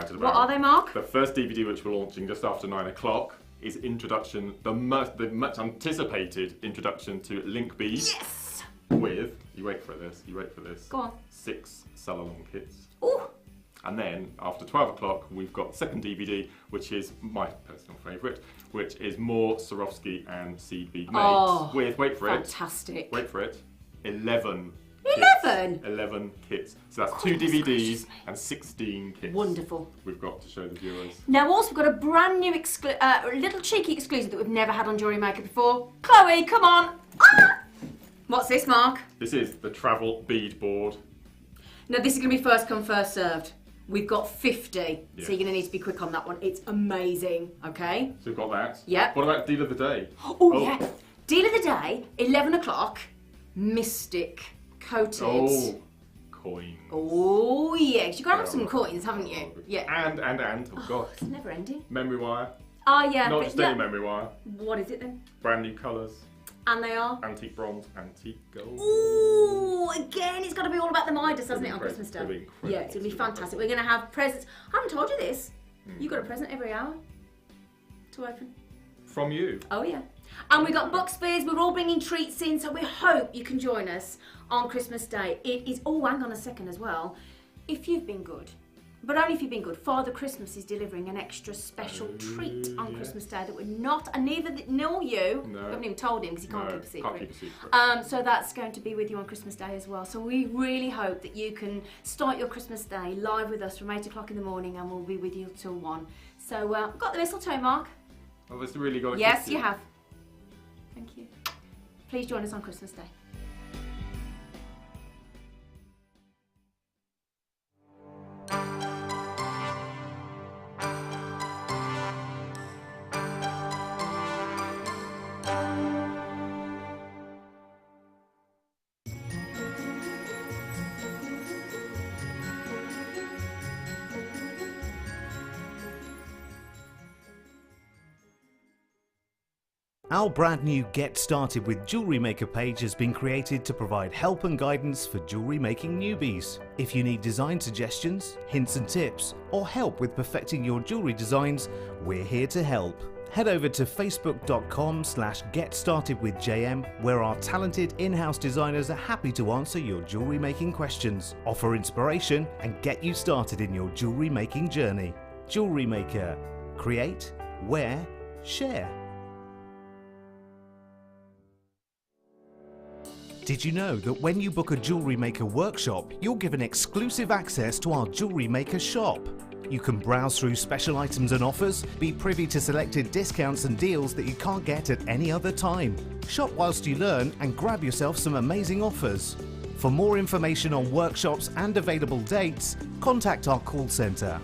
excited about. What are they, Mark? The first DVD which we're launching just after 9 o'clock is introduction, the much anticipated introduction to link beads. Yes! With, you wait for this, Go on. 6 sell-along kits. Ooh! And then after 12 o'clock, we've got the second DVD, which is my personal favourite, which is more Swarovski and seed bead maids. Oh, with, wait for fantastic. it, wait for it, 11 11? 11 kits. So that's 2 DVDs and 16 kits. Wonderful. We've got to show the viewers. Now also we've got a brand new little cheeky exclusive that we've never had on JewelleryMaker before. Chloe, come on. Ah! What's this, Mark? This is the travel bead board. Now this is going to be first come, first served. We've got 50, Yes. so you're going to need to be quick on that one. It's amazing, okay? So we've got that. Yep. What about deal of the day? Oh, yeah. Deal of the day, 11 o'clock, Mystic coated. Oh, coins. Oh, yeah. 'Cause you've got to have some coins, haven't you? Yeah. And, oh god. It's never ending. Memory wire. Oh, yeah. Not but just yeah. any memory wire. What is it then? Brand new colours. And they are? Antique bronze, antique gold. Ooh, again, it's got to be all about the Midas, hasn't it, on Christmas Day? It'll be incredible. Yeah, it's going to be fantastic. We're going to have presents. I haven't told you this. You got a present every hour to open. From you. Oh, yeah. And we got Buckspears. We're all bringing treats in, so we hope you can join us on Christmas Day. It is, oh, hang on a second as well. If you've been good, but only if you've been good, Father Christmas is delivering an extra special treat on Christmas Day that we're not, and neither nor you. No. We haven't even told him because he can't keep a secret. Can't keep a secret. So that's going to be with you on Christmas Day as well. So we really hope that you can start your Christmas Day live with us from 8 o'clock in the morning, and we'll be with you till 1. So got the mistletoe, Mark? Oh, it's really got a Yes, kiss you have. Thank you. Please join us on Christmas Day. Our brand new Get Started with Jewellery Maker page has been created to provide help and guidance for jewellery making newbies. If you need design suggestions, hints and tips, or help with perfecting your jewellery designs, we're here to help. Head over to facebook.com/getstartedwithjm, where our talented in-house designers are happy to answer your jewellery making questions, offer inspiration, and get you started in your jewellery making journey. Jewellery Maker. Create, wear, share. Did you know that when you book a Jewellery Maker workshop, you're given exclusive access to our Jewellery Maker shop? You can browse through special items and offers, be privy to selected discounts and deals that you can't get at any other time. Shop whilst you learn and grab yourself some amazing offers. For more information on workshops and available dates, contact our call centre.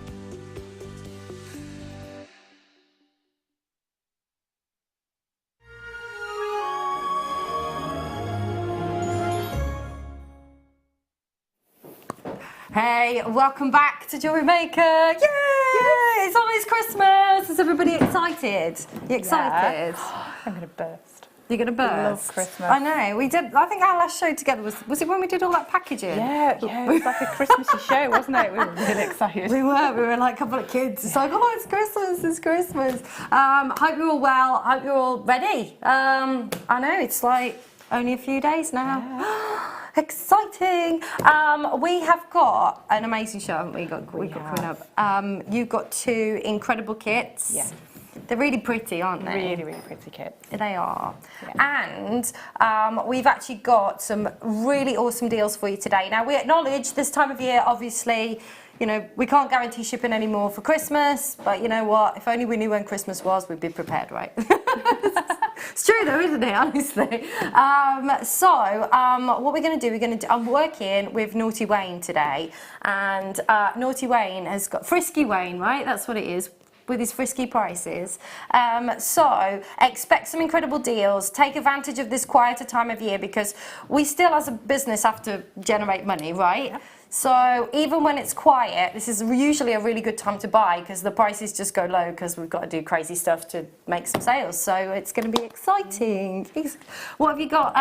Hey, welcome back to Jewellery Maker! Yay! It's always Christmas! Is everybody excited? You excited? Yeah. I'm going to burst. You're going to burst? I love Christmas. I know, we did, I think our last show together was it when we did all that packaging? Yeah, it was like a Christmassy show, wasn't it? We were really excited. We were like a couple of kids. It's like, oh, it's Christmas. Hope you're all well, hope you're all ready. I know, it's like only a few days now. Yeah. Exciting! We have got an amazing show, haven't we? We've got coming up. You've got 2 incredible kits. Yeah. They're really pretty, aren't they? Really, really pretty kits. They are. Yeah. And we've actually got some really awesome deals for you today. Now, we acknowledge this time of year, obviously, you know, we can't guarantee shipping anymore for Christmas, but you know what? If only we knew when Christmas was, we'd be prepared, right? It's true though, isn't it, honestly? What we're going to do, I'm working with Naughty Wayne today, and Naughty Wayne has got, Frisky Wayne, right? That's what it is, with his frisky prices. So expect some incredible deals. Take advantage of this quieter time of year, because we still as a business have to generate money, right? Yeah. So even when it's quiet, this is usually a really good time to buy, because the prices just go low because we've got to do crazy stuff to make some sales. So it's going to be exciting. What have you got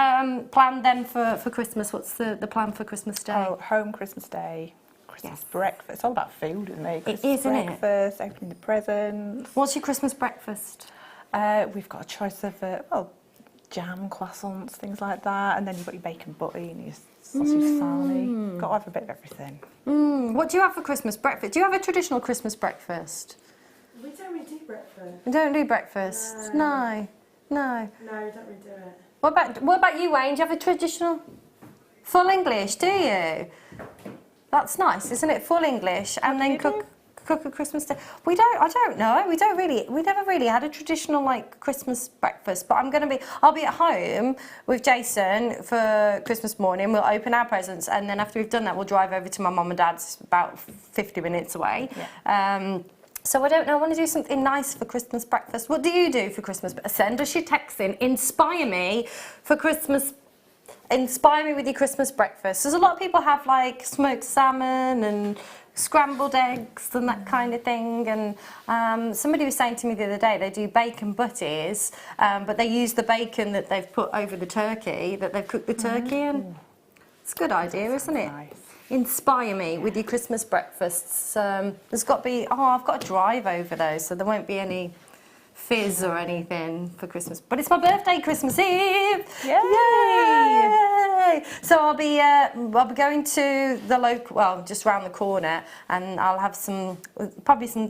planned then for Christmas? What's the plan for Christmas Day? Oh, home Christmas Day, Christmas breakfast. It's all about food, isn't it? It is, isn't it? Breakfast, opening the presents. What's your Christmas breakfast? We've got a choice of, jam, croissants, things like that. And then you've got your bacon butty and your sausage salami. Got to have a bit of everything. What do you have for Christmas breakfast? Do you have a traditional Christmas breakfast? We don't really do breakfast. We don't do breakfast. No. No, we don't really do it. What about you, Wayne? Do you have a traditional full English? Do you? That's nice, isn't it? Full English, and then cook a Christmas day. We don't. I don't know. We don't really. We never really had a traditional like Christmas breakfast. But I'll be at home with Jason for Christmas morning. We'll open our presents, and then after we've done that, we'll drive over to my mum and dad's, about 50 minutes away. Yeah. So I don't know, I want to do something nice for Christmas breakfast. What do you do for Christmas? Send us your text in. Inspire me for Christmas. Inspire me with your Christmas breakfast. There's a lot of people have like smoked salmon and scrambled eggs and that kind of thing. And somebody was saying to me the other day, they do bacon butties, but they use the bacon that they've put over the turkey, that they've cooked the turkey in. It's a good idea, isn't it? Nice. Inspire me with your Christmas breakfasts. There's got to be, I've got to drive over those, so there won't be any fizz or anything for Christmas. But it's my birthday, Christmas Eve! Yay! So I'll be going to the local, well, just round the corner, and I'll have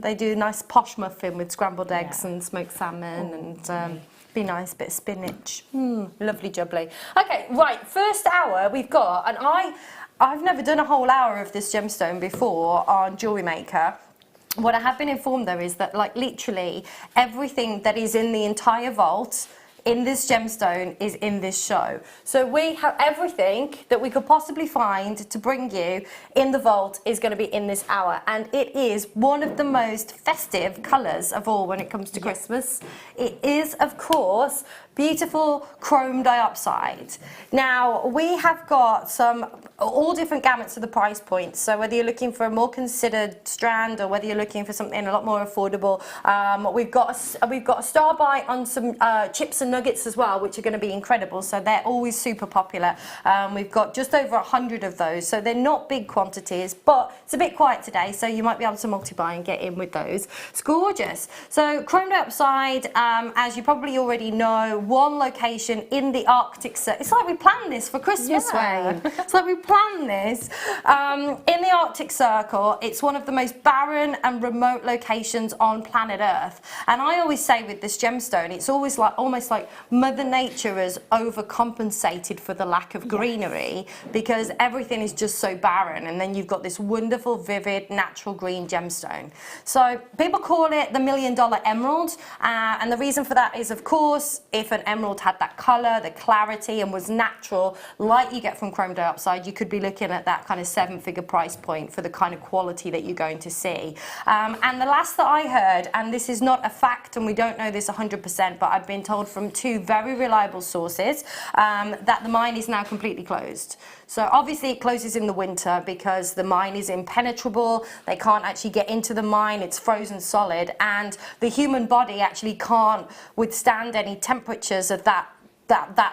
they do a nice posh muffin with scrambled eggs and smoked salmon and be nice, bit of spinach. Lovely jubbly. Okay, right, first hour we've got, and I've never done a whole hour of this gemstone before on JewelleryMaker. What I have been informed though is that like literally everything that is in the entire vault in this gemstone is in this show. So we have everything that we could possibly find to bring you in the vault is going to be in this hour, and it is one of the most festive colours of all when it comes to Christmas. It is, of course, beautiful chrome dioxide. Now we have got all different gamuts of the price points, so whether you're looking for a more considered strand or whether you're looking for something a lot more affordable, we've got a star buy on some chips and nuggets as well, which are going to be incredible, so they're always super popular. We've got just over 100 of those, so they're not big quantities, but it's a bit quiet today, so you might be able to multi-buy and get in with those. It's gorgeous. So chrome dioxide, as you probably already know, one location in the Arctic Circle. It's like we planned this for Christmas, Wayne. It's like we planned this. In the Arctic Circle, it's one of the most barren and remote locations on planet Earth. And I always say with this gemstone, it's always like almost like Mother Nature has overcompensated for the lack of greenery, because everything is just so barren, and then you've got this wonderful, vivid, natural green gemstone. So people call it the $1 million emerald, and the reason for that is, of course, if an emerald had that colour, the clarity, and was natural, like you get from chrome dioxide, you could be looking at that kind of 7-figure price point for the kind of quality that you're going to see. And the last that I heard, and this is not a fact, and we don't know this 100%, but I've been told from 2 very reliable sources that the mine is now completely closed. So obviously it closes in the winter because the mine is impenetrable, they can't actually get into the mine, it's frozen solid, and the human body actually can't withstand any temperatures of that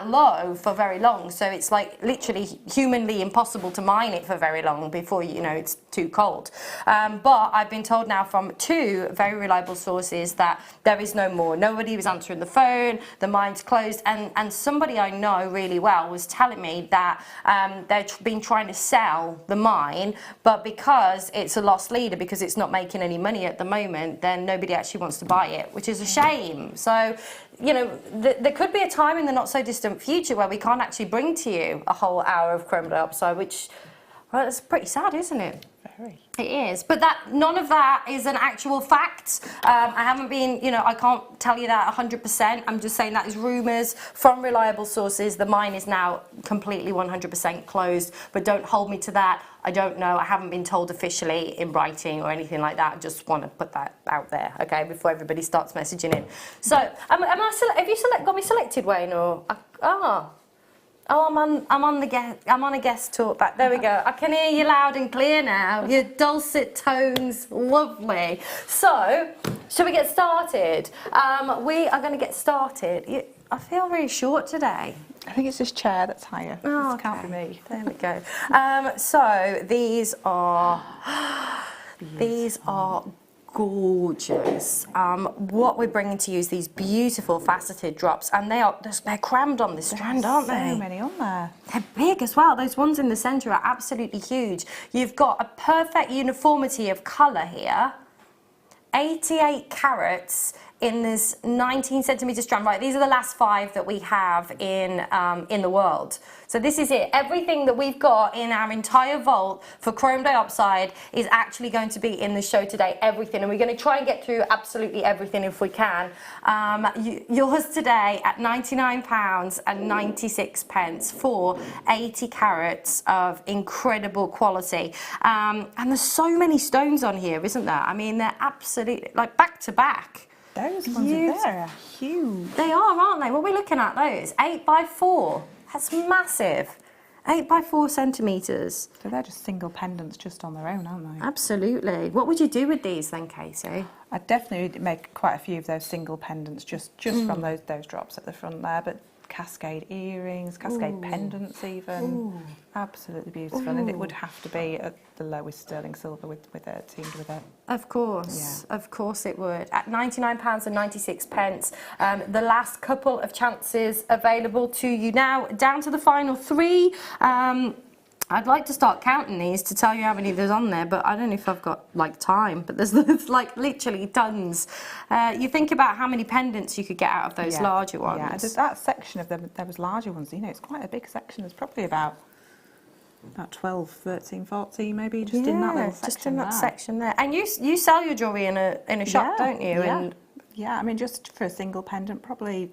low for very long. So it's like literally humanly impossible to mine it for very long before it's too cold. But I've been told now from 2 very reliable sources that there is no more. Nobody was answering the phone, the mine's closed, and somebody I know really well was telling me that they've been trying to sell the mine, but because it's a lost leader, because it's not making any money at the moment, then nobody actually wants to buy it, which is a shame. So there could be a time in the not so distant future where we can't actually bring to you a whole hour of chrome dioxide, which, well, it's pretty sad, isn't it? Very. It is, but none of that is an actual fact. I haven't been, I can't tell you that 100%. I'm just saying that is rumours from reliable sources. The mine is now completely 100% closed, but don't hold me to that. I don't know. I haven't been told officially in writing or anything like that. I just want to put that out there, okay, before everybody starts messaging in. So, have you got me selected, Wayne, or? I'm on a guest talk back. There we go. I can hear you loud and clear now. Your dulcet tones, lovely. So, shall we get started? We are going to get started. I feel really short today. I think it's this chair that's higher. Oh, This can't be me. There we go. So these are gorgeous. What we're bringing to you is these beautiful faceted drops, and they're crammed on this strand, aren't they? So many on there. They're big as well. Those ones in the centre are absolutely huge. You've got a perfect uniformity of colour here. 88 carats in this 19 centimetre strand. Right, these are the last 5 that we have in the world. So this is it. Everything that we've got in our entire vault for chrome dioxide is actually going to be in the show today. Everything, and we're going to try and get through absolutely everything if we can. Yours today at £99.96 for 80 carats of incredible quality. And there's so many stones on here, isn't there? I mean, they're absolutely like back to back. Those ones there are huge. They are, aren't they? What are we looking at those? 8 by 4. That's massive. 8 by 4 centimetres. So they're just single pendants just on their own, aren't they? Absolutely. What would you do with these then, Katie? I'd definitely make quite a few of those single pendants just from those drops at the front there, but cascade earrings, cascade pendants even. Ooh. Absolutely beautiful. Ooh. And it would have to be at the lowest sterling silver with it teamed with it. Of course, yeah. Of course it would. At £99.96, the last couple of chances available to you now, down to the final 3. I'd like to start counting these to tell you how many there's on there, but I don't know if I've got like time, but there's like literally tons. You think about how many pendants you could get out of those larger ones. Yeah, that section of them, there was larger ones, you know, it's quite a big section. There's probably about 12, 13, 14 maybe, just in that little section. Just in that section there. And you sell your jewellery in a shop, don't you? Yeah, I mean, just for a single pendant, probably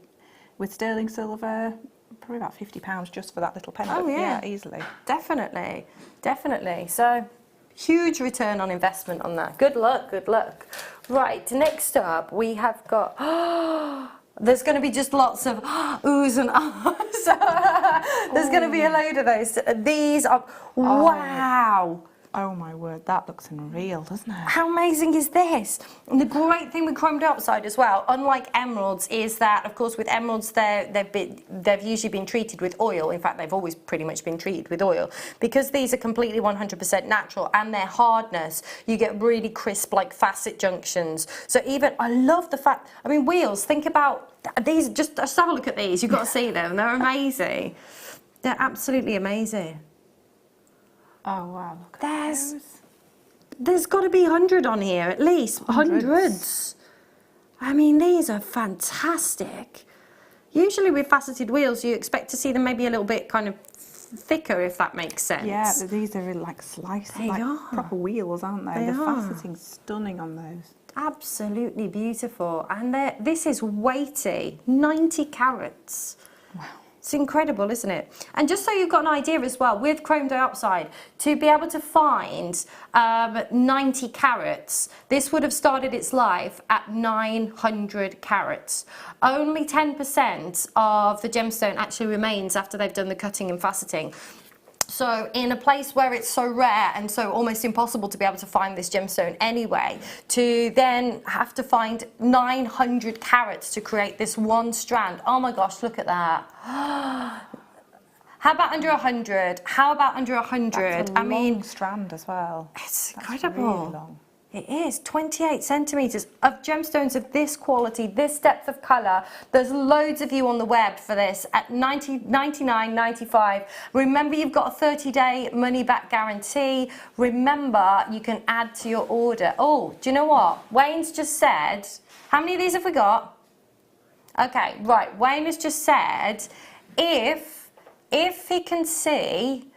with sterling silver, probably about £50 just for that little pendant. Oh yeah, easily. Definitely. So huge return on investment on that. Good luck. Right, next up we have got there's going to be just lots of oohs and ahs. There's going to be a load of those. These are wow. Oh my word, that looks unreal, doesn't it? How amazing is this? And the great thing with chrome dioxide as well, unlike emeralds, is that, of course, with emeralds, they've usually been treated with oil. In fact, they've always pretty much been treated with oil. Because these are completely 100% natural, and their hardness, you get really crisp, like, facet junctions. So even, I love the fact, I mean, wheels, think about these, just have a look at these. You've got to see them. They're amazing. They're absolutely amazing. Oh wow, look at those. There's got to be 100 on here, at least. Hundreds. I mean, these are fantastic. Usually with faceted wheels, you expect to see them maybe a little bit kind of thicker, if that makes sense. Yeah, but these are really like sliced, like proper wheels, aren't they? The faceting's stunning on those. Absolutely beautiful. And this is weighty, 90 carats. Wow. It's incredible, isn't it? And just so you've got an idea as well, with chrome dioxide, to be able to find 90 carats, this would have started its life at 900 carats. Only 10% of the gemstone actually remains after they've done the cutting and faceting. So in a place where it's so rare and so almost impossible to be able to find this gemstone anyway, to then have to find 900 carats to create this one strand. Oh my gosh, look at that. How about under 100? How about under 100? That's a long strand as well. It's That's incredible. Really long. It is 28 centimetres of gemstones of this quality, this depth of colour. There's loads of you on the web for this at $99.95. Remember, you've got a 30-day money-back guarantee. Remember, you can add to your order. Oh, do you know what? Wayne's just said, how many of these have we got? Okay, right. Wayne has just said, if he can see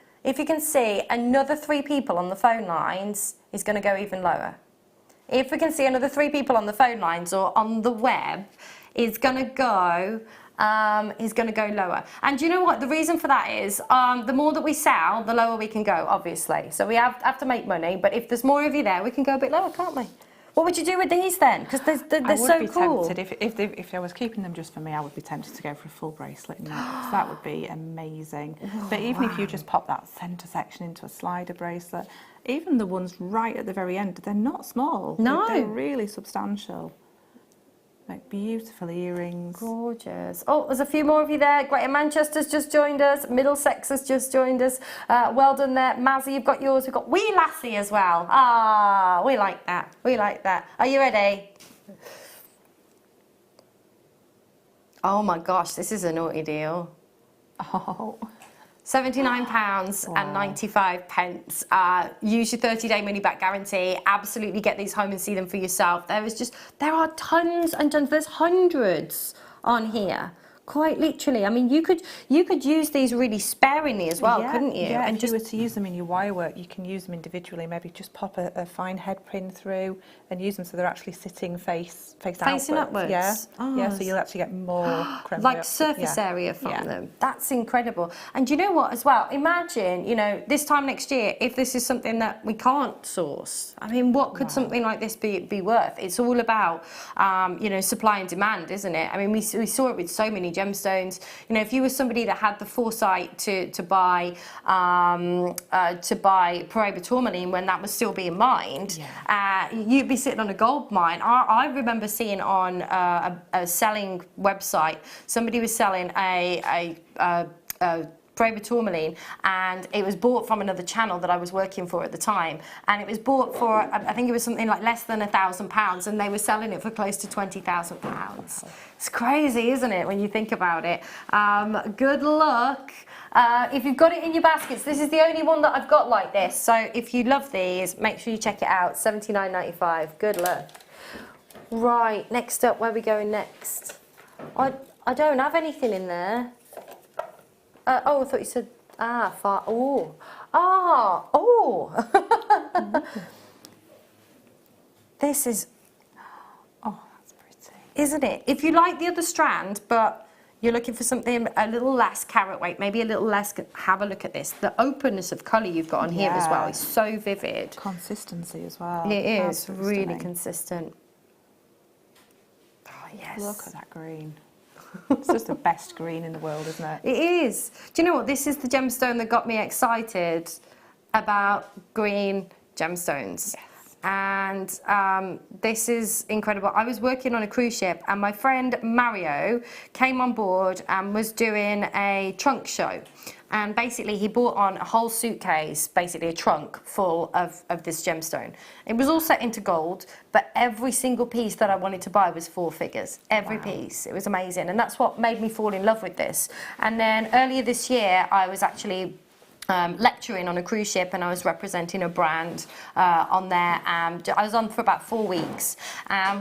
another 3 people on the phone lines, he's going to go even lower. If we can see another 3 people on the phone lines or on the web, he's going to go lower. And do you know what? The reason for that is the more that we sell, the lower we can go, obviously. So we have to make money, but if there's more of you there, we can go a bit lower, can't we? What would you do with these then? Because they're so cool. I would be tempted, if I was keeping them just for me, I would be tempted to go for a full bracelet in that. That would be amazing. Oh, but even if you just pop that centre section into a slider bracelet, even the ones right at the very end, they're not small. No. They're really substantial. Make beautiful earrings. Gorgeous. Oh, there's a few more of you there. Greater Manchester's just joined us. Middlesex has just joined us. Well done there. Mazzy, you've got yours. We've got Wee Lassie as well. Ah, we like that. We like that. Are you ready? Oh my gosh, this is a naughty deal. Oh. £79.95. Use your 30-day money-back guarantee. Absolutely get these home and see them for yourself. There are tons and tons. There's hundreds on here. Quite literally. I mean, you could use these really sparingly as well, couldn't you? Yeah, and if you were to use them in your wire work, you can use them individually. Maybe just pop a fine head pin through and use them so they're actually sitting facing upwards. Yeah, oh, yeah. So you'll actually get more creme like surface area from them. That's incredible. And you know what as well? Imagine, you know, this time next year, if this is something that we can't source. I mean, what could something like this be worth? It's all about, you know, supply and demand, isn't it? I mean, we saw it with so many gemstones. You know, if you were somebody that had the foresight to buy Paraiba tourmaline when that was still being mined, you'd be sitting on a gold mine. I remember seeing on a selling website, somebody was selling a Paraiba tourmaline, and it was bought from another channel that I was working for at the time, and it was bought for, I think it was something like less than £1,000, and they were selling it for close to £20,000. It's crazy, isn't it, when you think about it? Good luck. If you've got it in your baskets, this is the only one that I've got like this, so if you love these, make sure you check it out. $79.95. Good luck. Right, next up, where are we going next? I don't have anything in there. Oh, I thought you said, oh. This is, that's pretty. isn't it? If you like the other strand, but you're looking for something a little less carat weight, maybe a little less, have a look at this. The openness of colour you've got on here as well is so vivid. Consistency as well. It is Absolutely really stunning. consistent. Oh, yes. Look at that green. It's just the best green in the world, isn't it? It is. Do you know what? This is the gemstone that got me excited about green gemstones. Yes. And this is incredible. I was working on a cruise ship, and my friend Mario came on board and was doing a trunk show. And basically he bought on a whole suitcase, basically a trunk full of this gemstone. It was all set into gold, but every single piece that I wanted to buy was 4 figures. Every piece. It was amazing. And that's what made me fall in love with this. And then earlier this year, I was actually lecturing on a cruise ship, and I was representing a brand on there, and I was on for about 4 weeks.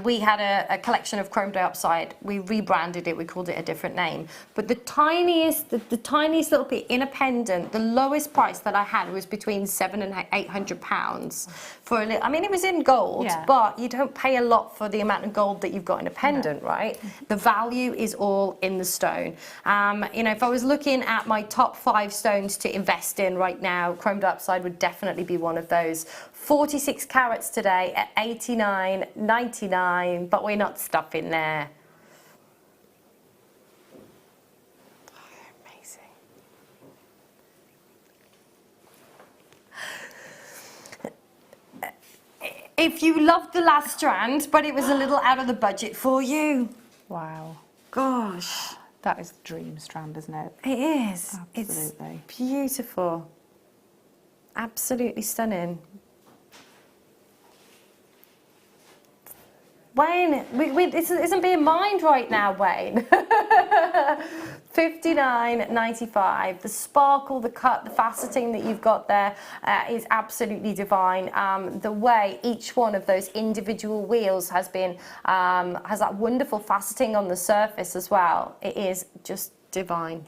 We had a collection of chrome dioxide. We rebranded it, we called it a different name, but the tiniest little bit in a pendant, the lowest price that I had was between £700 and £800 for a little. I mean, it was in gold, but you don't pay a lot for the amount of gold that you've got in a pendant, right? The value is all in the stone. You know, if I was looking at my top 5 stones to invest in right now, chrome dioxide would definitely be one of those. 46 carats today at $89.99, but we're not stopping there. Amazing. If you loved the last strand, but it was a little out of the budget for you. Wow. Gosh. That is the dream strand, isn't it? It is. Absolutely. It's beautiful. Absolutely stunning. Wayne, this isn't being mined right now, Wayne. $59.95. The sparkle, the cut, the faceting that you've got there is absolutely divine. The way each one of those individual wheels has that wonderful faceting on the surface as well. It is just divine.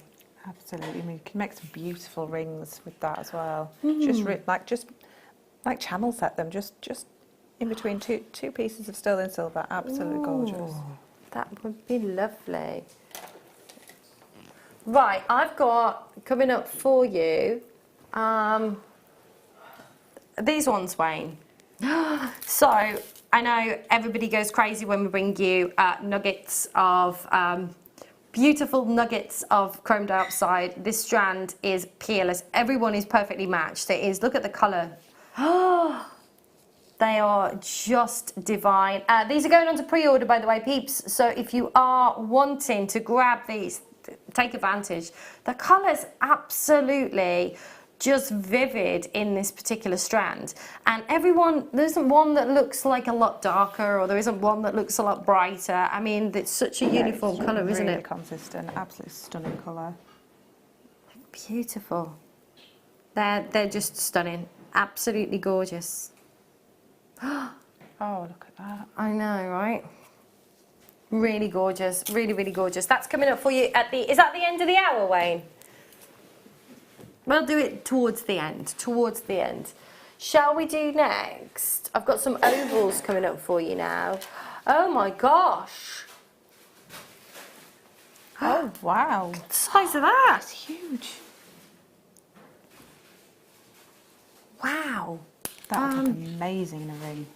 Absolutely. I mean, you can make some beautiful rings with that as well. Just like channel set them, just in between two pieces of sterling silver. Absolutely gorgeous. That would be lovely. Right, I've got coming up for you these ones, Wayne. So I know everybody goes crazy when we bring you nuggets of beautiful nuggets of chrome dioxide. This strand is peerless. Everyone is perfectly matched. It is. Look at the colour. They are just divine. These are going on to pre-order, by the way, peeps. So if you are wanting to grab these, take advantage. The colour's absolutely just vivid in this particular strand. And there isn't one that looks like a lot darker, or there isn't one that looks a lot brighter. I mean, it's such a uniform colour, isn't it? Really consistent, absolutely stunning colour. Beautiful. They're just stunning. Absolutely gorgeous. Oh, look at that. I know, right? Really gorgeous, really, really gorgeous. That's coming up for you is that the end of the hour, Wayne? We'll do it towards the end, Shall we do next? I've got some ovals coming up for you now. Oh my gosh. Oh, wow. Look at the size of that. That's huge. Wow. That would look amazing in a ring.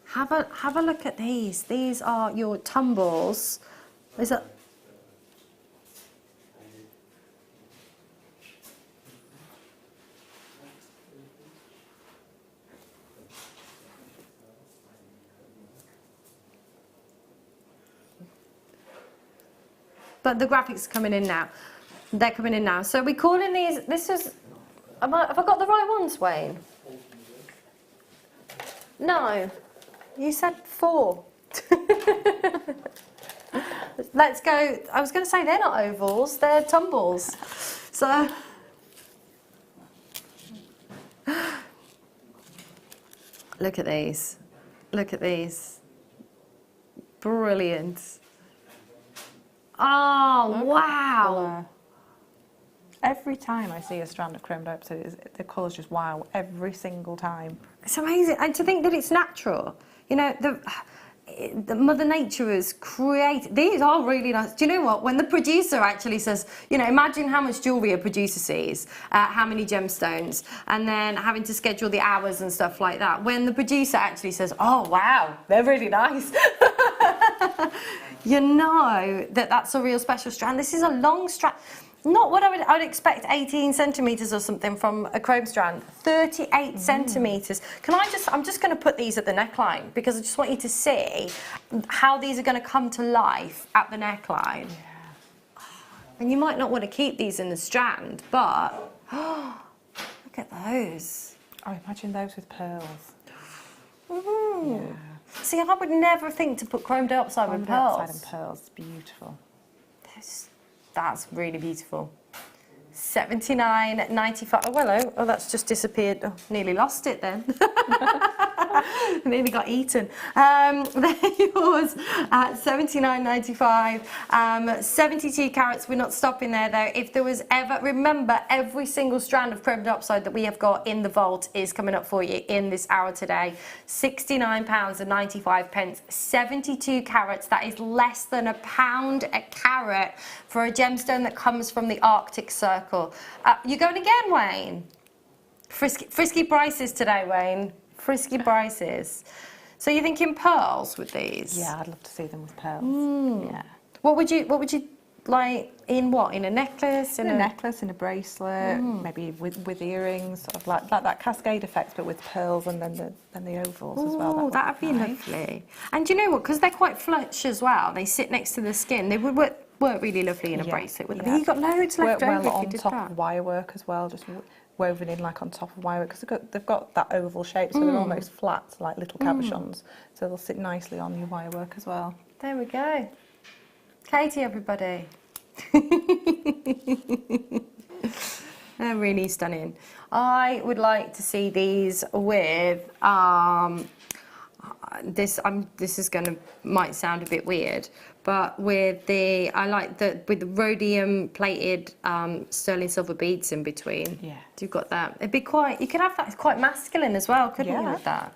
Have a look at these. These are your tumbles. Is that? But the graphics are coming in now. They're coming in now. So we're calling these. This is. Have I got the right ones, Wayne? No. You said 4. Let's go. I was going to say they're not ovals, they're tumbles. So, look at these. Look at these. Brilliant. Oh, wow. Every time I see a strand of creme dope, the colours just wow every single time. It's amazing. And to think that it's natural. You know, the Mother Nature has created, these are really nice. Do you know what? When the producer actually says, you know, imagine how much jewellery a producer sees, how many gemstones, and then having to schedule the hours and stuff like that. When the producer actually says, oh, wow, they're really nice. You know that that's a real special strand. This is a long strand. Not what I would expect, 18 centimetres or something from a chrome strand. 38 centimetres. I'm just going to put these at the neckline because I just want you to see how these are going to come to life at the neckline. Yeah. And you might not want to keep these in the strand, but look at those. Oh, imagine those with pearls. Yeah. See, I would never think to put chrome dioxide with pearls. Dioxide and pearls, beautiful. That's really beautiful. $79.95. Oh, hello. Oh, that's just disappeared. Oh, nearly lost it then. Nearly got eaten. There yours at $79.95. 72 carats. We're not stopping there though. If there was ever, remember, every single strand of chrome dioxide that we have got in the vault is coming up for you in this hour today. £69.95. 72 carats. That is less than £1 a carat for a gemstone that comes from the Arctic Circle. You're going again, Wayne? Frisky prices today, Wayne. Frisky prices. So you're thinking pearls with these? Yeah, I'd love to see them with pearls. Yeah. What would you like in what? In a necklace? In a necklace, in a bracelet, maybe with earrings, sort of like that cascade effect, but with pearls and then the ovals as well. Oh, that'd be lovely. And do you know what? Because they're quite flush as well. They sit next to the skin. They would work really lovely in a bracelet. With them. You've got loads left over well if you did on top that. of wire work as well, just woven in like on top of wire work, because they've got that oval shape, so they're almost flat, like little cabochons. So they'll sit nicely on your wire work as well. There we go. Katie, everybody. They're really stunning. I would like to see these with this is might sound a bit weird, but with the rhodium plated sterling silver beads in between. Yeah. So you've got that. It'd be quite. You could have that. It's quite masculine as well, couldn't you, with that?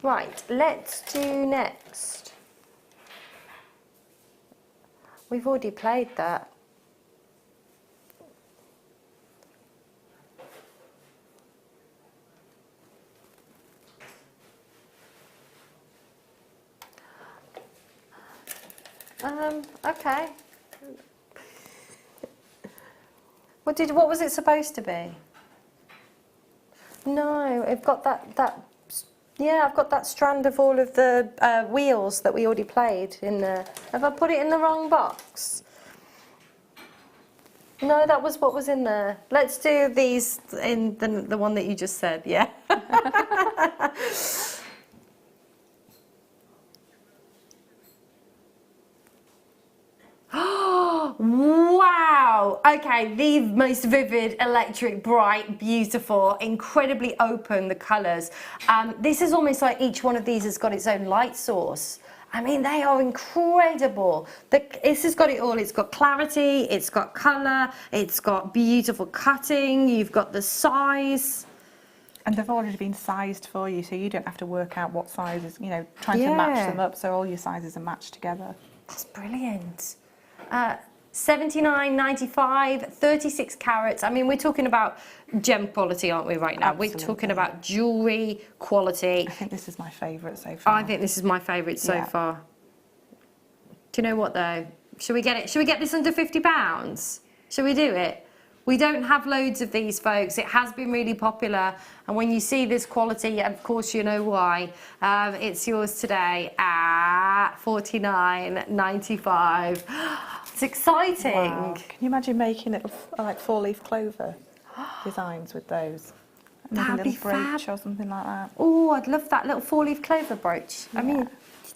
Right. Let's do next. We've already played that. Okay. What was it supposed to be? No, I've got that Yeah, I've got that strand of all of the wheels that we already played in there. Have I put it in the wrong box? No, that was what was in there. Let's do these in the one that you just said, yeah. Wow! Okay, the most vivid, electric, bright, beautiful, incredibly open, the colours. This is almost like each one of these has got its own light source. I mean, they are incredible. This has got it all. It's got clarity, it's got colour, it's got beautiful cutting, you've got the size. And they've already been sized for you, so you don't have to work out what sizes, you know, trying to match them up, so all your sizes are matched together. That's brilliant. 79.95, 36 carats. I mean, we're talking about gem quality, aren't we, right now? Absolutely. We're talking about jewellery quality. I think this is my favourite so far. I think this is my favourite so far. Do you know what, though? Should we get it? Should we get this under £50? Should we do it? We don't have loads of these, folks. It has been really popular. And when you see this quality, of course, you know why. It's yours today at $49.95. It's exciting. Wow. Can you imagine making it like 4-leaf clover designs with those? That'd be little brooch fab. or something like that. Oh, I'd love that little 4-leaf clover brooch. I mean,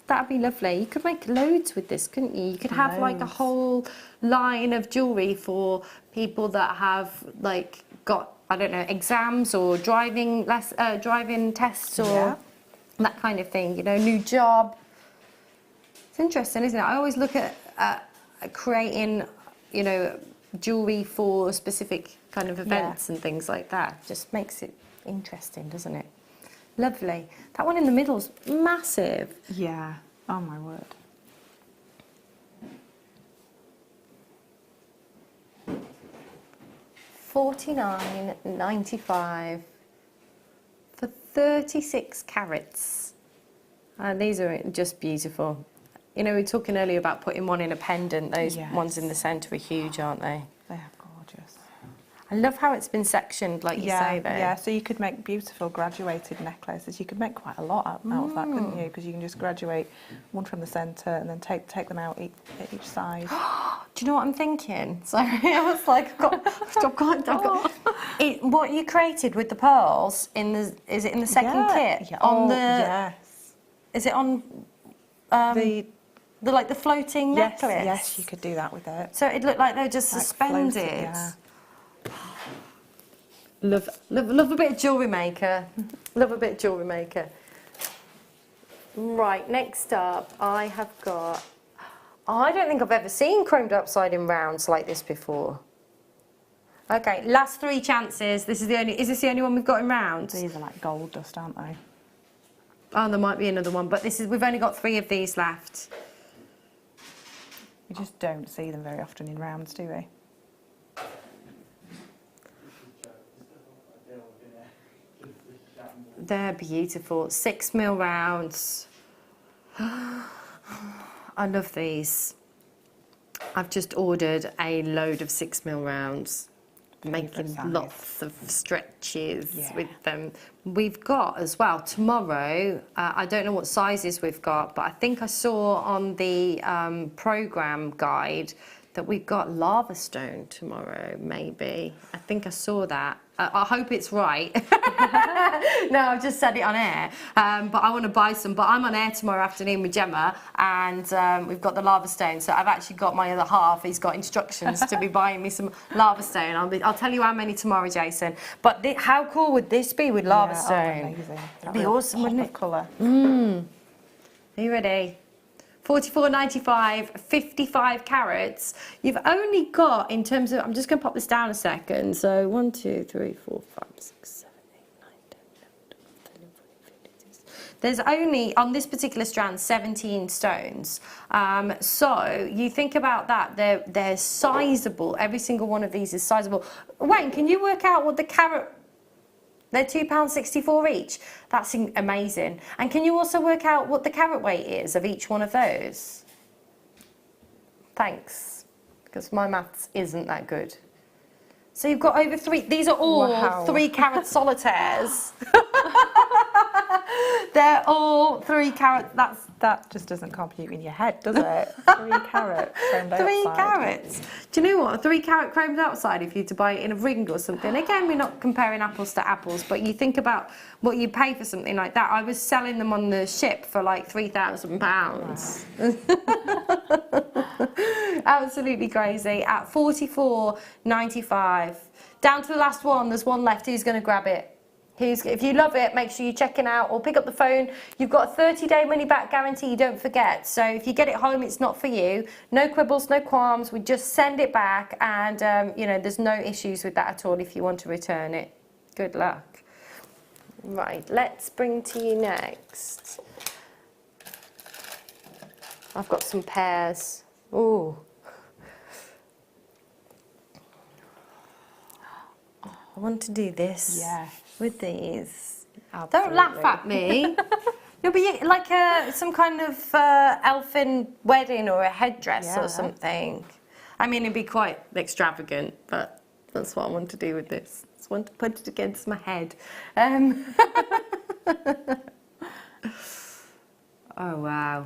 that'd be lovely. You could make loads with this, couldn't you? You could have like a whole line of jewellery for people that have like got, I don't know, exams or driving tests or that kind of thing, you know, new job. It's interesting, isn't it? I always look at creating, you know, jewellery for specific kind of events and things like that. Just makes it interesting, doesn't it? Lovely. That one in the middle's massive. Yeah. Oh my word. $49.95 for 36 carats. And these are just beautiful. You know, we were talking earlier about putting one in a pendant. Those ones in the centre are huge, aren't they? They are gorgeous. I love how it's been sectioned, like you say, though. Yeah, so you could make beautiful graduated necklaces. You could make quite a lot out of that, couldn't you? Because you can just graduate one from the centre and then take them out at each side. Do you know what I'm thinking? Sorry, I was like, I've got what you created with the pearls is it in the second kit? Yeah. On the yes. Is it on the floating necklace? Yes, you could do that with it. So it looked like they're just Like suspended. floating, yeah. Love a bit of JewelleryMaker. Love a bit of JewelleryMaker. Right, next up, I have got. I don't think I've ever seen chromed upside in rounds like this before. Okay, last 3 chances. Is this the only one we've got in rounds? These are like gold dust, aren't they? Oh, there might be another one, but we've only got 3 of these left. We just don't see them very often in rounds, do we? They're beautiful. 6mm rounds. I love these. I've just ordered a load of 6mm rounds, making lots of stretches with them. We've got as well tomorrow, I don't know what sizes we've got, but I think I saw on the programme guide that we've got lava stone tomorrow, maybe. I think I saw that. I hope it's right. No, I've just said it on air. But I want to buy some. But I'm on air tomorrow afternoon with Gemma, and we've got the lava stone. So I've actually got my other half. He's got instructions to be buying me some lava stone. I'll tell you how many tomorrow, Jason. But how cool would this be with lava stone? Amazing. That'd be awesome, wouldn't it? Colour. Are you ready? $44.95, 55 carats. You've only got, in terms of, I'm just going to pop this down a second. So 1, 2, 3, 4, 5, 6, 7, 8, 9, 10, 11, 12, 13, 14, 15, 16. There's only, on this particular strand, 17 stones. So you think about that, they're sizable. Every single one of these is sizable. Wayne, can you work out what the carat... They're £2.64 each. That's amazing. And can you also work out what the carat weight is of each one of those? Thanks, because my maths isn't that good. So you've got over 3, these are all Wow. 3 carat solitaires. They're all 3 carat, That just doesn't compute in your head, does it? 3 carat chromed 3 outside. carats. Do you know what? A 3 carat chromed outside, if you were to buy it in a ring or something. Again, we're not comparing apples to apples, but you think about what you pay for something like that. I was selling them on the ship for like £3,000. Absolutely crazy. At $44.95. Down to the last one. There's one left. Who's going to grab it? If you love it, make sure you check it out or pick up the phone. You've got a 30-day money-back guarantee, don't forget. So if you get it home, it's not for you. No quibbles, no qualms. We just send it back and, you know, there's no issues with that at all if you want to return it. Good luck. Right, let's bring to you next. I've got some pears. Ooh. I want to do this. Yeah. With these. Absolutely. Don't laugh at me. You'll be like some kind of elfin wedding or a headdress or something. I mean, it'd be quite extravagant, but that's what I want to do with this. I just want to put it against my head. Oh, wow.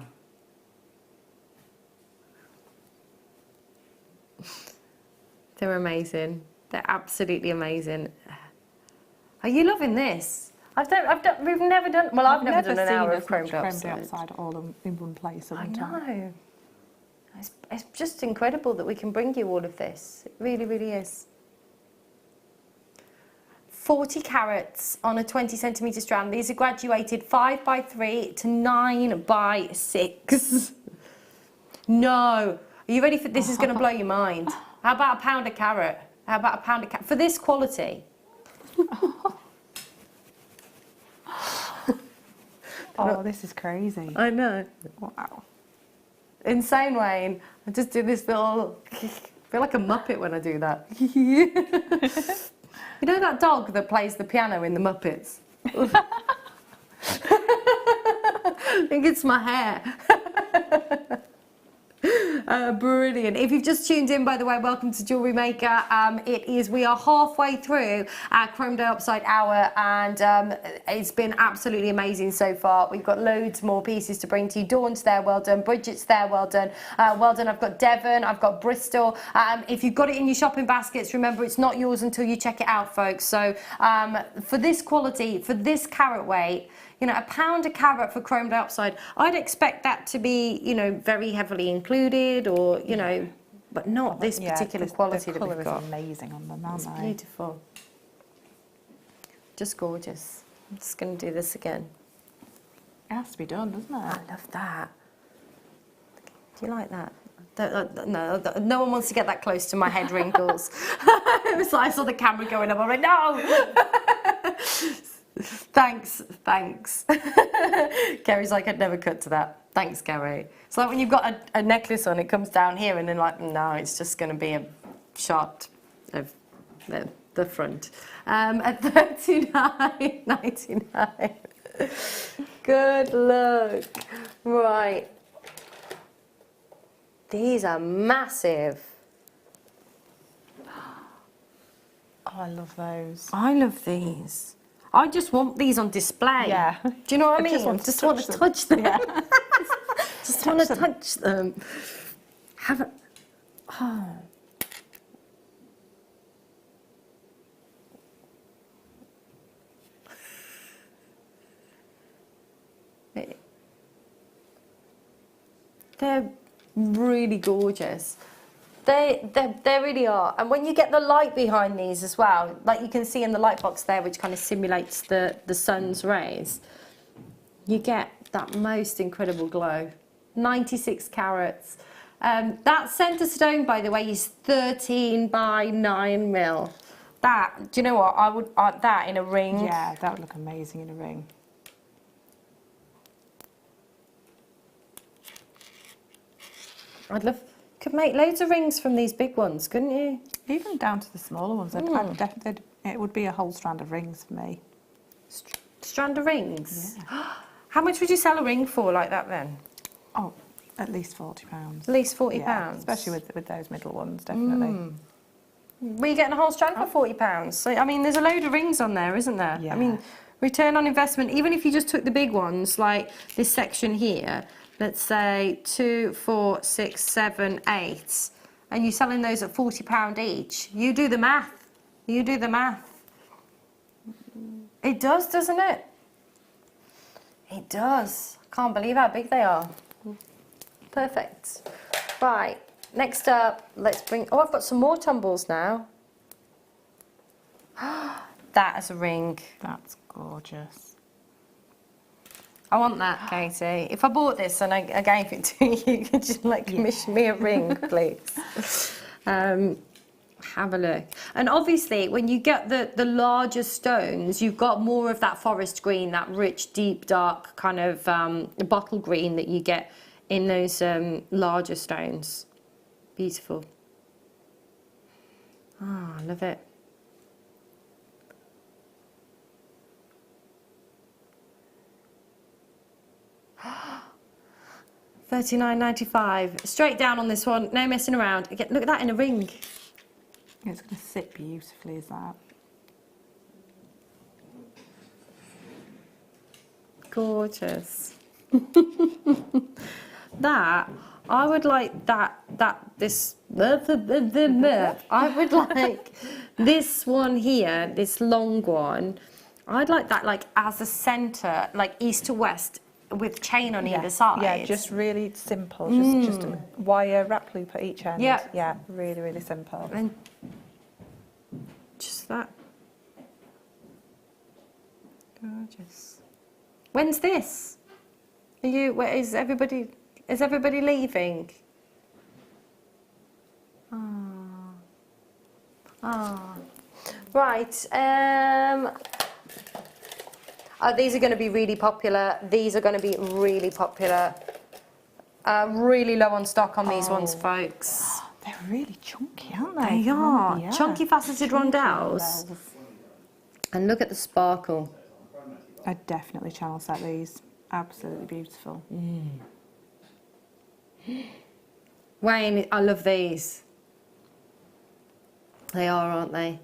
They're amazing. They're absolutely amazing. Are you loving this? We've never done. Well, I've never done an hour of chromed outside all in one place at I one time. know. It's just incredible that we can bring you all of this. It really, really is. 40 carats on a 20 centimetre strand. These are graduated 5x3 to 9x6. No. Are you ready for this? Is going to blow your mind. How about £1 a carat? How about £1 a carat? For this quality. Oh, this is crazy. I know. Wow. Insane, Wayne. I just do this little... I feel like a Muppet when I do that. You know that dog that plays the piano in the Muppets? I think it's my hair. Brilliant. If you've just tuned in, by the way, welcome to Jewellery Maker. We are halfway through our Chrome Dioxide hour, and it's been absolutely amazing so far. We've got loads more pieces to bring to you. Dawn's there, well done. Bridget's there, well done. Well done. I've got Devon, I've got Bristol. If you've got it in your shopping baskets, remember it's not yours until you check it out, folks. So for this quality, for this carat weight, you know, £1 a carat for chrome dioxide, I'd expect that to be, you know, very heavily included, or, you know, but not this particular quality that we've got. The colour is amazing on them, aren't It's they? beautiful. Just gorgeous. I'm just going to do this again. It has to be done, doesn't it? I love that. Do you like that? No one wants to get that close to my head wrinkles. It was like I saw the camera going up. I'm like, no! Thanks. Kerry's like, I'd never cut to that. Thanks, Kerry. It's like when you've got a necklace on, it comes down here, and then like, no, it's just going to be a shot of the front. At $39.99. Good luck. Right. These are massive. Oh, I love those. I love these. I just want these on display. Yeah. Do you know what I mean? just want to touch them. Yeah. Just want to touch them. Have a... Oh. They're really gorgeous. They really are. And when you get the light behind these as well, like you can see in the light box there, which kind of simulates the sun's rays, you get that most incredible glow. 96 carats. That centre stone, by the way, is 13 by 9 mil. That, do you know what? I would that in a ring. Yeah, that would look amazing in a ring. Could make loads of rings from these big ones, couldn't you? Even down to the smaller ones, it would be a whole strand of rings for me. Strand of rings? Yeah. How much would you sell a ring for like that then? Oh, at least £40. At least £40? Yeah, especially with those middle ones, definitely. We're getting a whole strand for £40. So, I mean, there's a load of rings on there, isn't there? Yeah. I mean, return on investment, even if you just took the big ones, like this section here, let's say 2, 4, 6, 7, 8, and you're selling those at £40 each. You do the math. You do the math. It does, doesn't it? It does. Can't believe how big they are. Perfect. Right, next up, let's bring... Oh, I've got some more tumbles now. That is a ring. That's gorgeous. I want that, Katie. If I bought this and I gave it to you, could you like commission me a ring, please? Have a look. And obviously, when you get the larger stones, you've got more of that forest green, that rich, deep, dark kind of bottle green that you get in those larger stones. Beautiful. Ah, I love it. $39.95. Straight down on this one. No messing around. Again, look at that in a ring. It's going to sit beautifully, is that? Gorgeous. That, I would like this, I would like this one here, this long one, I'd like that like as a centre, like east to west with chain on either side. Yeah, just really simple, just a wire wrap loop at each end. Yeah. Yeah, really, really simple. And just that. Gorgeous. When's this? Are you, where is everybody leaving? Right, these are going to be really popular. These are going to be really popular. Really low on stock on these ones, folks. They're really chunky, aren't they? They are. Yeah. Chunky faceted rondelles. And look at the sparkle. I'd definitely channel set these. Absolutely beautiful. Wayne, I love these. They are, aren't they?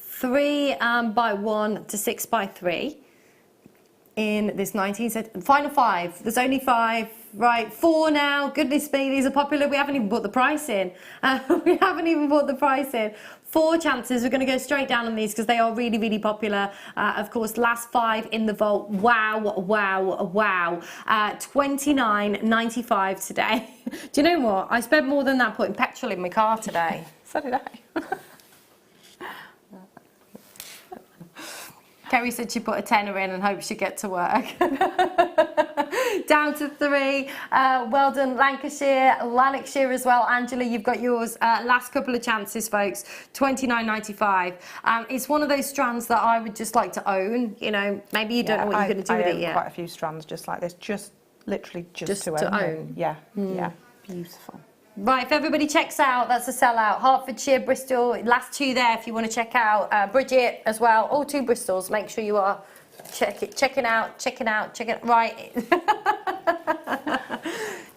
3 by 1 to 6 by 3 in this 19 set. Final 5. There's only 5. Right, 4 now. Goodness me, these are popular. We haven't even put the price in. We haven't even put the price in. 4 chances. We're going to go straight down on these because they are really, really popular. Of course, last 5 in the vault. Wow, wow, wow. $29.95 today. Do you know what? I spent more than that putting petrol in my car today. So did I. Kerry said she put a tenner in and hoped she'd get to work. Down to 3. Well done, Lancashire, Lanarkshire as well. Angela, you've got yours. Last couple of chances, folks. $29.95. It's one of those strands that I would just like to own. You know, maybe you don't know what you're going to do with it yet. Quite a few strands just like this, just literally just to own. Yeah, yeah, beautiful. Right, if everybody checks out, that's a sellout. Hertfordshire, Bristol, last 2 there if you want to check out. Bridget as well, all 2 Bristols. Make sure you are checking out. Right.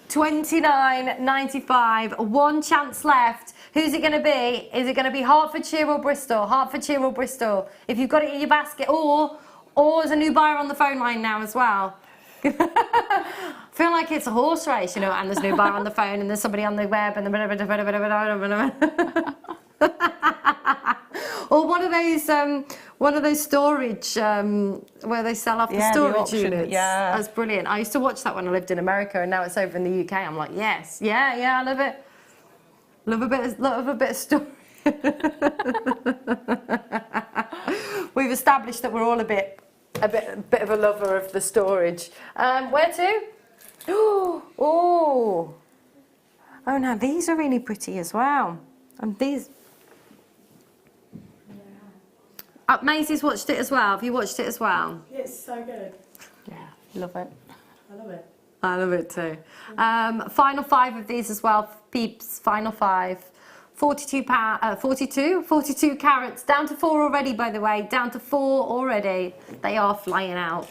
$29.95, 1 chance left. Who's it going to be? Is it going to be Hertfordshire or Bristol? Hertfordshire or Bristol? If you've got it in your basket, or there's a new buyer on the phone line now as well. I feel like it's a horse race, you know, and there's no buyer on the phone and there's somebody on the web and or one of those storage where they sell off the storage the auction, units. yeah. That's brilliant. I used to watch that when I lived in America and now it's over in the UK. I'm like, yes, yeah, I love it. Love a bit of story. We've established that we're all a bit of a lover of the storage. Where to? Oh, now these are really pretty as well. And these. Maisie's watched it as well. Have you watched it as well? It's so good. Yeah, love it. I love it. I love it too. Final 5 of these as well, peeps. Final 5. 42 carats, down to 4 already, by the way, down to 4 already. They are flying out.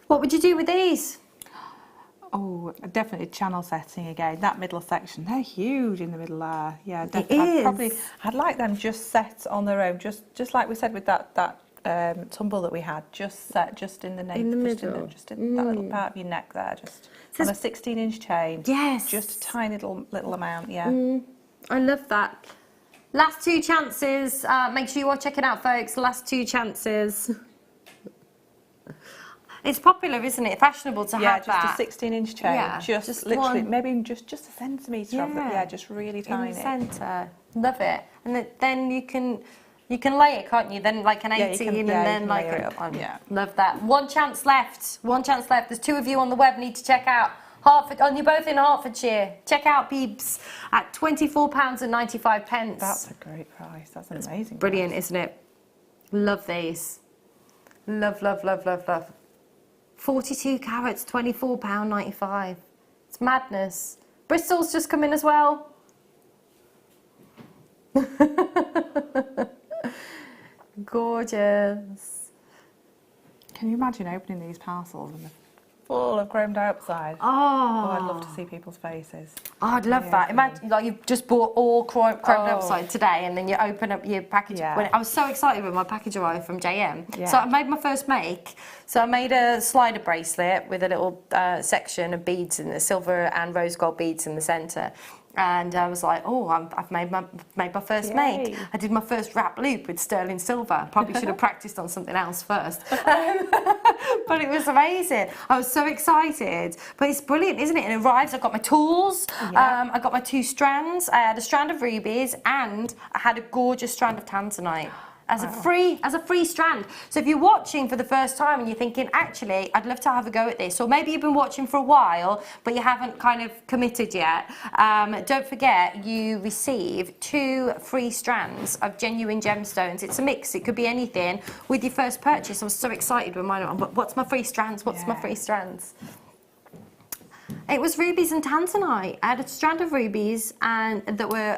What would you do with these? Oh, definitely channel setting again. That middle section, they're huge in the middle there. Yeah, It definitely. is. I'd like them just set on their own, just like we said with that tumble that we had, just set just in the neck, In the middle. just in that little part of your neck there, just on a 16-inch chain. Yes. Just a tiny little amount. Yeah. I love that. Last 2 chances. Make sure you all check it out, folks. Last 2 chances. It's popular, isn't it? Fashionable to have that. Just a 16-inch chain. Yeah, just one. literally, maybe just a centimetre of it. Yeah, just really tiny. In the centre. Love it. And then you can lay it, can't you? Then like an 18 and then like layer it up. yeah. Love that. 1 chance left. 1 chance left. There's 2 of you on the web need to check out Hertford. Oh, you're both in Hertfordshire. Check out Beebs at £24.95. That's a great price. That's an amazing Brilliant, price. isn't it? Love these. Love, love, love, love, love. 42 carats, £24.95. It's madness. Bristol's just come in as well. Gorgeous. Can you imagine opening these parcels and they're full of chromed outside? Oh, I'd love to see people's faces. I'd love that. Imagine like you've just bought all chromed outside today, and then you open up your package. Yeah. I was so excited when my package arrived from JM. Yeah. So I made my first make. So I made a slider bracelet with a little section of beads in the silver and rose gold beads in the centre. And I was like, oh, I've made my first make. I did my first wrap loop with sterling silver. Probably should have practiced on something else first. But it was amazing. I was so excited. But it's brilliant, isn't it? It arrives. I've got my tools. Yeah. I got my 2 strands. I had a strand of rubies and I had a gorgeous strand of tanzanite. As a free strand. So if you're watching for the first time and you're thinking, actually, I'd love to have a go at this, or maybe you've been watching for a while, but you haven't kind of committed yet, don't forget you receive 2 free strands of genuine gemstones. It's a mix, it could be anything, with your first purchase. I was so excited with mine. What's my free strands? What's my free strands? It was rubies and tanzanite. I had a strand of rubies and that were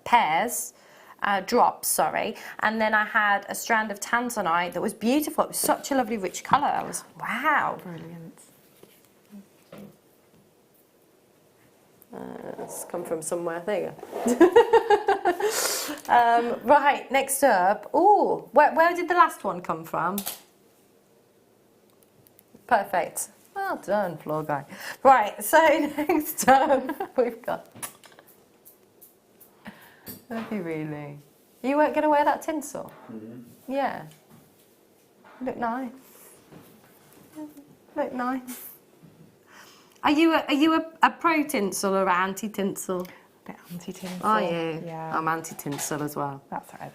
pairs. Drops, sorry, and then I had a strand of tanzanite that was beautiful. It was such a lovely rich colour. I was, wow. Brilliant. It's come from somewhere. There you go. Right, next up. Oh, where did the last one come from? Perfect. Well done, floor guy. Right, so next up we've got... Have you really? You weren't going to wear that tinsel? Mm-hmm. Yeah. Look nice. Look nice. Are you a pro tinsel or anti tinsel? A bit anti-tinsel. Are you? Yeah. I'm anti tinsel as well. That's right.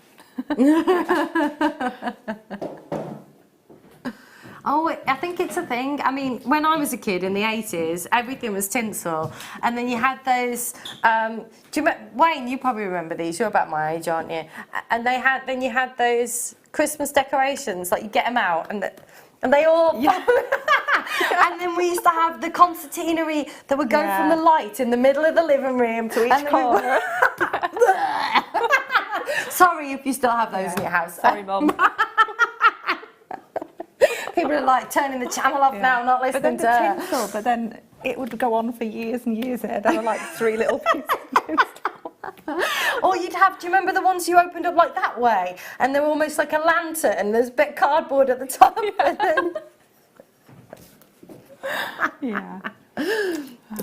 Oh, I think it's a thing. I mean, when I was a kid in the 80s, everything was tinsel. And then you had those, do you remember, Wayne, you probably remember these, you're about my age, aren't you? And then you had those Christmas decorations, like you get them out and they all... Yeah. And then we used to have the concertinery that would go from the light in the middle of the living room to each corner. Sorry if you still have those in your house. Sorry, Mum. People are like turning the channel off now, not listening to her. Tinsel, but then it would go on for years and years. There were like 3 little pieces of tinsel. Or you'd have, do you remember the ones you opened up like that way? And they were almost like a lantern, there's a bit of cardboard at the top. And then... Yeah.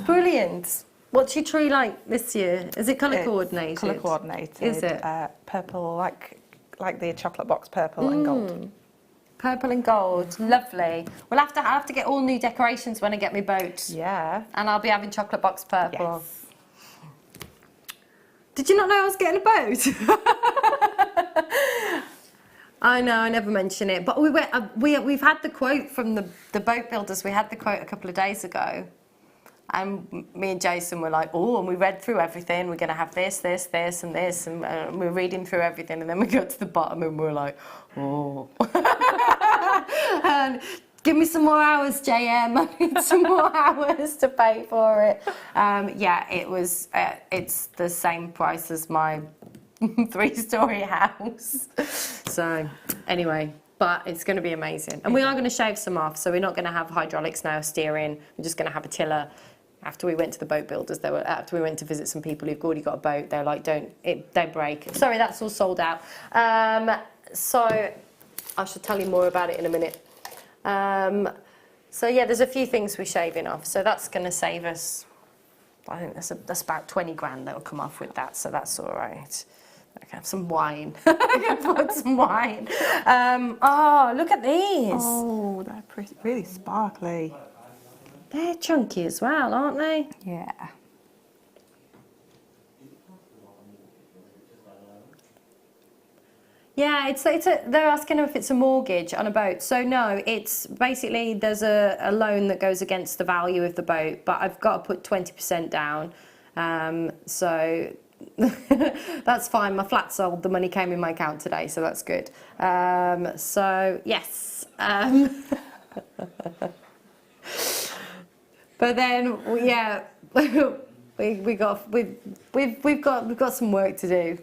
Brilliant. What's your tree like this year? Is it colour coordinated? Colour coordinated. Is it? Purple, like the chocolate box purple and gold. Purple and gold, lovely. I'll have to get all new decorations when I get my boat. Yeah. And I'll be having chocolate box purple. Yes. Did you not know I was getting a boat? I know, I never mention it. But we've had the quote from the boat builders. We had the quote a couple of days ago. And me and Jason were like, oh, and we read through everything. We're going to have this, this, this, and this. And we're reading through everything. And then we got to the bottom and we're like, oh. And give me some more hours, JM. I need some more hours to pay for it. Yeah, it's the same price as my 3-story house. So, anyway, but it's going to be amazing. And we are going to shave some off, so we're not going to have hydraulics now steering. We're just going to have a tiller. After we went to the boat builders, after we went to visit some people who've already got a boat, they're like, don't break. Sorry, that's all sold out. So I should tell you more about it in a minute. So yeah, there's a few things we're shaving off. So that's going to save us, I think that's about 20 grand that will come off with that. So that's all right. I can have some wine. I can put some wine. Oh, look at these. Oh, they're pretty, really sparkly. They're chunky as well, aren't they? Yeah. Yeah, they're asking if it's a mortgage on a boat. So no, it's basically there's a loan that goes against the value of the boat, but I've got to put 20% down. So that's fine. My flat sold, the money came in my account today, so that's good. So yes. But then yeah, we've got some work to do.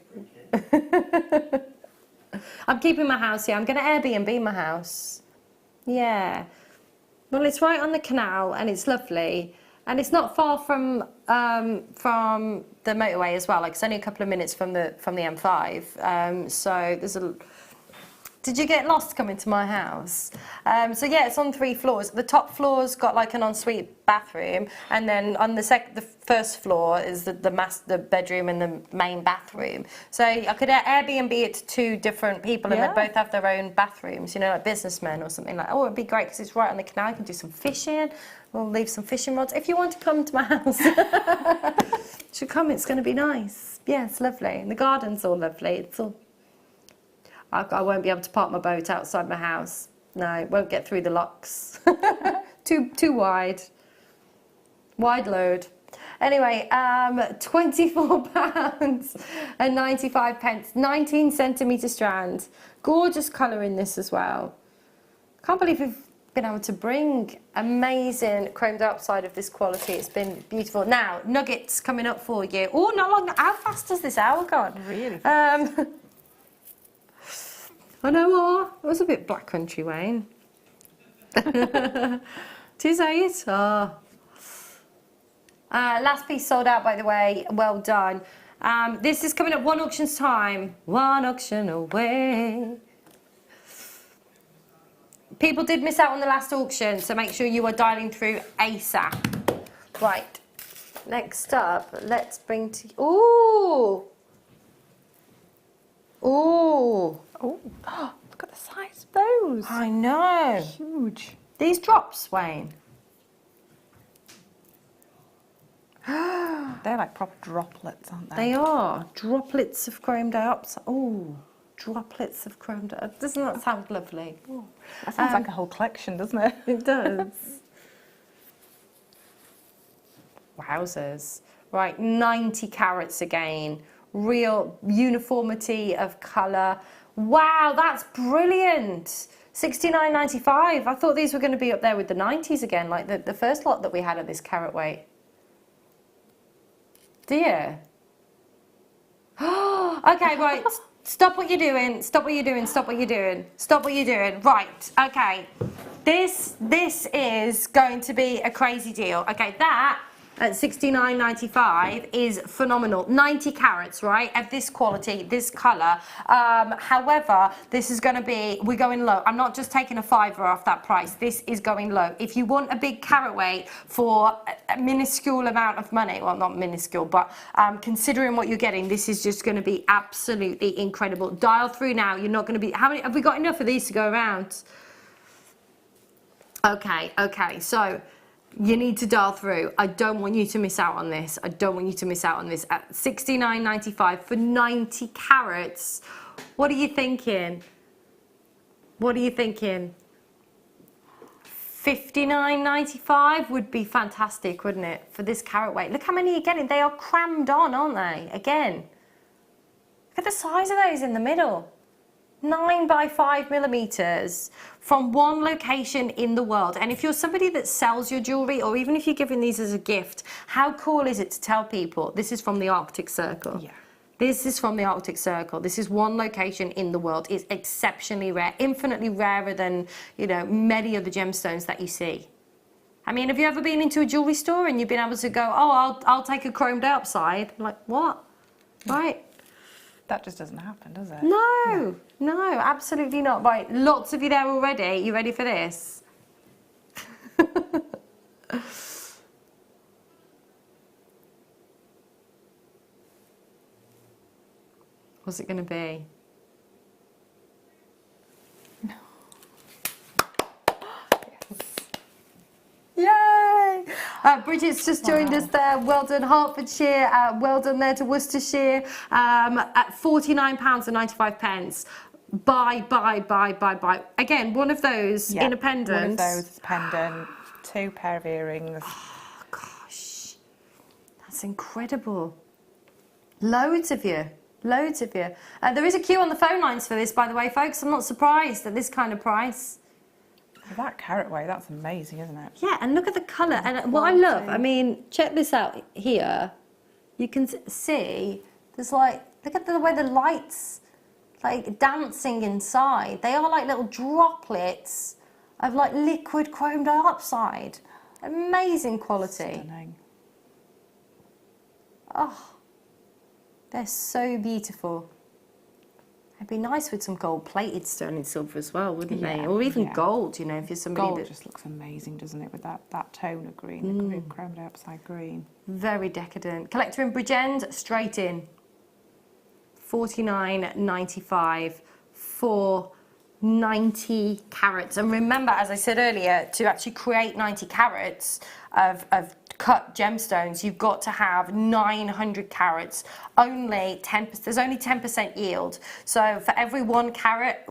I'm keeping my house here. I'm going to Airbnb my house. Yeah. Well, it's right on the canal and it's lovely. And it's not far from the motorway as well. Like, it's only a couple of minutes from the M5. So there's a... Did you get lost coming to my house? So yeah, it's on 3 floors. The top floor's got like an ensuite bathroom, and then on the first floor is the bedroom and the main bathroom. So I could Airbnb it to 2 different people, and they both have their own bathrooms. You know, like businessmen or something like. Oh, it'd be great because it's right on the canal. You can do some fishing. We'll leave some fishing rods. If you want to come to my house, you should come. It's going to be nice. Yeah, it's lovely, and the garden's all lovely. It's all. I won't be able to park my boat outside my house. No, it won't get through the locks. too wide. Wide load. Anyway, £24 and 95 pence. 19 centimetre strand. Gorgeous colour in this as well. Can't believe we've been able to bring amazing chromed outside of this quality. It's been beautiful. Now, nuggets coming up for you. Oh, not long. How fast has this hour gone? Really fast. I know more. It was a bit Black Country, Wayne. Tis it. Oh. Last piece sold out, by the way. Well done. This is coming up 1 auction's time. 1 auction away. People did miss out on the last auction, so make sure you are dialing through ASAP. Right. Next up, let's bring to... Ooh! Ooh! Oh, look at the size of those. I know. Huge. These drops, Wayne. They're like proper droplets, aren't they? They are. Droplets of chrome dioxide. Oh, droplets of chrome dioxide. Doesn't that sound lovely? Ooh, that sounds like a whole collection, doesn't it? It does. Wowzers. Right, 90 carats again. Real uniformity of colour. Wow, that's brilliant. $69.95. I thought these were going to be up there with the 90s again, like the first lot that we had at this carat weight. Do you? Okay, right. Stop what you're doing. Stop what you're doing. Stop what you're doing. Stop what you're doing. Right. Okay. This is going to be a crazy deal. Okay, that at $69.95 is phenomenal. 90 carats, right, of this quality, this colour. However, this is going to be, we're going low. I'm not just taking a £5 off that price. This is going low. If you want a big carat weight for a minuscule amount of money, well, not minuscule, but considering what you're getting, this is just going to be absolutely incredible. Dial through now. You're not going to be, how many, have we got enough of these to go around? Okay, so you need to dial through. I don't want you to miss out on this. I don't want you to miss out on this. At $69.95 for 90 carats. What are you thinking? What are you thinking? $59.95 would be fantastic, wouldn't it? For this carat weight. Look how many you're getting. They are crammed on, aren't they? Again. Look at the size of those in the middle. 9 by 5 millimeters from one location in the world. And if you're somebody that sells your jewellery, or even if you're giving these as a gift, how cool is it to tell people this is from the Arctic Circle? Yeah. This is from the Arctic Circle. This is one location in the world. It's exceptionally rare, infinitely rarer than, you know, many of the gemstones that you see. I mean, have you ever been into a jewellery store and you've been able to go, oh, I'll take a chromed dioxide? Like, what? Right. That just doesn't happen, does it? No, absolutely not. Right, lots of you there already. You ready for this? What's it going to be? No. Yay! Bridget's just joined us there. Well done, Hertfordshire. Well done there to Worcestershire. At £49.95. Buy. Again, one of those in a pendant. One of those is pendant, 2 pair of earrings. Oh, gosh. That's incredible. Loads of you. Loads of you. There is a queue on the phone lines for this, by the way, folks. I'm not surprised at this kind of price. For that carat weight, that's amazing, isn't it? Yeah, and look at the colour. And what I love, I mean, check this out here. You can see there's like, look at the way the lights like dancing inside. They are like little droplets of like liquid chrome dioxide. Amazing quality. Stunning. Oh, they're so beautiful. It'd be nice with some gold-plated sterling silver as well, wouldn't they? Or even gold, you know, if you're somebody gold that... just looks amazing, doesn't it, with that tone of green, the chrome dioxide green. Very decadent. Collector in Bridgend, straight in. $49.95 for 90 carats. And remember, as I said earlier, to actually create 90 carats of cut gemstones, you've got to have 900 carats. Only 10%. There's only 10% yield. So for every 1 carat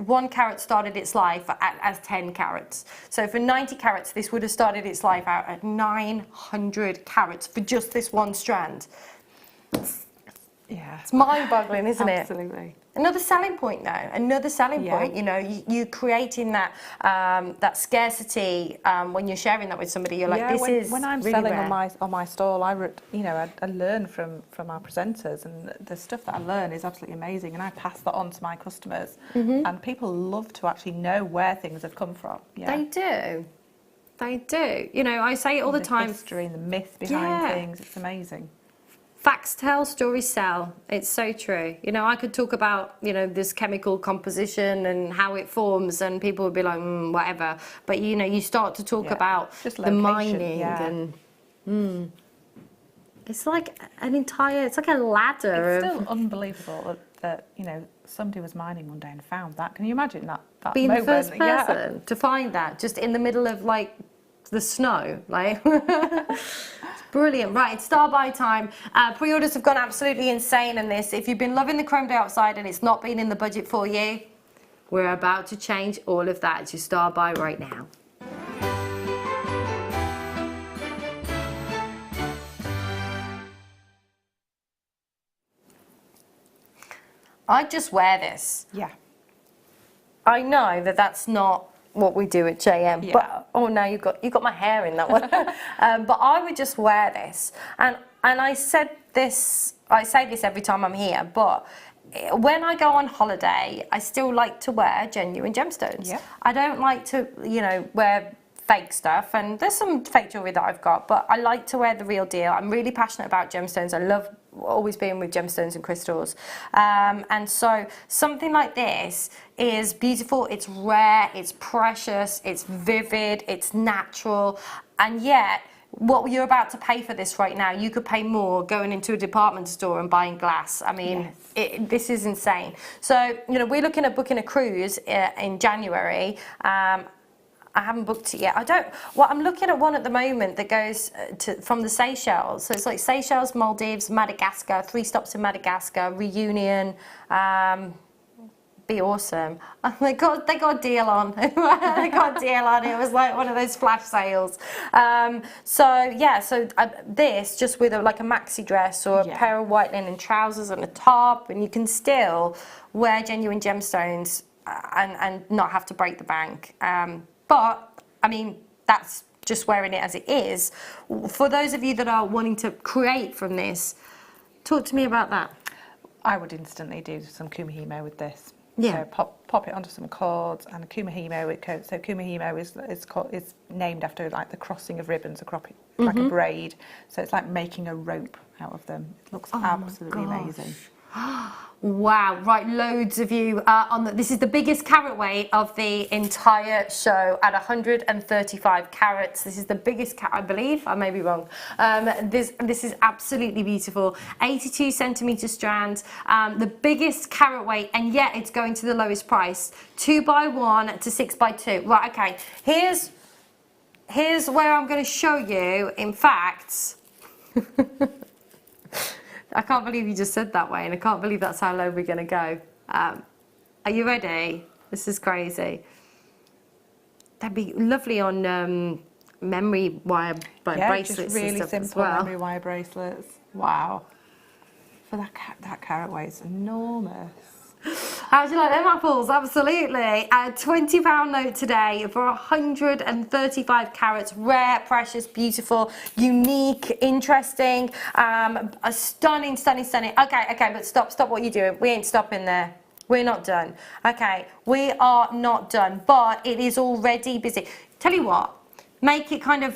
started its life as 10 carats. So for 90 carats, this would have started its life out at 900 carats for just this one strand. Yeah, it's mind-boggling, isn't it? Absolutely. Another selling point, though. Another selling point. You know, you creating that that scarcity when you're sharing that with somebody. You're like, this is when I'm really selling rare. on my stall, I learn from our presenters, and the stuff that I learn is absolutely amazing, and I pass that on to my customers. And people love to actually know where things have come from. Yeah. They do. They do. You know, I say it all the time. The history and the myth behind things. It's amazing. Facts tell, stories sell. It's so true. You know, I could talk about, you know, this chemical composition and how it forms, and people would be like, whatever. But, you know, you start to talk about just the mining and... It's like it's like a ladder. It's still unbelievable that, you know, somebody was mining one day and found that. Can you imagine that being moment? the first person to find that, just in the middle of, like, the snow, like... Brilliant. Right, it's star buy time. Pre-orders have gone absolutely insane in this. If you've been loving the chrome dioxide and it's not been in the budget for you, we're about to change all of that. It's your star buy right now. I just wear this. Yeah. I know that that's not what we do at JM, but oh no, you got my hair in that one. But I would just wear this, and I say this every time I'm here, but when I go on holiday, I still like to wear genuine gemstones. Yeah. I don't like to, you know, wear fake stuff, and there's some fake jewellery that I've got, but I like to wear the real deal. I'm really passionate about gemstones. I love always being with gemstones and crystals, and so something like this is beautiful, it's rare, it's precious, it's vivid, it's natural, and yet what you're about to pay for this right now, you could pay more going into a department store and buying glass. I mean, this is insane. So, you know, we're looking at booking a cruise in January. I haven't booked it yet. I'm looking at one at the moment that goes from the Seychelles. So it's like Seychelles, Maldives, Madagascar, 3 stops in Madagascar, Reunion. Be awesome. They got a deal on. They got a deal on. It was like one of those flash sales. This just with like a maxi dress or a pair of white linen trousers and a top, and you can still wear genuine gemstones and not have to break the bank. But, I mean, that's just wearing it as it is. For those of you that are wanting to create from this, talk to me about that. I would instantly do some kumihimo with this. Yeah. So pop it onto some cords and a kumihimo. So kumihimo is named after like the crossing of ribbons, like a braid. So it's like making a rope out of them. It looks absolutely amazing. Wow, right, loads of you this is the biggest carat weight of the entire show at 135 carats. This is the biggest I believe, I may be wrong. This is absolutely beautiful. 82 centimetre strand, the biggest carat weight, and yet it's going to the lowest price. 2x1 to 6x2. Right, okay, here's where I'm going to show you, in fact, I can't believe you just said that way, and I can't believe that's how low we're going to go. Are you ready? This is crazy. That'd be lovely on memory wire bracelets just really and stuff simple as well. memory wire bracelets. Wow. For that carat weight, it's enormous. How do you like them apples? Absolutely. A £20 note today for 135 carats. Rare, precious, beautiful, unique, interesting, a stunning. Okay, but stop what you're doing. We ain't stopping there. We're not done. Okay, we are not done, but it is already busy. Tell you what, make it kind of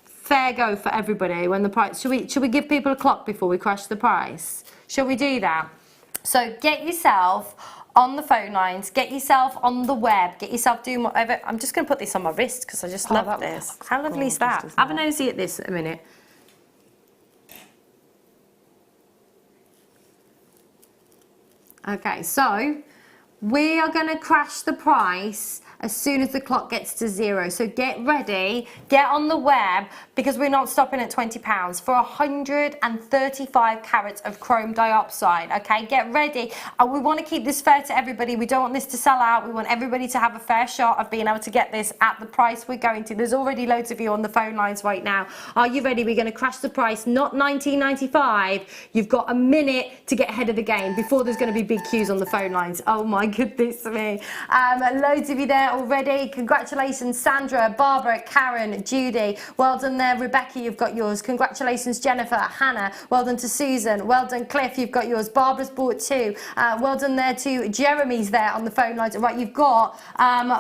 fair go for everybody when the price, should we give people a clock before we crash the price? Shall we do that? So get yourself on the phone lines, get yourself on the web, get yourself doing whatever. I'm just going to put this on my wrist because I just love this. How lovely is that? Have a nosy at this a minute. Okay, so we are going to crash the price as soon as the clock gets to 0. So get ready, get on the web, because we're not stopping at £20 for 135 carats of chrome dioxide. Okay, get ready. We want to keep this fair to everybody. We don't want this to sell out. We want everybody to have a fair shot of being able to get this at the price we're going to. There's already loads of you on the phone lines right now. Are you ready? We're going to crash the price, not $19.95. You've got a minute to get ahead of the game before there's going to be big queues on the phone lines. Oh my goodness me. Loads of you there already. Congratulations, Sandra, Barbara, Karen, Judy. Well done there, Rebecca, you've got yours. Congratulations, Jennifer, Hannah. Well done to Susan. Well done, Cliff, you've got yours. Barbara's bought 2. Well done there to Jeremy's there on the phone lines. Right, you've got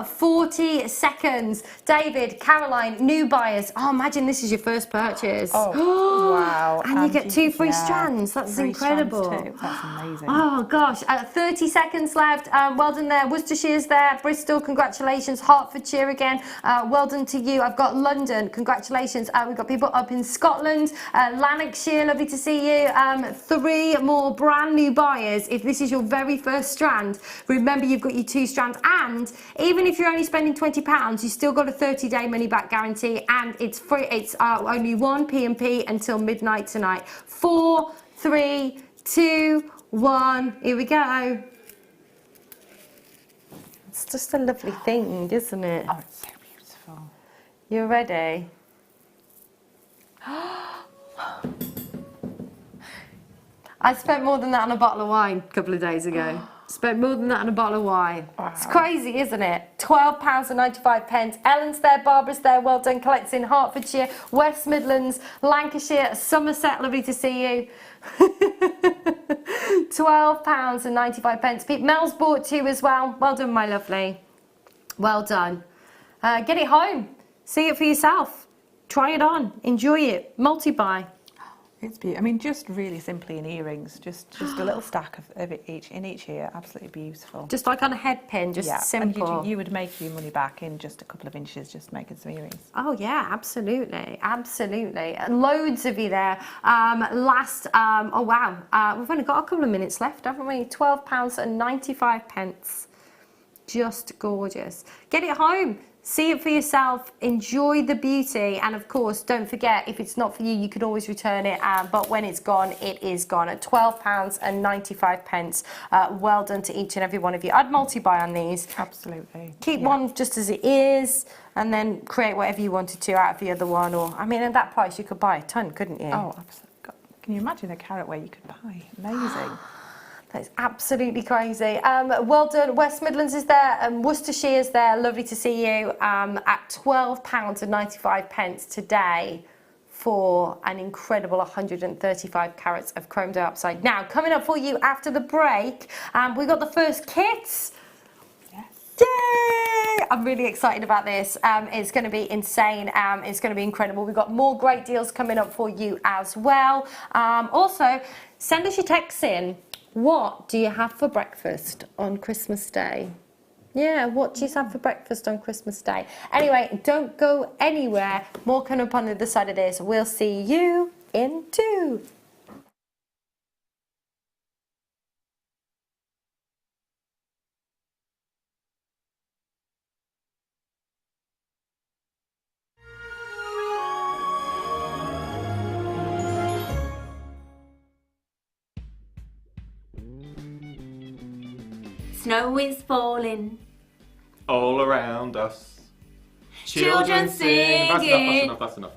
40 seconds. David, Caroline, new buyers. Oh, imagine this is your first purchase. Oh, wow. And you get 2 free strands. That's incredible. Strands too. That's amazing. Oh gosh, 30 seconds left. Well done there. Worcestershire's there. Bristol, congratulations. Hertfordshire again. Well done to you. I've got London. Congratulations. We've got people up in Scotland. Lanarkshire, lovely to see you. 3 more brand new buyers. If this is your very first strand, remember you've got your 2 strands. And even if you're only spending £20, you still got a 30-day money back guarantee, and it's free. It's only 1 p.m. until midnight tonight. 4, 3, 2, 1. Here we go. It's just a lovely thing, isn't it? Oh, it's so beautiful. You're ready? I spent more than that on a bottle of wine a couple of days ago. Spent more than that on a bottle of wine. Wow. It's crazy, isn't it? £12.95. Ellen's there, Barbara's there. Well done. Collects in Hertfordshire, West Midlands, Lancashire, Somerset. Lovely to see you. £12.95. Mel's bought 2 as well. Well done, my lovely. Well done. Get it home. See it for yourself. Try it on. Enjoy it. Multi-buy. It's beautiful. I mean, just really simply in earrings, just a little stack of it each ear. Absolutely beautiful. Just like on a head pin, just simple. And you would make your money back in just a couple of inches, just making some earrings. Oh yeah, absolutely, absolutely. Loads of you there. Oh wow, we've only got a couple of minutes left, haven't we? £12.95. Just gorgeous. Get it home. See it for yourself, enjoy the beauty, and of course, don't forget, if it's not for you, you can always return it, but when it's gone, it is gone at £12.95. Well done to each and every one of you. I'd multi-buy on these. Absolutely. Keep one just as it is, and then create whatever you wanted to out of the other one, or, I mean, at that price, you could buy a ton, couldn't you? Oh, absolutely. Can you imagine a carat weight you could buy? Amazing. That's absolutely crazy. Well done. West Midlands is there, and Worcestershire is there. Lovely to see you. At £12.95 today for an incredible 135 carats of chrome dioxide. Now, coming up for you after the break, we got the first kits. Yay! I'm really excited about this. It's going to be insane. It's going to be incredible. We've got more great deals coming up for you as well. Also, send us your texts in. What do you have for breakfast on Christmas Day? Yeah, what do you have for breakfast on Christmas Day? Anyway, don't go anywhere. More coming up on the other side of this. We'll see you in 2. Snow is falling. All around us. Children singing. That's enough.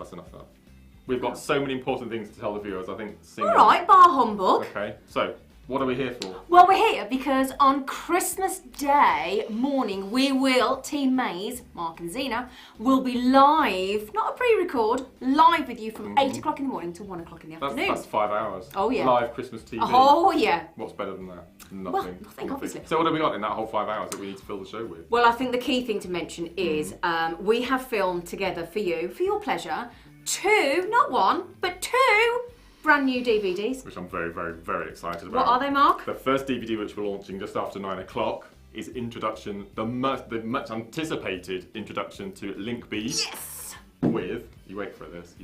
We've got so many important things to tell the viewers, I think. Singing. All right, bar humbug. Okay, so what are we here for? Well, we're here because on Christmas Day morning, we will, Team Maze, Mark and Zena, will be live, not a pre-record, live with you from 8 o'clock in the morning to 1 o'clock in the afternoon. That's 5 hours. Oh, yeah. Live Christmas TV. Oh, yeah. What's better than that? Nothing. Well, nothing, obviously. So what have we got in that whole 5 hours that we need to fill the show with? Well, I think the key thing to mention is we have filmed together for you, for your pleasure, 2, not 1, but 2 brand new DVDs. Which I'm very, very, very excited about. What are they, Mark? The first DVD, which we're launching just after 9 o'clock, is Introduction, the much anticipated introduction to Link B. Yes! With, you wait for this.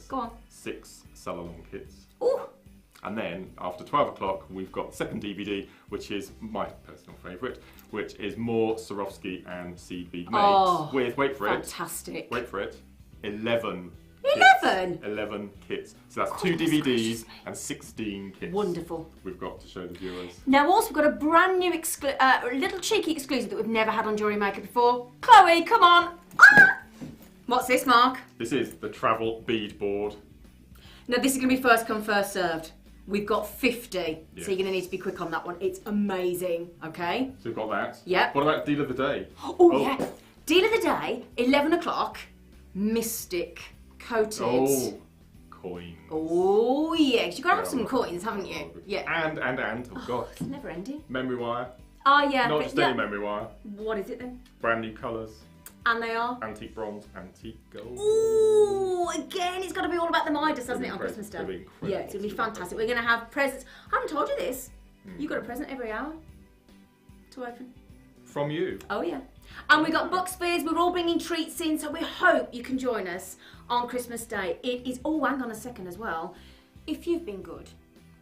Go on. 6 sell-along kits. Ooh. And then, after 12 o'clock, we've got the second DVD, which is my personal favourite, which is more Swarovski and seed bead made. Oh, with, wait for fantastic. it, 11 11? Kits. 11 kits. So that's 2 DVDs and 16 kits. Wonderful. We've got to show the viewers. Now also we've got a brand new little cheeky exclusive that we've never had on JewelleryMaker before. Chloe, come on. Ah! What's this, Mark? This is the travel bead board. Now this is going to be first come, first served. We've got 50, Yes. so you're going to need to be quick on that one. It's amazing, okay? So we've got that. Yep. What about deal of the day? Oh, yeah. Deal of the day, 11 o'clock, Mystic coated. Oh, coins. Oh, yes. You've got to have some coins, haven't you? Yeah. And, oh God. It's never ending. Memory wire. Oh, yeah. Not but, just yeah. any memory wire. What is it then? Brand new colours. And they are? Antique bronze, antique gold. Ooh, again, it's got to be all about the Midas, hasn't it, on Incredible. Christmas Day? It'll be incredible. Yeah, it's going to be fantastic. We're going to have presents. I haven't told you this. You've got a present every hour to open. From you. Oh, yeah. And we got box fairs. We're all bringing treats in, so we hope you can join us on Christmas Day. It is, oh, hang on a second as well. If you've been good,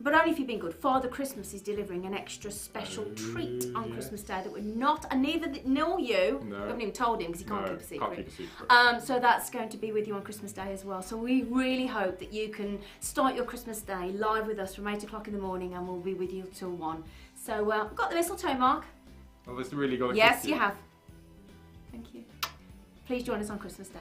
but only if you've been good, Father Christmas is delivering an extra special treat on Christmas Day that we're not, and neither nor you, No. we haven't even told him because he can't keep a secret. Can't keep a secret. So that's going to be with you on Christmas Day as well. So we really hope that you can start your Christmas Day live with us from 8 o'clock in the morning, and we'll be with you till 1. So got the mistletoe, Mark? Oh, this really got a Yes, kiss you have. Thank you. Please join us on Christmas Day.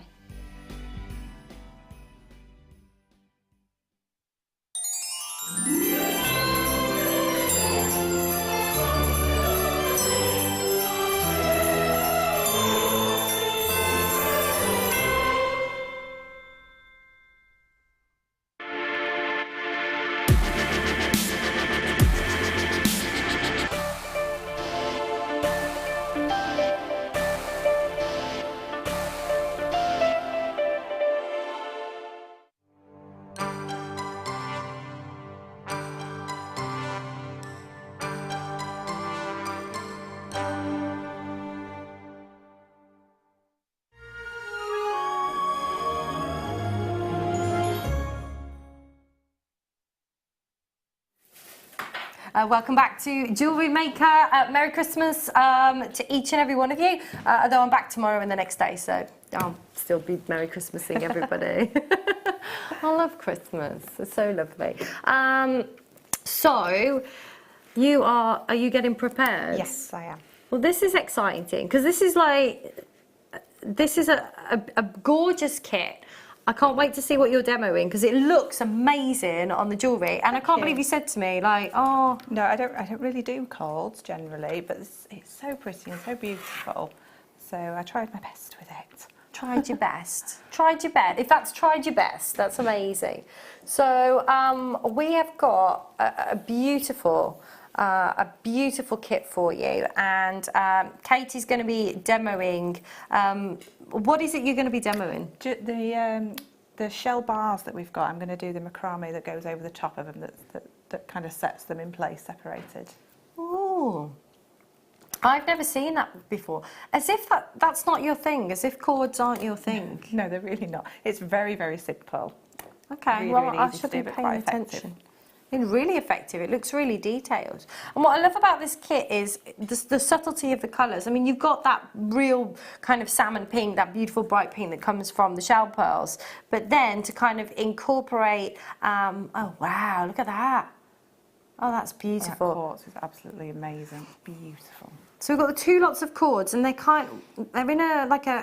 Welcome back to Jewellery Maker. Merry Christmas to each and every one of you. Although I'm back tomorrow and the next day, so I'll still be Merry Christmasing everybody. I love Christmas. It's so lovely. So, are you getting prepared? Yes, I am. Well, this is exciting because this is a gorgeous kit. I can't wait to see what you're demoing because it looks amazing on the jewellery, and I can't believe you said to me like, oh. No, I don't really do cords generally, but it's so pretty and so beautiful. So I tried my best with it. Tried your best. Tried your best. If that's tried your best, that's amazing. So we have got a beautiful kit for you, and Katie's going to be demoing. What is it you're going to be demoing? The shell bars that we've got. I'm going to do the macrame that goes over the top of them. That kind of sets them in place, separated. Ooh. I've never seen that before. As if that's not your thing, as if cords aren't your thing. No, they're really not. It's very, very simple. Okay, really, well, really I easy should to be do, but paying quite attention. effective. It's really effective. It looks really detailed. And what I love about this kit is the subtlety of the colours. I mean, you've got that real kind of salmon pink, that beautiful bright pink that comes from the shell pearls, but then to kind of incorporate, oh wow, look at that. Oh, that's beautiful. That quartz is absolutely amazing. Beautiful. So we've got the two lots of cords, and they're in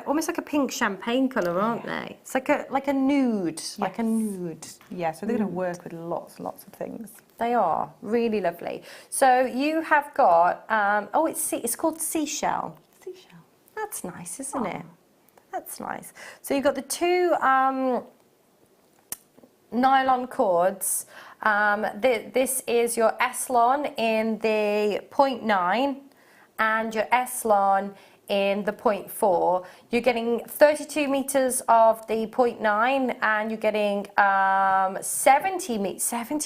almost like a pink champagne colour, aren't they? It's like a nude, like a nude. Yeah, so they're going to work with lots and lots of things. They are really lovely. So you have got it's called seashell. Seashell. That's nice, isn't it? That's nice. So you've got the two nylon cords. This is your Eslon in the 0.9 and your Eslon in the 0.4. You're getting 32 metres of the 0.9 and you're getting 70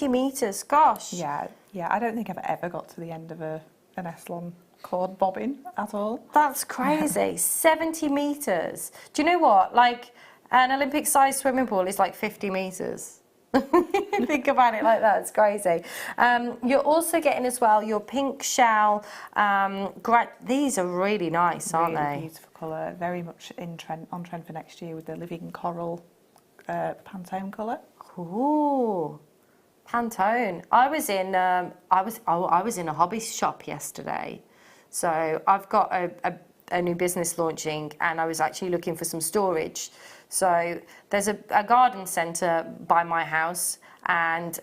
metres, gosh. Yeah, I don't think I've ever got to the end of an Eslon cord bobbin at all. That's crazy, 70 metres. Do you know what, like an Olympic-sized swimming pool is like 50 metres. Think about it like that, it's crazy. You're also getting as well your pink shell. These are really nice, aren't they? Beautiful colour, very much on trend for next year with the living coral Pantone colour. Ooh, Pantone. I was in a hobby shop yesterday, so I've got a new business launching, and I was actually looking for some storage. So there's a garden centre by my house, and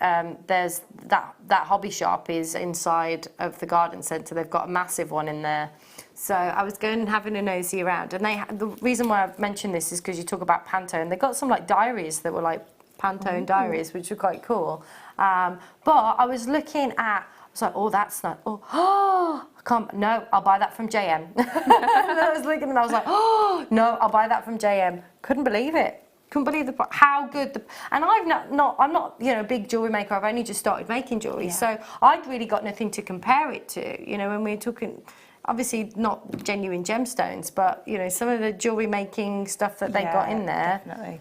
there's that hobby shop is inside of the garden centre. They've got a massive one in there. So I was going and having a nosy around, and the reason why I've mentioned this is because you talk about Pantone. They got some like diaries that were like Pantone diaries, which were quite cool. But I was looking at, I was like, oh, that's not, no, I'll buy that from JM. I was looking and I was like, oh, no, I'll buy that from JM. Couldn't believe it. Couldn't believe how good and I'm not a big jewellery maker. I've only just started making jewellery, so I'd really got nothing to compare it to. When we're talking, obviously not genuine gemstones, but some of the jewellery making stuff that they got in there. Definitely.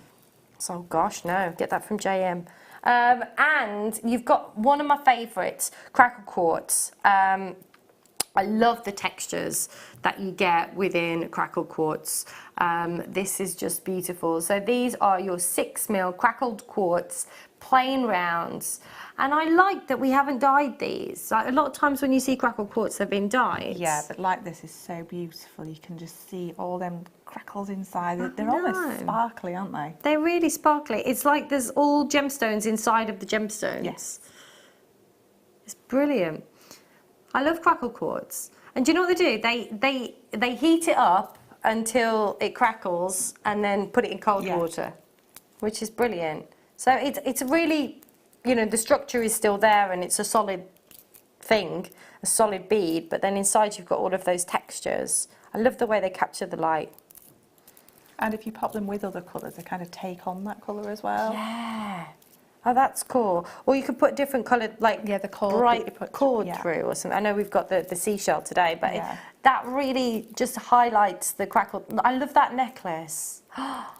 So gosh, no, get that from JM. And you've got one of my favourites, crackle quartz. I love the textures that you get within crackle quartz. This is just beautiful. So these are your 6mm crackled quartz, plain rounds. And I like that we haven't dyed these. Like, a lot of times when you see crackle quartz, they've been dyed. Yeah, but like this is so beautiful. You can just see all them crackles inside. They're almost sparkly, aren't they? They're really sparkly. It's like there's all gemstones inside of the gemstones. Yes. It's brilliant. I love crackle quartz. And do you know what they do? They heat it up until it crackles and then put it in cold water, which is brilliant. So it's really, the structure is still there and it's a solid thing, a solid bead, but then inside you've got all of those textures. I love the way they capture the light. And if you pop them with other colours, they kind of take on that colour as well. Yeah. Oh, that's cool. Or you could put different coloured, like the cord bright cord through or something. I know we've got the seashell today, but that really just highlights the crackle. I love that necklace.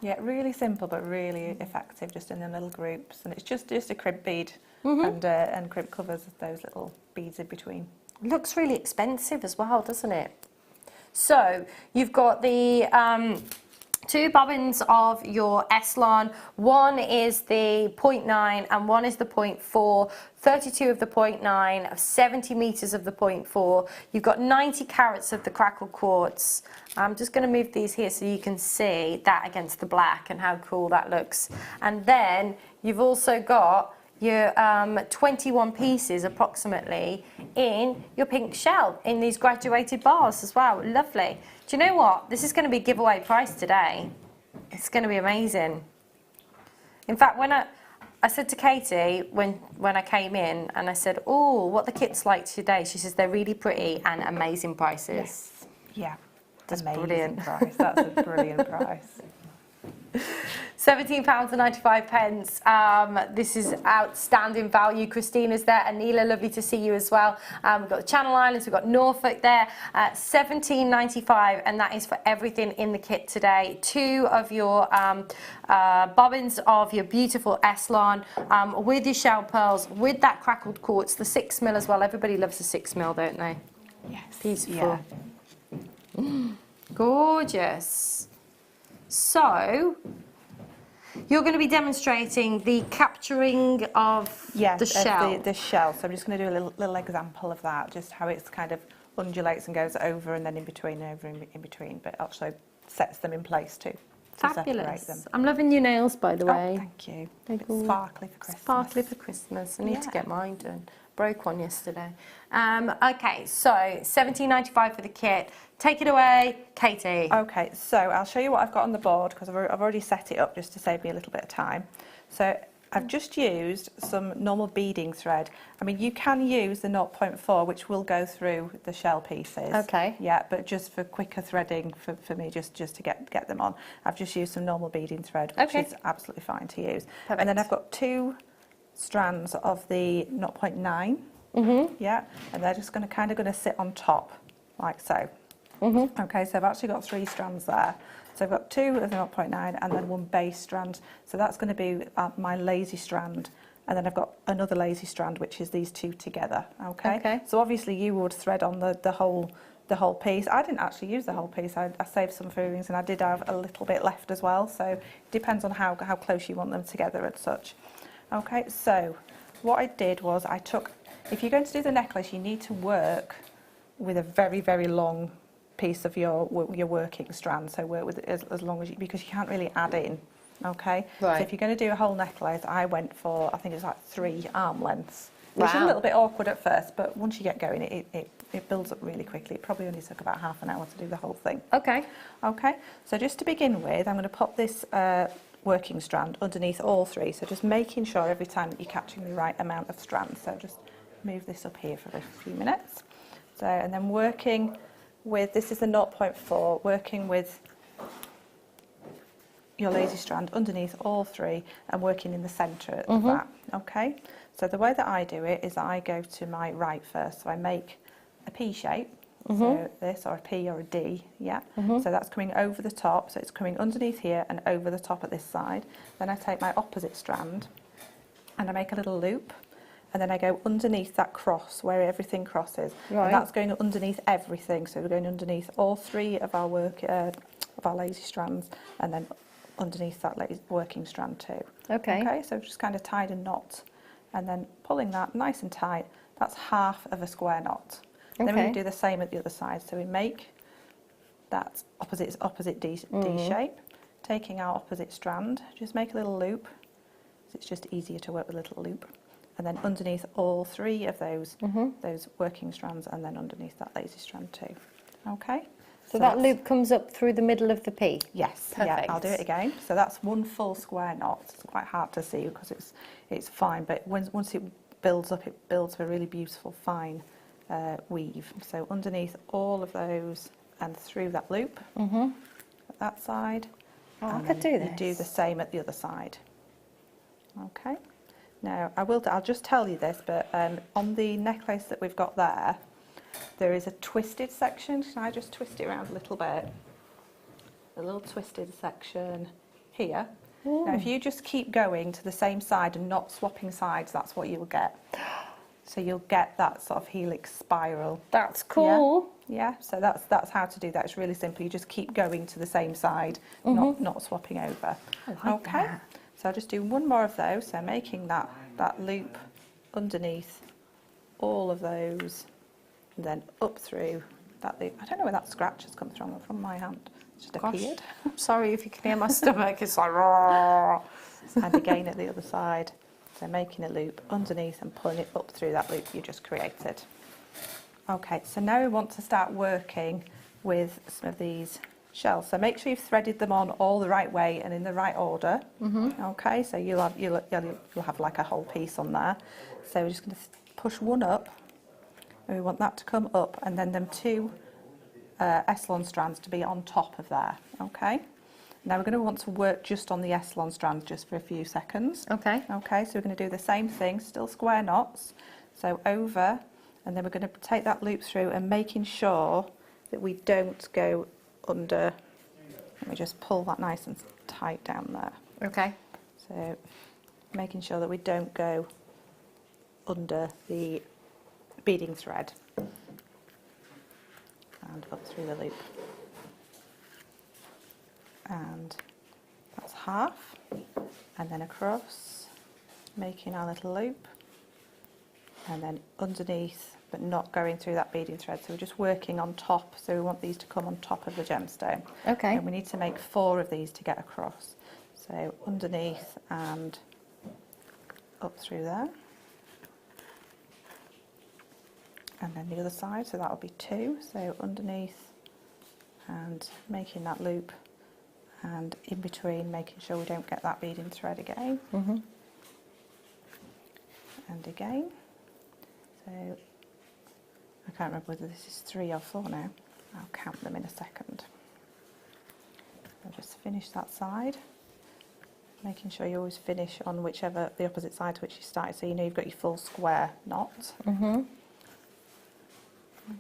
Yeah, really simple but really effective, just in the little groups. And it's just a crimp bead and crimp covers those little beads in between. It looks really expensive as well, doesn't it? So you've got the two bobbins of your Eslon. One is the 0.9 and one is the 0.4. 32 of the 0.9, 70 metres of the 0.4. You've got 90 carats of the crackle quartz. I'm just going to move these here so you can see that against the black and how cool that looks. And then you've also got your 21 pieces approximately in your pink shell in these graduated bars as well. Lovely. Do you know what? This is going to be giveaway price today. It's going to be amazing. In fact, when I said to Katie when I came in and I said, oh, what the kit's like today, she says they're really pretty and amazing prices. Yes. Yeah. That's amazing brilliant. price. That's a brilliant price. £17.95. This is outstanding value. Christina's there. Anila, lovely to see you as well. We've got the Channel Islands, we've got Norfolk there. £17.95, and that is for everything in the kit today. 2 of your bobbins of your beautiful Eslon with your shell pearls, with that crackled quartz, the 6mm as well. Everybody loves the 6mm, don't they? Yes. Beautiful. Yeah. Gorgeous. So, you're going to be demonstrating the capturing of the shell. The shell. So I'm just going to do a little example of that, just how it's kind of undulates and goes over and then in between, over and in between, but also sets them in place too. Fabulous. Separate them. I'm loving your nails, by the way. Oh, thank you. They're gorgeous. Sparkly for Christmas. Sparkly for Christmas. I need to Yeah. get mine done. Broke one yesterday. Okay, so £17.95 for the kit. Take it away, Katie. Okay, so I'll show you what I've got on the board because I've already set it up just to save me a little bit of time. So I've just used some normal beading thread. I mean, you can use the 0.4, which will go through the shell pieces. Okay. Yeah, but just for quicker threading for me, just to get them on, I've just used some normal beading thread, which is absolutely fine to use. Perfect. And then I've got 2 strands of the 0.9. Yeah, and they're just going to sit on top, like so. Okay, so I've actually got 3 strands there. So I've got 2 of the 0.9 and then 1 base strand. So that's going to be my lazy strand. And then I've got another lazy strand, which is these 2 together. Okay. So obviously you would thread on the whole piece. I didn't actually use the whole piece. I saved some for earrings and I did have a little bit left as well. So it depends on how close you want them together and such. Okay, so what I did was if you're going to do the necklace, you need to work with a very, very long piece of your working strand. So work with it as long as because you can't really add in. Okay. Right. So if you're going to do a whole necklace, I went for, I think it's like 3 arm lengths. Which is Wow. a little bit awkward at first, but once you get going, it builds up really quickly. It probably only took about half an hour to do the whole thing. Okay. Okay. So just to begin with, I'm going to pop this working strand underneath all 3. So just making sure every time that you're catching the right amount of strands. So just move this up here for a few minutes. So, and then working with, this is the 0.4, working with your lazy strand underneath all 3 and working in the centre of that. Okay. So the way that I do it is I go to my right first. So I make a P shape. So this, or a P or a D, yeah. So that's coming over the top, so it's coming underneath here and over the top at this side. Then I take my opposite strand and I make a little loop, and then I go underneath that cross where everything crosses. Right. And that's going underneath everything, so we're going underneath all 3 of our lazy strands, and then underneath that working strand too. Okay, so just kind of tied a knot, and then pulling that nice and tight. That's half of a square knot. Then we're going to do the same at the other side. So we make that opposite D shape, taking our opposite strand, just make a little loop. So it's just easier to work with a little loop. And then underneath all 3 of those working strands, and then underneath that lazy strand too. Okay. So that loop comes up through the middle of the P? Yes. Perfect. Yeah, I'll do it again. So that's 1 full square knot. It's quite hard to see because it's fine, but once it builds up, it builds a really beautiful fine weave. So underneath all of those and through that loop at that side. Oh, I and could do then this. you do the same at the other side. Okay. Now I'll just tell you this, but on the necklace that we've got there is a twisted section. Can I just twist it around a little bit? A little twisted section here. Now if you just keep going to the same side and not swapping sides, that's what you'll get. So you'll get that sort of helix spiral. That's cool. Yeah, so that's how to do that. It's really simple. You just keep going to the same side, not swapping over. I like that. So I'll just do 1 more of those. So making that loop underneath all of those, and then up through that loop. I don't know where that scratch has come from my hand. It's just appeared. Sorry if you can hear my stomach. It's like raw. And again at the other side. So making a loop underneath and pulling it up through that loop you just created. Okay, so now we want to start working with some of these shells. So make sure you've threaded them on all the right way and in the right order. Okay, so you'll have like a whole piece on there. So we're just going to push one up, and we want that to come up, and then them two S-lon strands to be on top of there. Okay. Now we're going to want to work just on the S-lon strands just for a few seconds. Okay. Okay, so we're going to do the same thing, still square knots. So over, and then we're going to take that loop through and making sure that we don't go under. Let me just pull that nice and tight down there. Okay. So making sure that we don't go under the beading thread and up through the loop. And that's half, and then across, making our little loop, and then underneath, but not going through that beading thread. So we're just working on top, so we want these to come on top of the gemstone. Okay. And we need to make 4 of these to get across. So underneath and up through there. And then the other side, so that'll be 2. So underneath and making that loop, and in between making sure we don't get that beading thread again. And again. So I can't remember whether this is 3 or 4 now. I'll count them in a second. I'll just finish that side, making sure you always finish on whichever, the opposite side to which you started, so you know you've got your full square knot.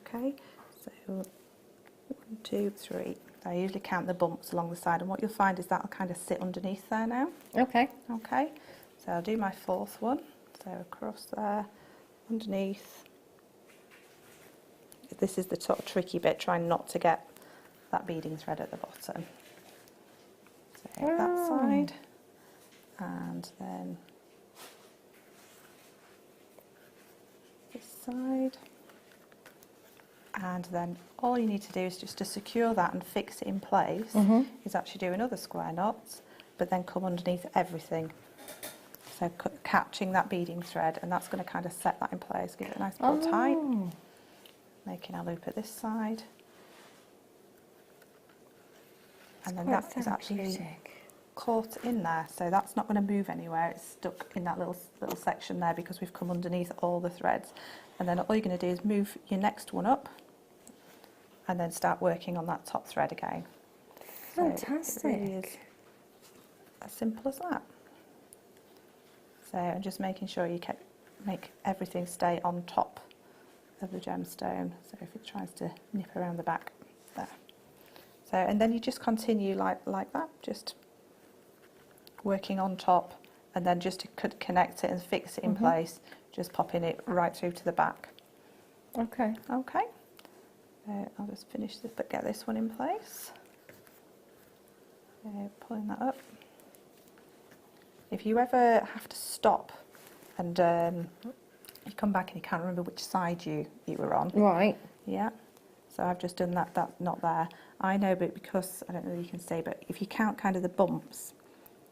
Okay, so 1, 2, 3. I usually count the bumps along the side, and what you'll find is that'll kind of sit underneath there now. Okay. Okay, so I'll do my 4th one. So across there, underneath. This is the sort of tricky bit, trying not to get that beading thread at the bottom. So that side, and then this side. And then all you need to do is just to secure that and fix it in place, is actually do another square knot, but then come underneath everything. So catching that beading thread, and that's going to kind of set that in place, give it a nice pull tight. Making our loop at this side. And then that is actually caught in there, so that's not going to move anywhere. It's stuck in that little section there because we've come underneath all the threads. And then all you're going to do is move your next one up, and then start working on that top thread again. Fantastic. So it really is as simple as that. So I'm just making sure you make everything stay on top of the gemstone. So if it tries to nip around the back, there. So, and then you just continue like that, just working on top, and then just to connect it and fix it in place, just popping it right through to the back. Okay. Okay. I'll just finish this, but get this one in place. Pulling that up. If you ever have to stop and you come back and you can't remember which side you were on. Right. Yeah. So I've just done that not there. I know, but because, I don't know if you can see, but if you count kind of the bumps,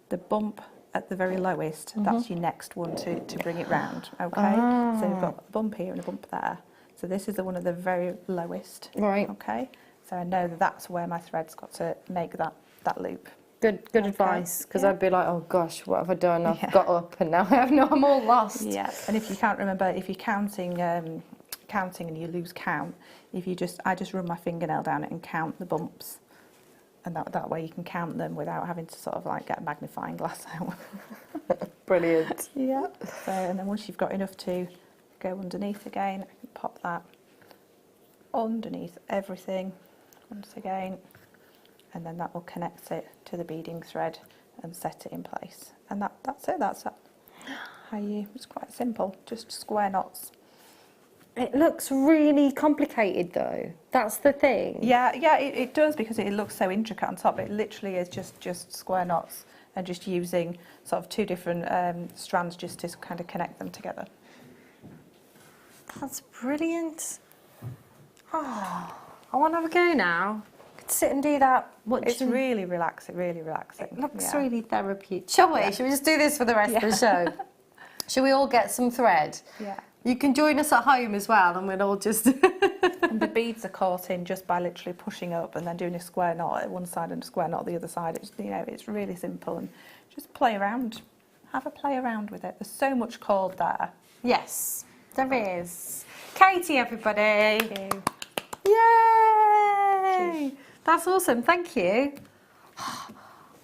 the bump at the very lowest, that's your next one to bring it round, okay? So we've got a bump here and a bump there. So this is one of the very lowest, Right. okay? So I know that's where my thread's got to make that loop. Good advice, because yeah. I'd be like, oh gosh, what have I done? I've got up and now I'm all lost. Yeah, and if you can't remember, if you're counting and you lose count, I just run my fingernail down it and count the bumps, and that way you can count them without having to sort of like get a magnifying glass out. Brilliant. Yeah. So, and then once you've got enough to go underneath again, I can pop that underneath everything once again, and then that will connect it to the beading thread and set it in place. And that's it. That's how it's quite simple, just square knots. It looks really complicated though. That's the thing. Yeah, it does, because it looks so intricate on top. It literally is just square knots and just using sort of 2 different strands just to kind of connect them together. That's brilliant. Oh, I want to have a go now. I could sit and do that. It's really relaxing, really relaxing. It looks really therapeutic. Shall we? Yeah. Shall we just do this for the rest of the show? Shall we all get some thread? Yeah. You can join us at home as well, and we'll all just... And the beads are caught in just by literally pushing up and then doing a square knot at one side and a square knot at the other side. It's, you know, it's really simple, and just play around. Have a play around with it. There's so much cord there. Yes, there is. Katie, everybody. Thank you. Yay! That's awesome. Thank you.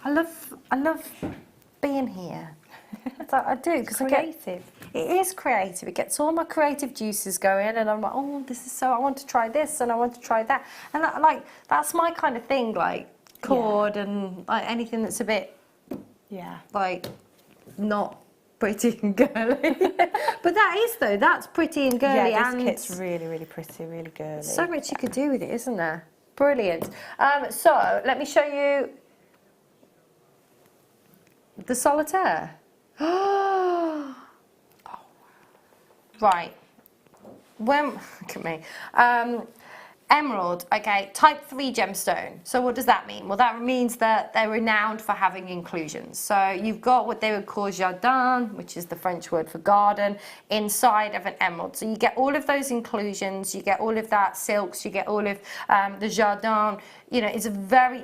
I love being here. I do, because Creative. It is creative. It gets all my creative juices going, and I'm like, oh, this is so. I want to try this, and I want to try that, and that's my kind of thing. Like cord and like anything that's a bit, like not pretty and girly. But that is though. That's pretty and girly. Yeah, and this kit's really, really pretty, really girly. so much you could do with it, isn't there? Brilliant. So let me show you the solitaire. Oh, right. Look at me. Emerald, okay, type 3 gemstone. So what does that mean? Well, that means that they're renowned for having inclusions. So you've got what they would call jardin, which is the French word for garden, inside of an emerald. So you get all of those inclusions, you get all of that silks, you get all of the jardin. You know, it's a very...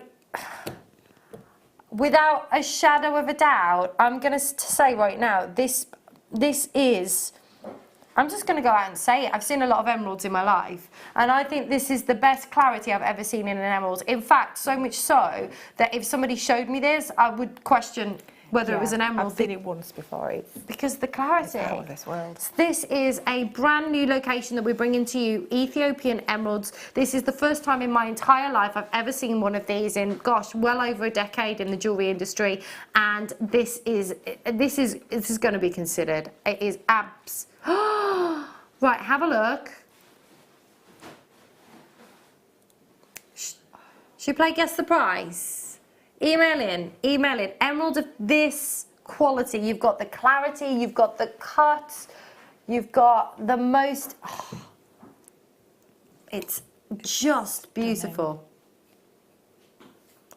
Without a shadow of a doubt, I'm going to say right now, this is... I'm just going to go out and say it. I've seen a lot of emeralds in my life, and I think this is the best clarity I've ever seen in an emerald. In fact, so much so that if somebody showed me this, I would question whether it was an emerald. I've seen it once before. Because the clarity. It's out of this world. This is a brand new location that we're bringing to you, Ethiopian emeralds. This is the first time in my entire life I've ever seen one of these in, gosh, well over a decade in the jewellery industry, and this is going to be considered. It is abs. Right, have a look. Should we play Guess the Price? Email in. Emerald of this quality. You've got the clarity, you've got the cut, you've got the most... Oh, it's just beautiful.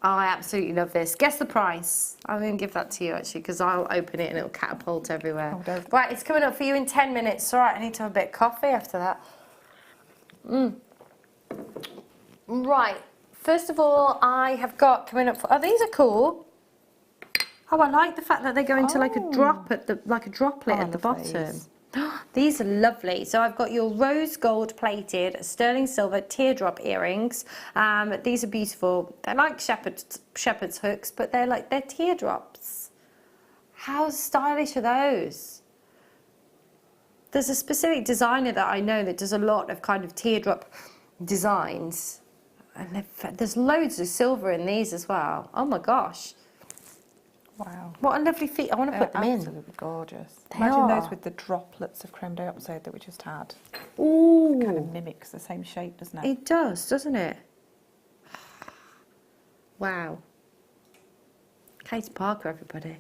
Oh, I absolutely love this. Guess the price. I'm going to give that to you, actually, because I'll open it and it'll catapult everywhere. Oh, don't. Right, it's coming up for you in 10 minutes. All right, I need to have a bit of coffee after that. Right, first of all, I have got coming up for... Oh, these are cool. Oh, I like the fact that they go into like a drop at the, like a droplet at the bottom. These are lovely. So I've got your rose gold plated sterling silver teardrop earrings. These are beautiful. They're like shepherd's hooks, but they're teardrops. How stylish are those? There's a specific designer that I know that does a lot of kind of teardrop designs, and there's loads of silver in these as well. Oh my gosh. Wow. What a lovely feet. I want to put them in. Absolutely gorgeous. They Imagine are. those with the droplets of creme dioxide that we just had. Ooh. Kind of mimics the same shape, doesn't it? It does, doesn't it? Wow. Katie Parker, everybody.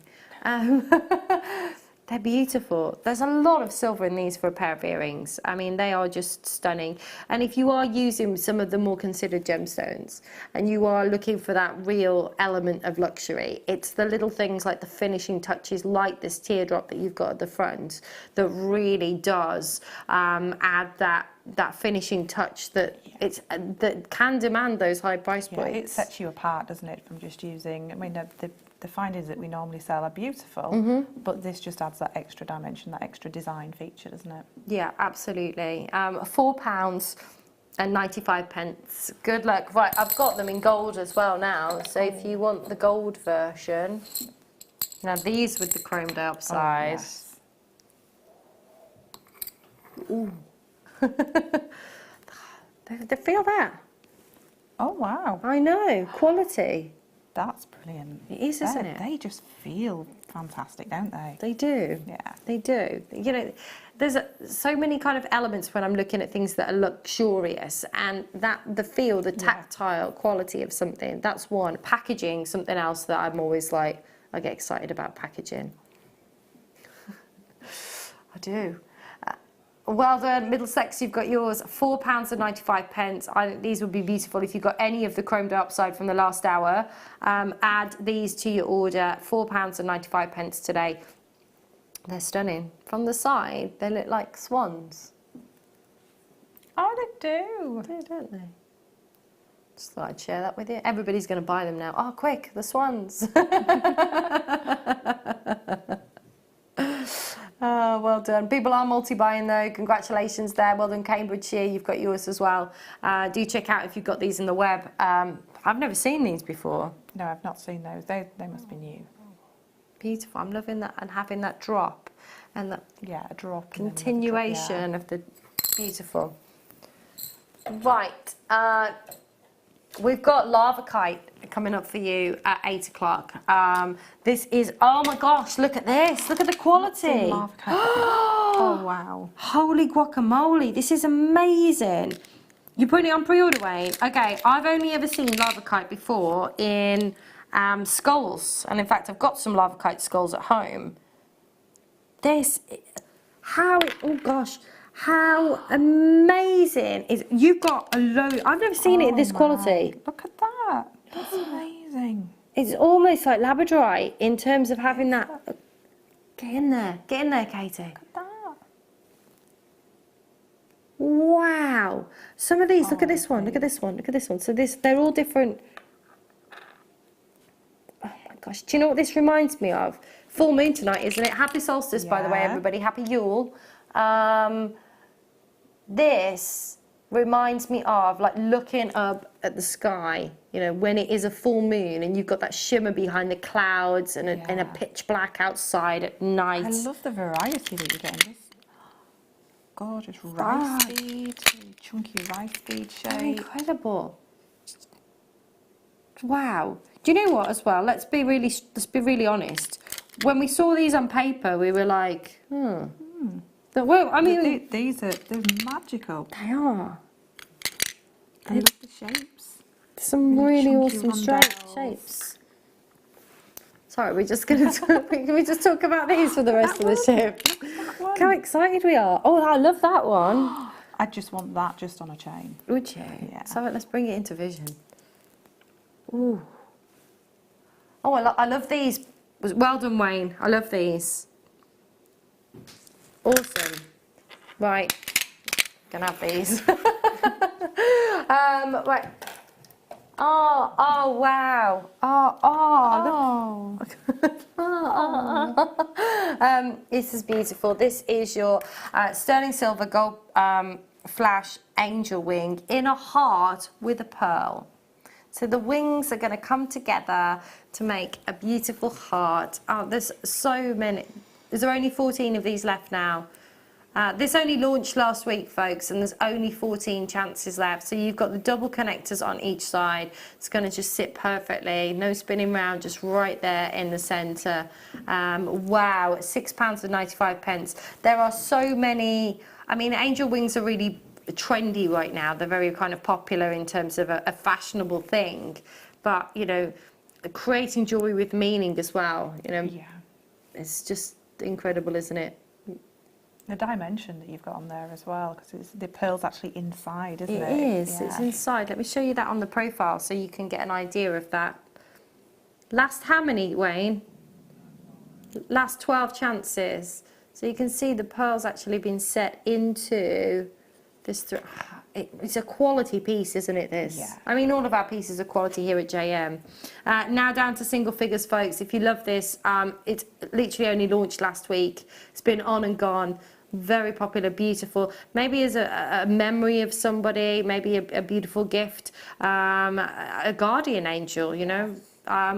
They're beautiful. There's a lot of silver in these for a pair of earrings. I mean, they are just stunning. And if you are using some of the more considered gemstones and you are looking for that real element of luxury, it's the little things like the finishing touches, like this teardrop that you've got at the front, that really does add that finishing touch that that can demand those high price points. It sets you apart, doesn't it, from just using... I mean, the findings that we normally sell are beautiful, but this just adds that extra dimension, that extra design feature, doesn't it? Yeah, absolutely. £4.95. Good luck. Right, I've got them in gold as well now, so if you want the gold version... Now, these with the chromed outside. Yes. Ooh. They feel that. Oh, wow. I know. Quality. That's brilliant. It is, isn't it? They just feel fantastic, don't they? They do. Yeah. They do. You know, there's so many kind of elements when I'm looking at things that are luxurious, and the feel, the tactile quality of something, that's one. Packaging, something else that I'm always like, I get excited about packaging. I do. Well done, Middlesex, you've got yours, £4.95. I think these would be beautiful if you've got any of the chromed upside from the last hour. Add these to your order, £4.95 today. They're stunning. From the side, they look like swans. Oh, they do. They do, don't they? Just thought I'd share that with you. Everybody's going to buy them now. Oh, quick, the swans. Oh, well done. People are multi-buying though. Congratulations there. Well done, Cambridgeshire. You've got yours as well. Do check out if you've got these in the web. I've never seen these before. No, I've not seen those. They must be new. Beautiful. I'm loving that and having that drop and that Yeah, a drop. continuation of the beautiful. Right. We've got Lava Kite coming up for you at 8 o'clock. This is, oh my gosh, look at this. Look at the quality. Lava Kite. Oh, wow. Holy guacamole. This is amazing. You're putting it on pre-order, Wayne? Okay, I've only ever seen Lava Kite before in skulls. And in fact, I've got some Lava Kite skulls at home. This, how, oh gosh. How amazing is, you've got a load, I've never seen it in this quality. Look at that. That's amazing. It's almost like labradorite in terms of having that, get in there, Katie. Look at that. Wow. Some of these, look at this one, look at this one, look at this one. So they're all different. Oh my gosh, do you know what this reminds me of? Full moon tonight, isn't it? Happy solstice, by the way, everybody. Happy Yule. This reminds me of like looking up at the sky, you know, when it is a full moon and you've got that shimmer behind the clouds and a pitch black outside at night. I love the variety that you're getting. This gorgeous rice bead, really chunky rice bead shape. Incredible. Wow. Do you know what as well? Let's be really honest. When we saw these on paper, we were like, But well, I mean, they're magical. They are. I love the shapes. Some really awesome shapes. Sorry, we're just going to talk. Can we just talk about these for the rest of the show? Look how excited we are. Oh, I love that one. I just want that just on a chain. Would you? Yeah. So let's bring it into vision. Ooh. Oh, I love these. Well done, Wayne. I love these. Awesome. Right. Gonna have these. Right. Oh, wow. This is beautiful. This is your sterling silver gold flash angel wing in a heart with a pearl. So the wings are going to come together to make a beautiful heart. Oh, there's so many. There's only 14 of these left now. This only launched last week, folks, and there's only 14 chances left. So you've got the double connectors on each side. It's going to just sit perfectly. No spinning round, just right there in the centre. Wow, £6.95. There are so many. I mean, angel wings are really trendy right now. They're very kind of popular in terms of a fashionable thing. But, you know, creating jewellery with meaning as well, you know. Yeah. It's just incredible, isn't it? The dimension that you've got on there as well, because the pearl's actually inside, isn't it? It is. Yeah. It's inside. Let me show you that on the profile so you can get an idea of that. Last how many, Wayne? Last 12 chances. So you can see the pearl's actually been set into this. It's a quality piece, isn't it, this? Yeah. I mean, all of our pieces are quality here at JM. Now down to single figures, folks. If you love this, it's literally only launched last week. It's been on and gone. Very popular, beautiful. Maybe as a memory of somebody, maybe a beautiful gift, a guardian angel, you know,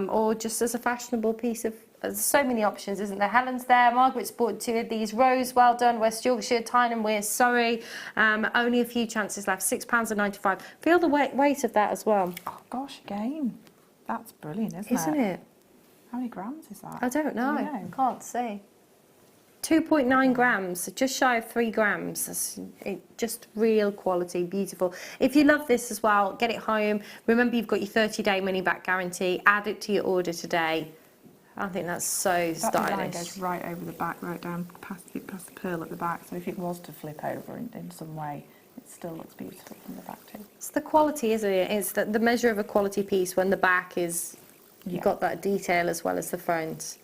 or just as a fashionable piece of. There's so many options, isn't there? Helen's there. Margaret's bought 2 of these. Rose, well done. West Yorkshire, Tyne Weir, Surrey. Only a few chances left. £6.95. Feel the weight of that as well. Oh gosh, again, that's brilliant, isn't Isn't it? How many grams is that? I don't know. Do you know? Can't see. 2.9 grams, just shy of 3 grams. That's just real quality, beautiful. If you love this as well, get it home. Remember, you've got your 30-day money-back guarantee. Add it to your order today. I think that's so stylish. That design goes right over the back, right down past the pearl at the back. So if it was to flip over in some way, it still looks beautiful from the back too. It's the quality, isn't it? It's the measure of a quality piece when the back is, you've got that detail as well as the front.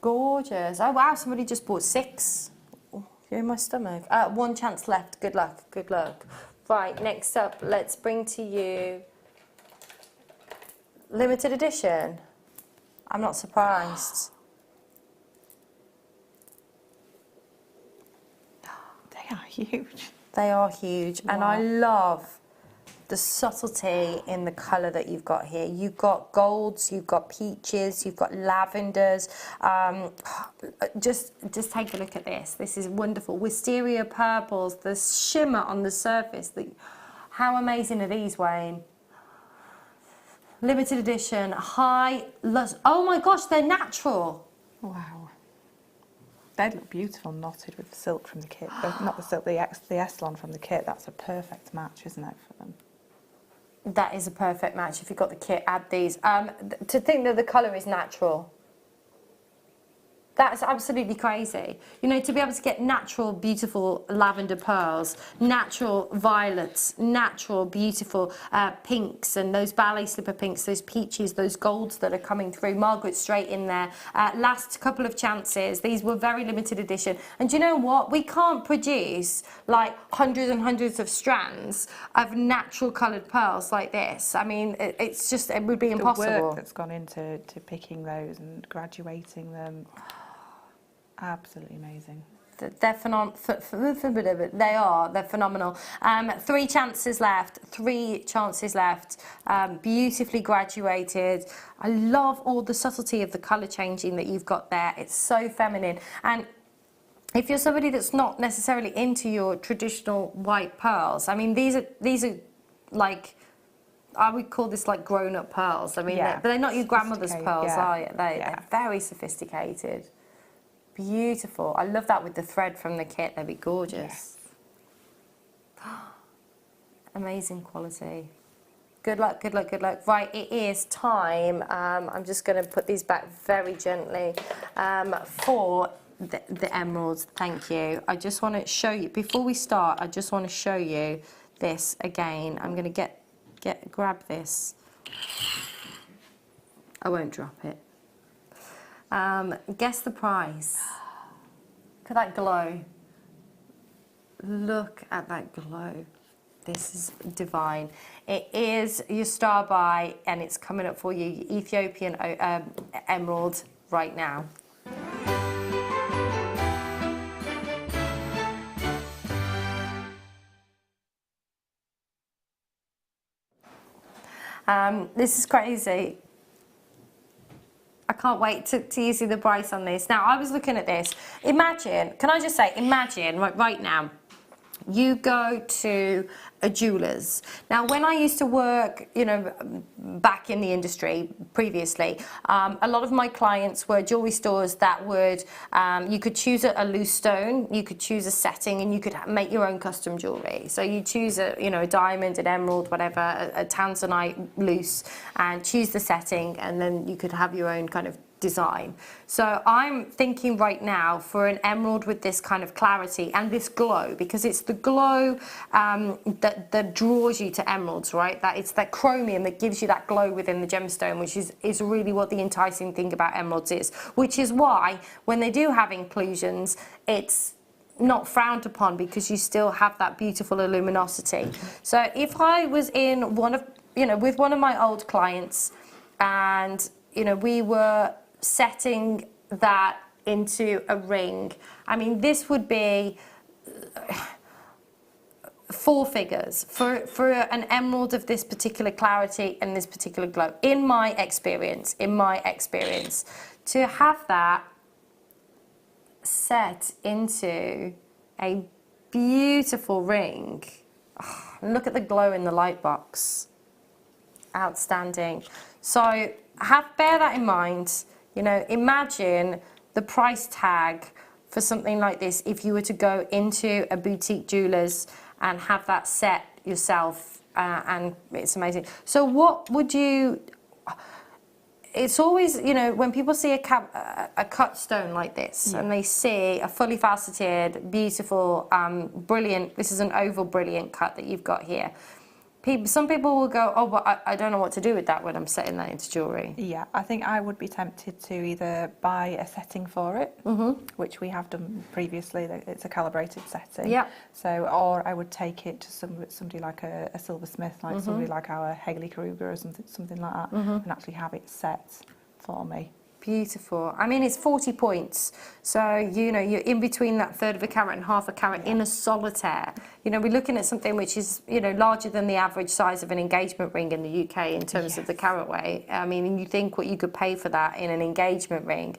Gorgeous. Oh wow, somebody just bought 6. Oh, you're in my stomach. 1 chance left. Good luck. Good luck. Right, next up, let's bring to you limited edition. I'm not surprised. They are huge. They are huge, and I love the subtlety in the colour that you've got here. You've got golds, you've got peaches, you've got lavenders. Just take a look at this. This is wonderful. Wisteria purples, the shimmer on the surface. How amazing are these, Wayne? Limited edition, oh my gosh, they're natural. Wow. They'd look beautiful knotted with the silk from the kit. Not the silk, the Eslon from the kit. That's a perfect match, isn't it, for them? That is a perfect match. If you've got the kit, add these. To think that the colour is natural. That's absolutely crazy. You know, to be able to get natural, beautiful lavender pearls, natural violets, natural, beautiful pinks, and those ballet slipper pinks, those peaches, those golds that are coming through. Margaret straight in there. Last couple of chances. These were very limited edition. And do you know what? We can't produce like hundreds and hundreds of strands of natural coloured pearls like this. I mean, it's just, it would be impossible. The work that's gone into picking those and graduating them. Absolutely amazing. They're phenomenal. They're phenomenal. 3 chances left. 3 chances left. Beautifully graduated. I love all the subtlety of the colour changing that you've got there. It's so feminine. And if you're somebody that's not necessarily into your traditional white pearls, I mean, these are like, I would call this like grown-up pearls. I mean, but they're not your grandmother's pearls, are you? They're very sophisticated. Beautiful. I love that with the thread from the kit. They'd be gorgeous. Yes. Amazing quality. Good luck, good luck, good luck. Right, it is time. I'm just going to put these back very gently for the emeralds. Thank you. I just want to show you, before we start, I just want to show you this again. I'm going to grab this. I won't drop it. Guess the price. Look at that glow. Look at that glow. This is divine. It is your star buy, and it's coming up for you, Ethiopian emerald, right now. This is crazy. I can't wait to see the price on this. Now, I was looking at this. Imagine, can I just say, imagine right now, you go to a jeweller's. Now, when I used to work, you know, back in the industry previously, a lot of my clients were jewellery stores that would, you could choose a loose stone, you could choose a setting, and you could make your own custom jewellery. So you choose a diamond, an emerald, whatever, a tanzanite loose, and choose the setting, and then you could have your own kind of design. So I'm thinking right now for an emerald with this kind of clarity and this glow, because it's the glow that draws you to emeralds, right? That it's that chromium that gives you that glow within the gemstone, which is really what the enticing thing about emeralds is, which is why when they do have inclusions, it's not frowned upon, because you still have that beautiful luminosity. So if I was in with one of my old clients, and we were setting that into a ring, I mean, this would be 4 figures for an emerald of this particular clarity and this particular glow. In my experience, to have that set into a beautiful ring. Oh, look at the glow in the light box. Outstanding. So bear that in mind. Imagine the price tag for something like this if you were to go into a boutique jeweler's and have that set yourself, and it's amazing. So what would you... It's always, when people see a cut stone like this, and they see a fully faceted, beautiful, brilliant, this is an oval brilliant cut that you've got here. some people will go, oh, but I don't know what to do with that when I'm setting that into jewellery. Yeah, I think I would be tempted to either buy a setting for it, which we have done previously. It's a calibrated setting. Yeah. So, or I would take it to somebody like a silversmith, like somebody like our Haley Kruger or something like that, and actually have it set for me. Beautiful. I mean, it's 40 points. So, you know, you're in between that third of a carat and half a carat in a solitaire. You know, we're looking at something which is, you know, larger than the average size of an engagement ring in the UK in terms of the carat weight. I mean, and you think what you could pay for that in an engagement ring.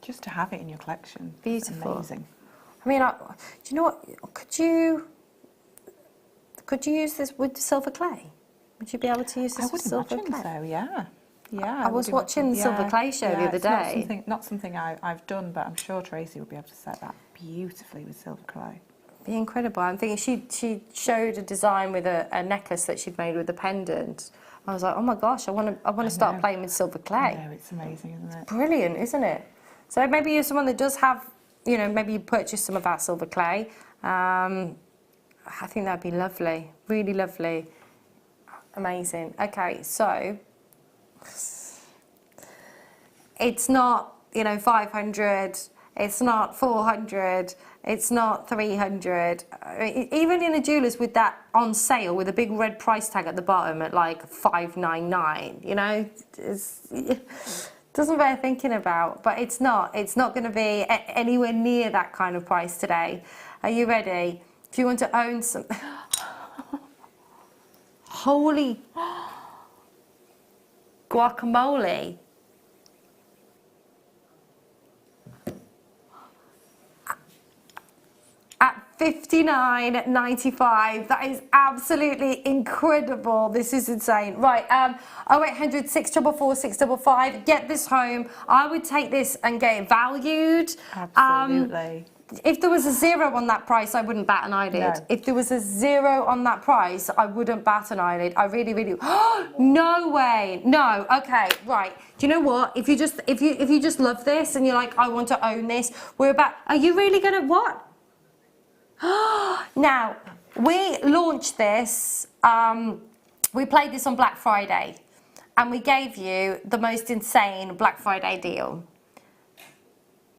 Just to have it in your collection. Beautiful. Amazing. I mean, do you know what? Could you use this with silver clay? Would you be able to use this with silver clay? I would imagine so, yeah. Yeah, I was watching the Silver Clay show the other day. Not something I've done, but I'm sure Tracy would be able to set that beautifully with silver clay. Be incredible. I'm thinking she showed a design with a necklace that she'd made with a pendant. I was like, oh my gosh, I want to start playing with silver clay. No, it's amazing, isn't it? Brilliant, isn't it? So maybe you're someone that does have, you know, maybe you purchase some of our silver clay. I think that'd be lovely, really lovely, amazing. Okay, so. It's not, you know, 500, it's not 400, it's not 300. Even in a jeweller's with that on sale with a big red price tag at the bottom at like 599, you know, doesn't bear thinking about, but it's not going to be anywhere near that kind of price today. Are you ready? If you want to own some, holy guacamole. At $59.95, that is absolutely incredible. This is insane. Right, 0800 644 655. Get this home. I would take this and get it valued. Absolutely. If there was a zero on that price, I wouldn't bat an eyelid. No. If there was a zero on that price, I wouldn't bat an eyelid. I really, really. No way. No. Okay. Right. Do you know what? If you just love this and you're like, I want to own this, we're about. Are you really gonna what? Now we launched this. We played this on Black Friday, and we gave you the most insane Black Friday deal.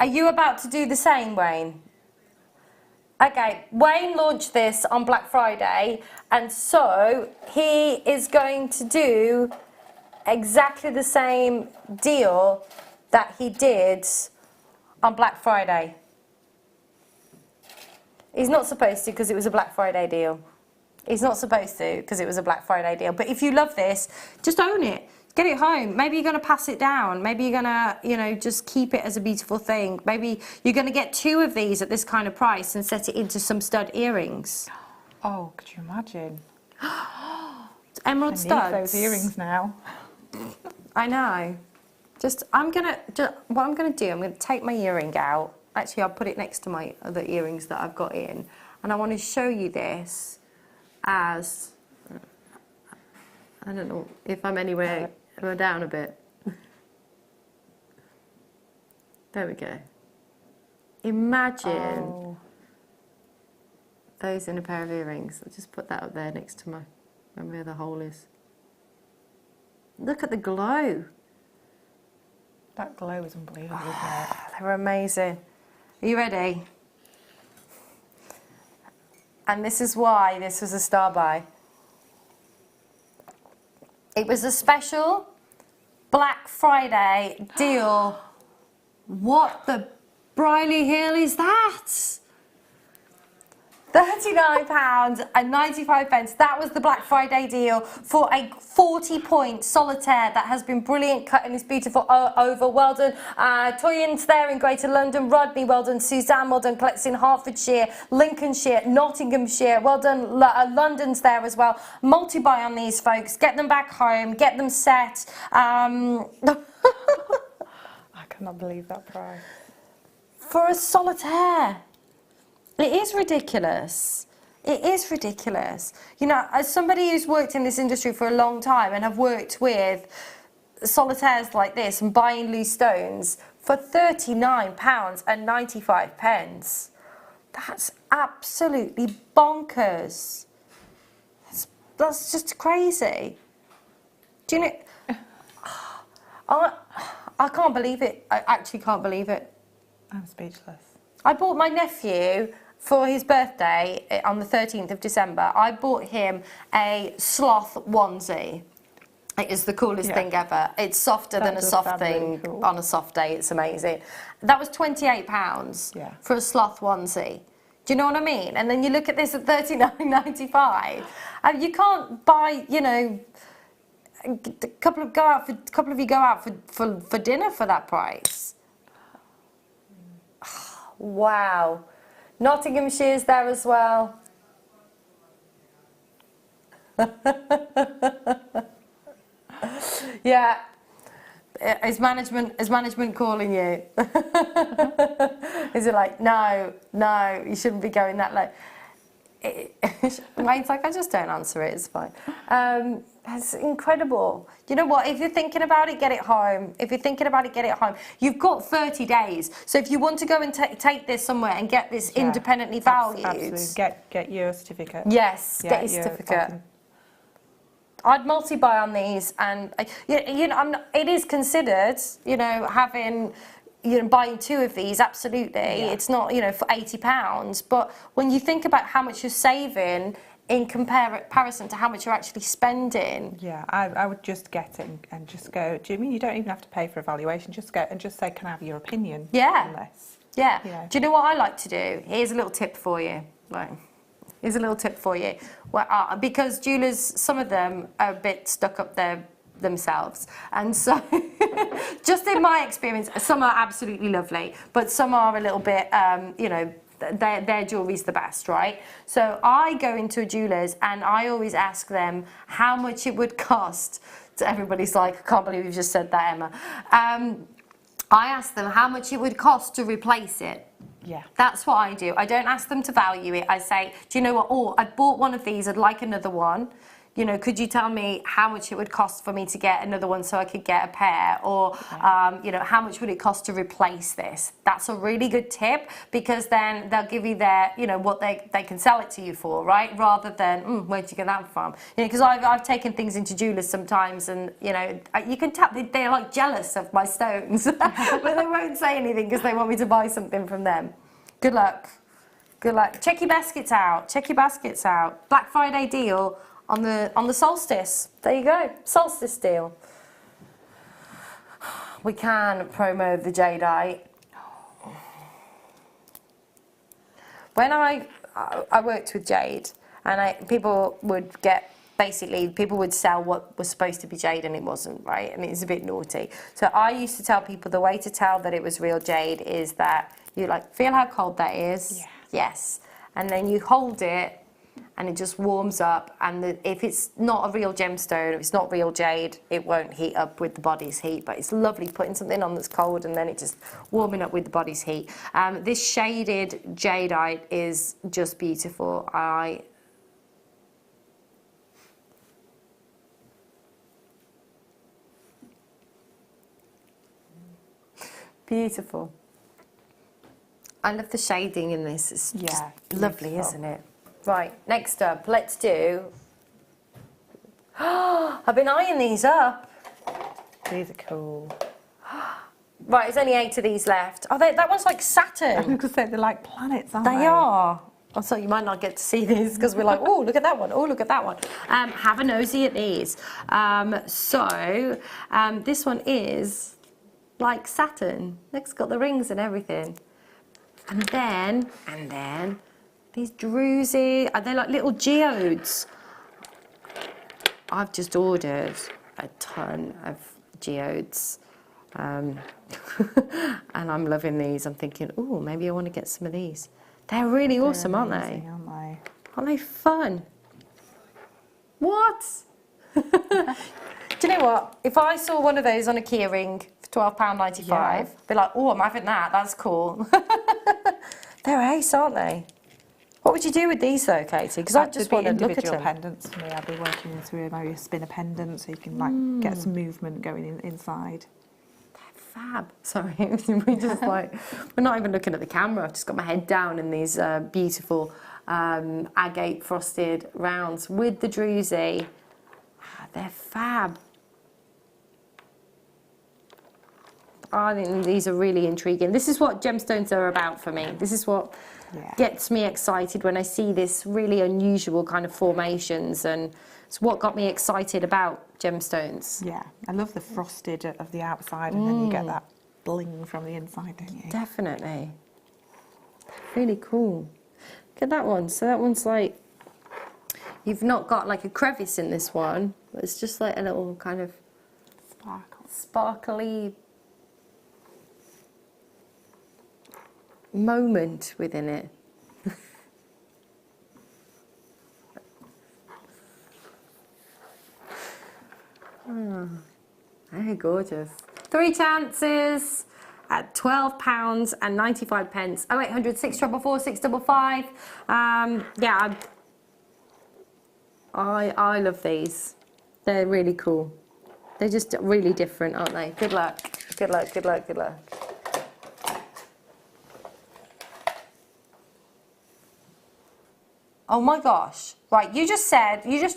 Are you about to do the same, Wayne? Okay, Wayne launched this on Black Friday, and so he is going to do exactly the same deal that he did on Black Friday. He's not supposed to because it was a Black Friday deal. He's not supposed to because it was a Black Friday deal. But if you love this, just own it. Get it home. Maybe you're going to pass it down. Maybe you're going to, you know, just keep it as a beautiful thing. Maybe you're going to get 2 of these at this kind of price and set it into some stud earrings. Oh, could you imagine? Emerald studs. I need those earrings now. I know. What I'm going to do, I'm going to take my earring out. Actually, I'll put it next to my other earrings that I've got in. And I want to show you this as, I don't know if I'm anywhere. Go down a bit. There we go. Imagine those in a pair of earrings. I'll just put that up there next to where the hole is. Look at the glow. That glow is unbelievable, isn't it? They're amazing. Are you ready? And this is why this was a star buy. It was a special Black Friday deal. What the Briley Hill is that? £39.95. That was the Black Friday deal for a 40-point solitaire that has been brilliant cut in this beautiful oval. Well done, Toyin's there in Greater London. Rodney, well done. Suzanne, well done. Collects in Hertfordshire, Lincolnshire, Nottinghamshire. Well done. London's there as well. Multi-buy on these folks. Get them back home. Get them set. I cannot believe that price. For a solitaire. It is ridiculous. It is ridiculous. You know, as somebody who's worked in this industry for a long time and have worked with solitaires like this and buying loose stones for £39.95, that's absolutely bonkers. That's That's just crazy. Do you know? I can't believe it. I actually can't believe it. I'm speechless. I bought my nephew for his birthday on the 13th of December. I bought him a sloth onesie. It is the coolest thing ever. It's softer than a soft thing really cool. On a soft day. It's amazing. That was £28 for a sloth onesie. Do you know what I mean? And then you look at this at $39.95. You can't buy, you know, a couple of you go out for dinner for that price. Wow. Nottinghamshire's there as well. Yeah. Is management calling you? Is it like, no, you shouldn't be going that low? Wayne's like, I just don't answer it, it's fine. It's incredible. You know what, if you're thinking about it, get it home. If you're thinking about it, get it home. You've got 30 days. So if you want to go and take this somewhere and get this independently valued. Absolutely. Get your certificate. Yes, get your certificate. I'd multi-buy on these, and you know, it is considered, you know, having, you know, buying 2 of these. Absolutely, it's not, you know, for £80. But when you think about how much you're saving in comparison to how much you're actually spending, I would just get it and just go. Do you mean you don't even have to pay for evaluation? Just go and just say, can I have your opinion on this? Yeah. You know. Do you know what I like to do? Here's a little tip for you. Right. Here's a little tip for you. Well, because jewellers, some of them are a bit stuck up themselves. And so, just in my experience, some are absolutely lovely, but some are a little bit, you know, their jewellery's the best, right? So I go into a jeweller's and I always ask them how much it would cost. So everybody's like, I can't believe you've just said that, Emma. I ask them how much it would cost to replace it. Yeah. That's what I do. I don't ask them to value it. I say, do you know what? Oh, I bought one of these. I'd like another one. You know, could you tell me how much it would cost for me to get another one so I could get a pair? Or, you know, how much would it cost to replace this? That's a really good tip, because then they'll give you their, you know, what they can sell it to you for, right? Rather than, where'd you get that from? You know, because I've taken things into jewellers sometimes, and, you know, you can tell they're like jealous of my stones. But they won't say anything because they want me to buy something from them. Good luck. Good luck. Check your baskets out. Check your baskets out. Black Friday deal on the solstice. There you go, solstice deal. We can promo the jadeite. When I worked with jade, and people would get, basically people would sell what was supposed to be jade and it wasn't, right? And it's a bit naughty. So I used to tell people the way to tell that it was real jade is that you like feel how cold that is. Yeah. Yes. And then you hold it and it just warms up, and if it's not a real gemstone, if it's not real jade, it won't heat up with the body's heat. But it's lovely putting something on that's cold and then it just warming up with the body's heat. This shaded jadeite is just beautiful. Beautiful. I love the shading in this. It's just lovely, isn't it? Right, next up, let's do... I've been eyeing these up. These are cool. Right, there's only 8 of these left. Oh, that one's like Saturn. I was going to say, they're like planets, aren't they? They are. Oh, so you might not get to see these because we're like, oh, look at that one. Oh, look at that one. Have a nosy at these. This one is like Saturn. It's got the rings and everything. And then... these druzy, are they like little geodes? I've just ordered a ton of geodes. And I'm loving these. I'm thinking, oh, maybe I want to get some of these. They're really awesome, aren't they? Aren't they fun? What? Do you know what? If I saw one of those on a key ring for £12.95, I'd be like, oh, I'm having that. That's cool. They're ace, aren't they? What would you do with these though, Katie? Because I just want to look at them. Individual pendants for me. I'll be working through maybe a spinner pendant so you can like get some movement going inside. They're fab. Sorry, we're just like, we're not even looking at the camera. I've just got my head down in these beautiful agate frosted rounds with the druzy. They're fab. I think these are really intriguing. This is what gemstones are about for me. This is what gets me excited when I see this really unusual kind of formations, and it's what got me excited about gemstones. Yeah, I love the frosted of the outside, and then you get that bling from the inside, don't you? Definitely. Really cool. Look at that one. So that one's like, you've not got like a crevice in this one, but it's just like a little kind of sparkly moment within it. Very gorgeous. 3 chances at £12.95. 0800 644 655. Yeah, I love these. They're really cool. They're just really different, aren't they? Good luck. Good luck, good luck, good luck. Oh my gosh. Right, you just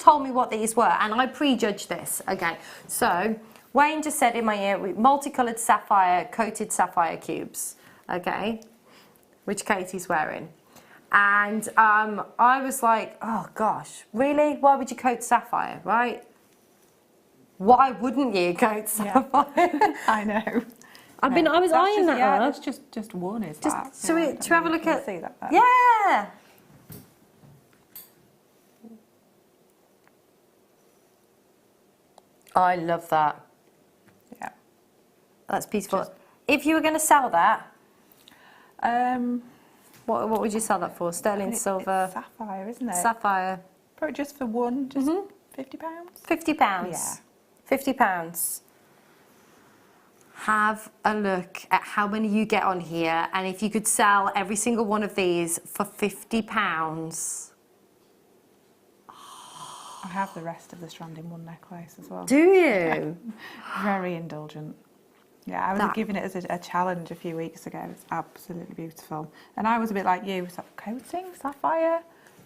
told me what these were, and I prejudged this. Okay, so Wayne just said in my ear, multicolored sapphire, coated sapphire cubes. Okay, which Katie's wearing. And I was like, oh gosh, really? Why would you coat sapphire, right? Why wouldn't you coat sapphire? Yeah. I know. I was eyeing that up. It's just one, is that? So to have a look at. See that? Yeah. I love that. Yeah. That's beautiful. If you were going to sell that, what would you sell that for? Sterling silver? It's sapphire, isn't it? Sapphire. Probably just for one, just £50. £50. Yeah. £50. Have a look at how many you get on here, and if you could sell every single one of these for £50. I have the rest of the strand in one necklace as well. Do you? Very indulgent. Yeah, I was giving it as a challenge a few weeks ago. It's absolutely beautiful. And I was a bit like you, sort of coating sapphire,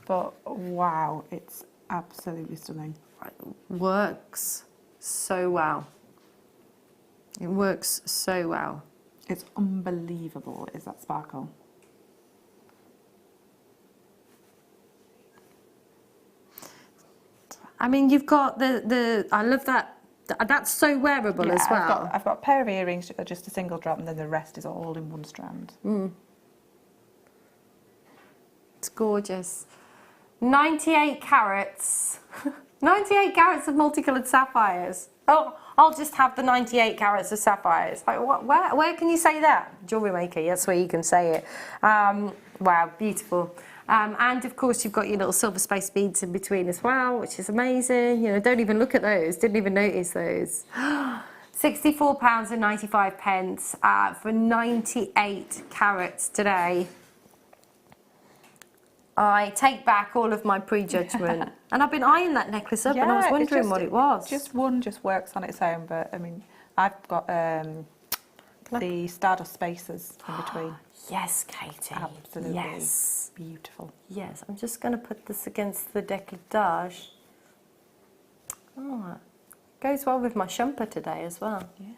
but wow, it's absolutely stunning. Works so well. It works so well. It's unbelievable, is that sparkle. I mean, you've got the I love that. That's so wearable as well. I've got a pair of earrings, just a single drop, and then the rest is all in one strand. It's gorgeous. 98 carats. 98 carats of multicoloured sapphires. Oh, I'll just have the 98 carats of sapphires. Like, where can you say that? JewelleryMaker, that's where you can say it. Wow, beautiful. And of course you've got your little silver space beads in between as well, which is amazing. You know, don't even look at those, didn't even notice those. £64.95 for 98 carats today. I take back all of my prejudgment. And I've been eyeing that necklace up and I was wondering what it was. Just one just works on its own, but I mean, I've got the Stardust Spacers in between. Yes, Katie. Absolutely. Yes. Beautiful. Yes, I'm just going to put this against the décolletage. Oh, it goes well with my shumper today as well. Yeah.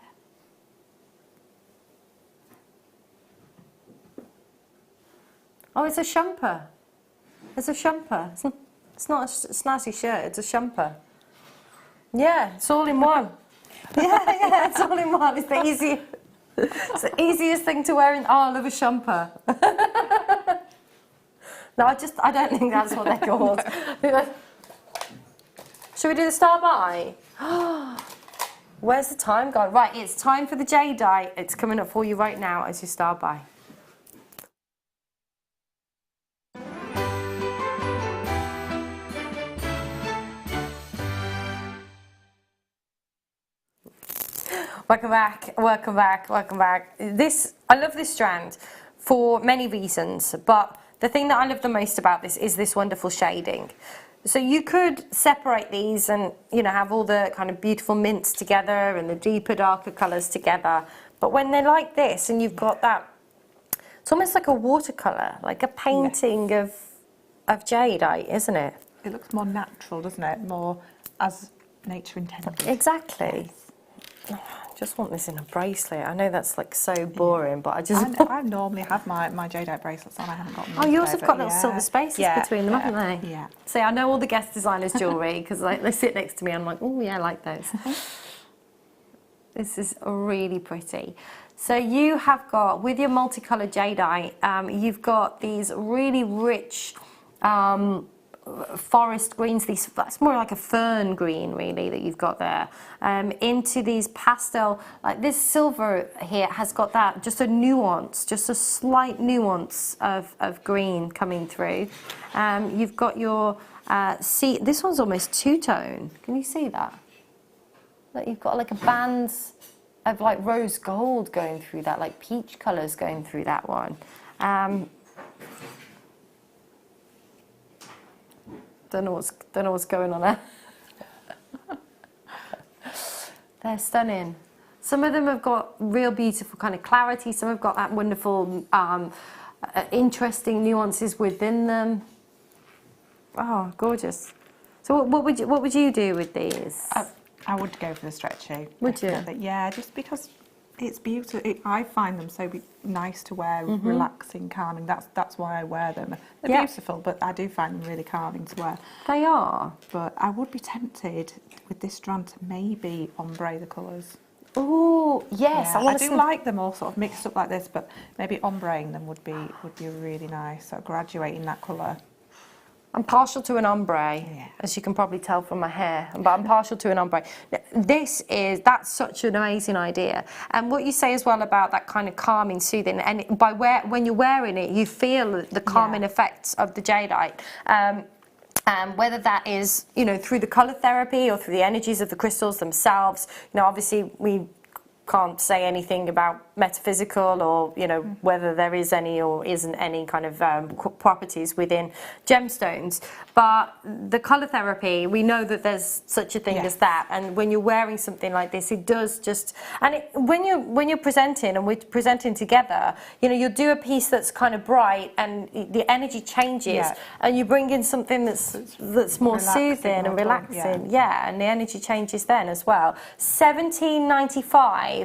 Oh, it's a shumper. It's a shumper. It's not a snazzy shirt, it's a shumper. Yeah, it's all in one. yeah, it's all in one. It's the easiest. It's the easiest thing to wear in. Oh, I love a shumper. No, I don't think that's what they're called. Should we do the star by? Where's the time gone? Right, it's time for the jadeite. It's coming up for you right now as you star by. Welcome back, welcome back, welcome back. I love this strand for many reasons, but the thing that I love the most about this is this wonderful shading. So you could separate these and, you know, have all the kind of beautiful mints together and the deeper, darker colours together. But when they're like this and you've got that, it's almost like a watercolour, like a painting of of jadeite, isn't it? It looks more natural, doesn't it? More as nature intended. Exactly. I just want this in a bracelet. I know that's like so boring, but I just... I normally have my jadeite bracelets on. I haven't got them. Oh, yours today, have got but little silver spaces between them, haven't they? Yeah. See, I know all the guest designers' jewellery because they sit next to me and I'm like, oh yeah, I like those. This is really pretty. So you have got, with your multicoloured jadeite, you've got these really rich forest greens. That's more like a fern green, really, that you've got there. Into these pastel, like this silver here has got that, just a nuance, just a slight nuance of green coming through. You've got your, see, this one's almost two-tone. Can you see that? Like you've got like a band of like rose gold going through that, like peach colours going through that one. Don't know what's going on there. They're stunning. Some of them have got real beautiful kind of clarity. Some have got that wonderful, interesting nuances within them. Oh, gorgeous. So what would you do with these? I would go for the stretchy. Would you? Yeah, just because it's beautiful. I find them so nice to wear, relaxing, calming. That's why I wear them. They're beautiful, but I do find them really calming to wear. They are. But I would be tempted with this strand to maybe ombre the colours. Oh yes, Yeah, I do like them all sort of mixed up like this, but maybe ombreing them would be really nice. So graduating that colour. I'm partial to an ombre, as you can probably tell from my hair, but I'm partial to an ombre. That's such an amazing idea. And what you say as well about that kind of calming, soothing, and when you're wearing it, you feel the calming effects of the jadeite. Whether that is, through the colour therapy or through the energies of the crystals themselves, obviously we can't say anything about metaphysical or whether there is any or isn't any kind of properties within gemstones, but the color therapy, we know that there's such a thing as that, and when you're wearing something like this, it does just, and when you're presenting and we're presenting together, you'll do a piece that's kind of bright and the energy changes, and you bring in something that's more soothing and relaxing, and the energy changes then as well. $17.95.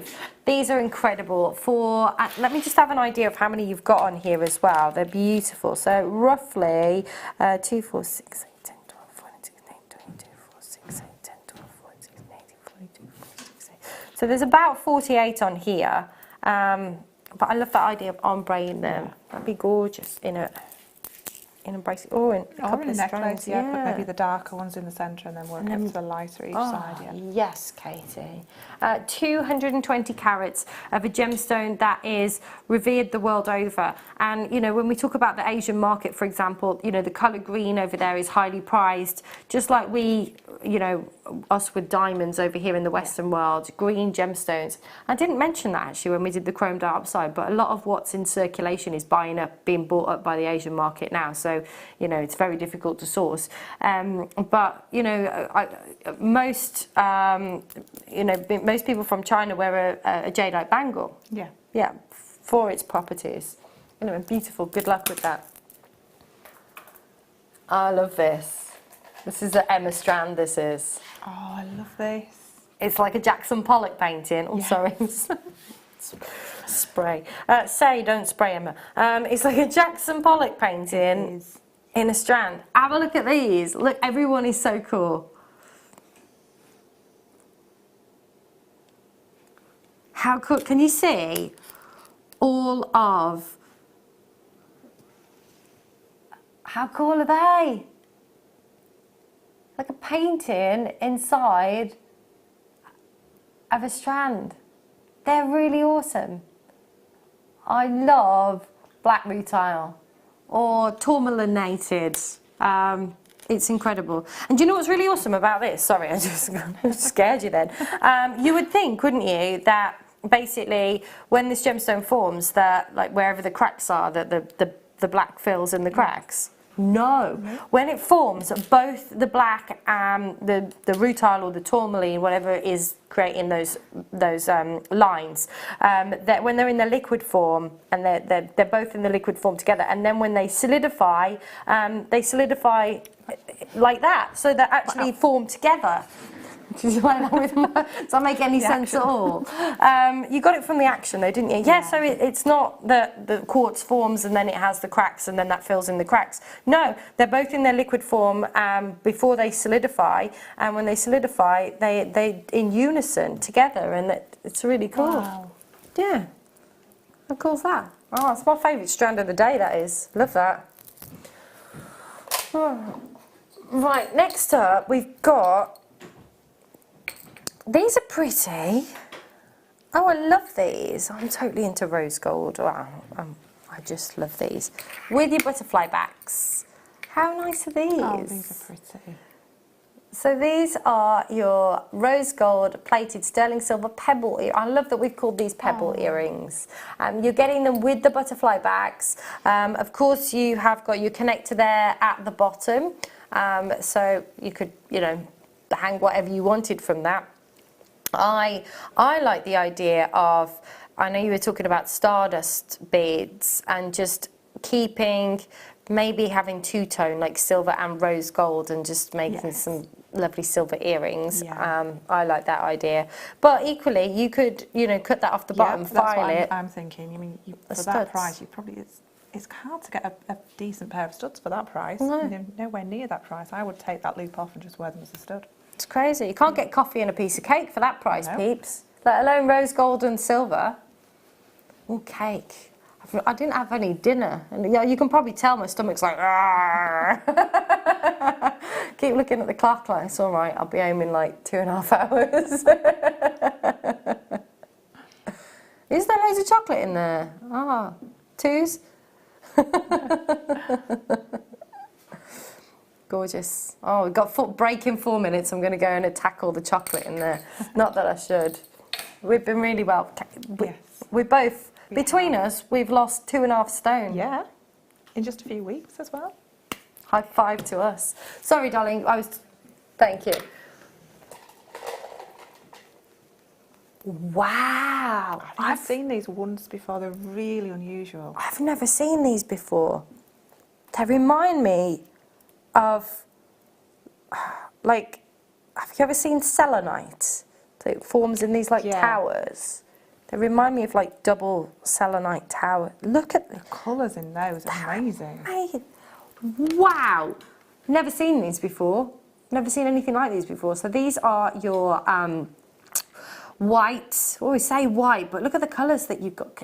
These are incredible for, let me just have an idea of how many you've got on here as well. They're beautiful. So roughly 2, 4, 6, 8, 10, 12, 14, 16, 22, 4, 6, 8, 10, 12, 14, 16, 18, 42, 46, 8. So there's about 48 on here. But I love that idea of ombreing them. That'd be gorgeous in a bracelet or in a couple of necklace, strands. put maybe the darker ones in the centre and then work up to the lighter each side. Yes, Katie. 220 carats of a gemstone that is revered the world over. And, when we talk about the Asian market, for example, the colour green over there is highly prized, just like we, us with diamonds over here in the Western world, green gemstones. I didn't mention that actually when we did the chromed upside, but a lot of what's in circulation is being bought up by the Asian market now. So, it's very difficult to source. But, most people from China wear a jadeite bangle. Yeah, for its properties. Beautiful. Good luck with that. I love this. This is an Emma Strand, this is. Oh, I love this. It's like a Jackson Pollock painting. Oh, sorry. Spray. Say, don't spray, Emma. It's like a Jackson Pollock painting in a strand. Have a look at these. Look, everyone is so cool. How cool. Can you see all of... How cool are they? Like a painting inside of a strand. They're really awesome. I love black rutile or tourmalinated. It's incredible. And do you know what's really awesome about this? Sorry, I just scared you then. You would think, wouldn't you, that basically when this gemstone forms, that like wherever the cracks are, that the black fills in the cracks. No. When it forms, both the black and the rutile or the tourmaline, whatever is creating those lines, that when they're in the liquid form, and they're both in the liquid form together, and then when they solidify like that, so they actually form together. Does that make any sense at all? You got it from the action though, didn't you? Yeah, so it's not that the quartz forms and then it has the cracks and then that fills in the cracks. No, they're both in their liquid form before they solidify, and when they solidify, they in unison together, and it's really cool. Wow. Yeah. How cool is that? Oh, it's my favourite strand of the day, that is. Love that. Oh. Right, next up we've got... These are pretty. Oh, I love these. I'm totally into rose gold. Wow, I just love these. With your butterfly backs. How nice are these? Oh, these are pretty. So these are your rose gold plated sterling silver pebble I love that we've called these pebble earrings. You're getting them with the butterfly backs. Of course, you have got your connector there at the bottom. So you could, hang whatever you wanted from that. I like the idea of, I know you were talking about stardust beads and just keeping, maybe having two-tone like silver and rose gold and just making some lovely silver earrings. Yeah. I like that idea. But equally, you could, cut that off the bottom, file it. That's what I'm thinking. I mean, for studs. that price, you probably, it's hard to get a decent pair of studs for that price. No. Nowhere near that price. I would take that loop off and just wear them as a stud. It's crazy. You can't get coffee and a piece of cake for that price, No. peeps. Let alone rose gold and silver. Oh, cake. I didn't have any dinner. And you can probably tell my stomach's like... Keep looking at the clock like, it's all right, I'll be home in like 2.5 hours. Is there loads of chocolate in there? Ah, twos? Gorgeous. Oh, we've got foot break in 4 minutes. I'm going to go and attack all the chocolate in there. Not that I should. We've been really well. Yes. We both, between us, we've lost 2.5 stone. Yeah, in just a few weeks as well. High five to us. Sorry, darling. Thank you. Wow. I've seen these once before. They're really unusual. I've never seen these before. They remind me of, like, have you ever seen selenite? It forms in these like towers. They remind me of like double selenite tower. Look at the colours in those are amazing. Wow, never seen these before. Never seen anything like these before. So these are your white. We always say white, but look at the colours that you've got.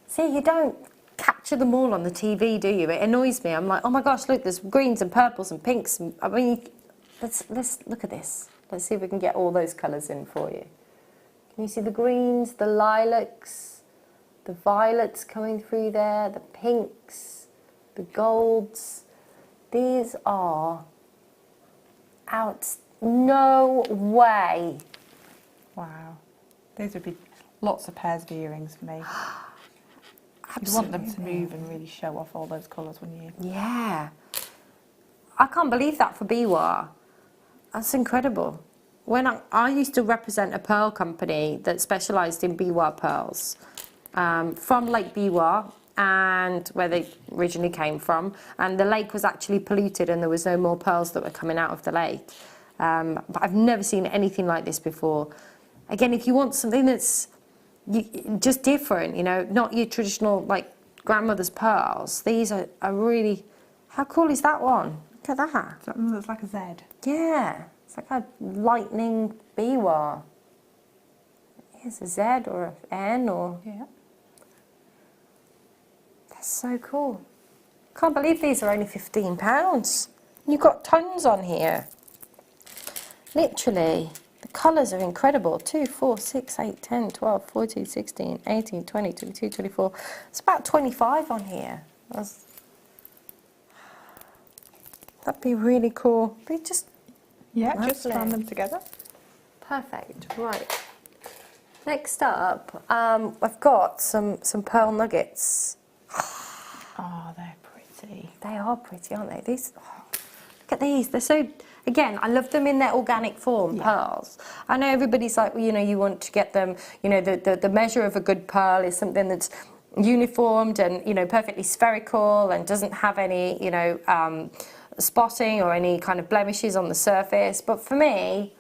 See, you don't capture them all on the TV, do you? It annoys me. I'm like, oh my gosh, look, there's greens and purples and pinks. And, I mean, let's look at this. Let's see if we can get all those colours in for you. Can you see the greens, the lilacs, the violets coming through there, the pinks, the golds? These are no way. Wow. These would be lots of pairs of earrings for me. You'd want them to move and really show off all those colours, wouldn't you? Yeah. I can't believe that for Biwa. That's incredible. When I used to represent a pearl company that specialised in Biwa pearls from Lake Biwa, and where they originally came from, and the lake was actually polluted and there was no more pearls that were coming out of the lake. But I've never seen anything like this before. Again, if you want something that's just different, not your traditional like grandmother's pearls, these are really... How cool is that one? Look at that. Something that's like a Z. Yeah, it's like a lightning biwa. It's a Z or an N or... Yeah. That's so cool. Can't believe these are only £15. You've got tons on here. Literally, the colours are incredible. 2, 4, 6, 8, 10, 12, 14, 16, 18, 20, 22, 24. It's about 25 on here. That'd be really cool. They just... Yeah, lovely. just strand them together. Perfect. Right. Next up, I've got some pearl nuggets. Oh, they're pretty. pretty. They are pretty, aren't they? These, oh, look at these. They're so, again, I love them in their organic form, pearls. I know everybody's like, well, you know, you want to get them, you know, the measure of a good pearl is something that's uniformed and, you know, perfectly spherical and doesn't have any, you know, spotting or any kind of blemishes on the surface. But for me,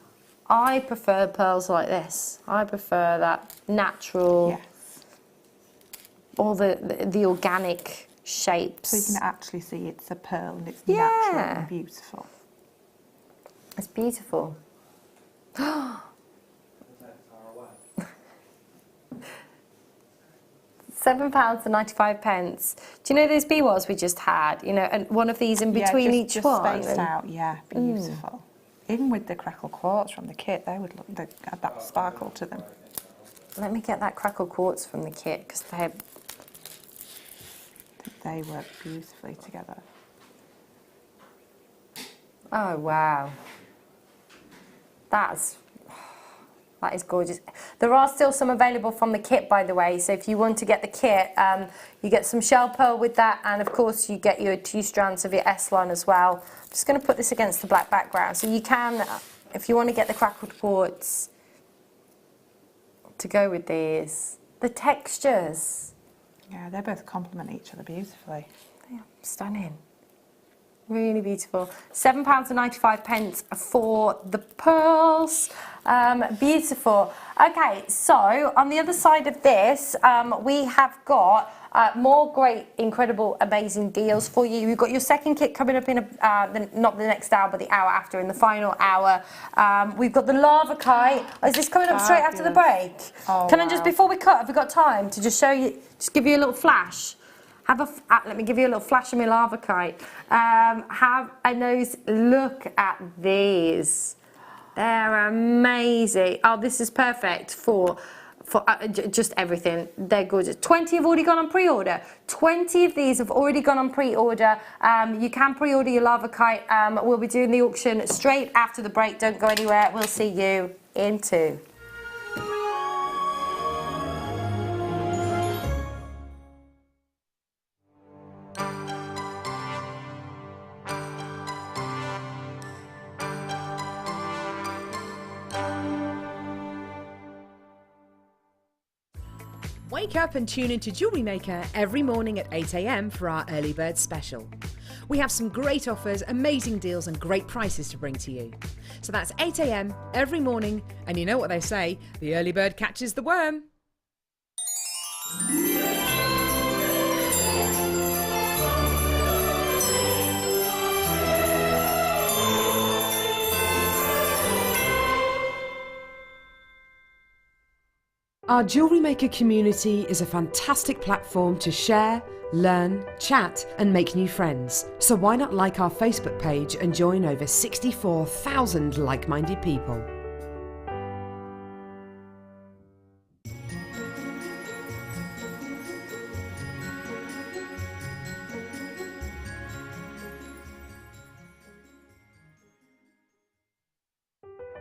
I prefer pearls like this. I prefer that natural, all the organic shapes. So you can actually see it's a pearl and it's natural and beautiful. It's beautiful. £7.95. Do you know those BWAs we just had? You know, and one of these in between each one. Spaced out, beautiful. Even with the crackle quartz from the kit, they would look, they had that sparkle to them. Let me get that crackle quartz from the kit because they work beautifully together. Oh wow, that is gorgeous. There are still some available from the kit, by the way, so if you want to get the kit, you get some shell pearl with that, and of course you get your 2 strands of your S1 as well. I'm just going to put this against the black background, so you can, if you want to get the crackled quartz to go with these. The textures. Yeah, they both complement each other beautifully. They are stunning. Really beautiful. £7.95 for the pearls. Beautiful. Okay, so on the other side of this, we have got more great, incredible, amazing deals for you. We've got your second kit coming up in not the next hour, but the hour after, in the final hour. We've got the lava kite. Is this coming up straight after the break? Oh, Can I just, before we cut, have we got time to just show you, just give you a little flash? Let me give you a little flash of my lava kite. Have a nose look at these. They're amazing. Oh, this is perfect for just everything. They're gorgeous. 20 have already gone on pre-order. 20 of these have already gone on pre-order. You can pre-order your lava kite. We'll be doing the auction straight after the break. Don't go anywhere. We'll see you in 2. Wake up and tune into JewelleryMaker every morning at 8 AM for our early bird special. We have some great offers, amazing deals and great prices to bring to you. So that's 8 AM every morning, and you know what they say, the early bird catches the worm. Our JewelleryMaker community is a fantastic platform to share, learn, chat and make new friends. So why not like our Facebook page and join over 64,000 like-minded people.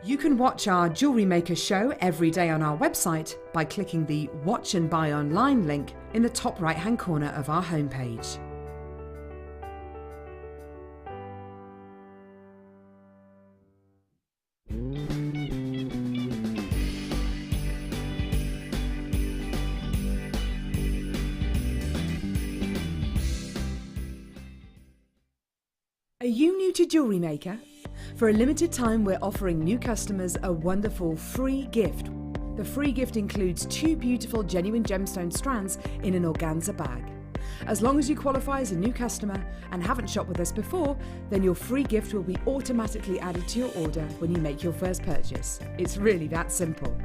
You can watch our JewelleryMaker show every day on our website by clicking the Watch and Buy Online link in the top right-hand corner of our homepage. Are you new to JewelleryMaker? For a limited time, we're offering new customers a wonderful free gift. The free gift includes 2 beautiful genuine gemstone strands in an organza bag. As long as you qualify as a new customer and haven't shopped with us before, then your free gift will be automatically added to your order when you make your first purchase. It's really that simple.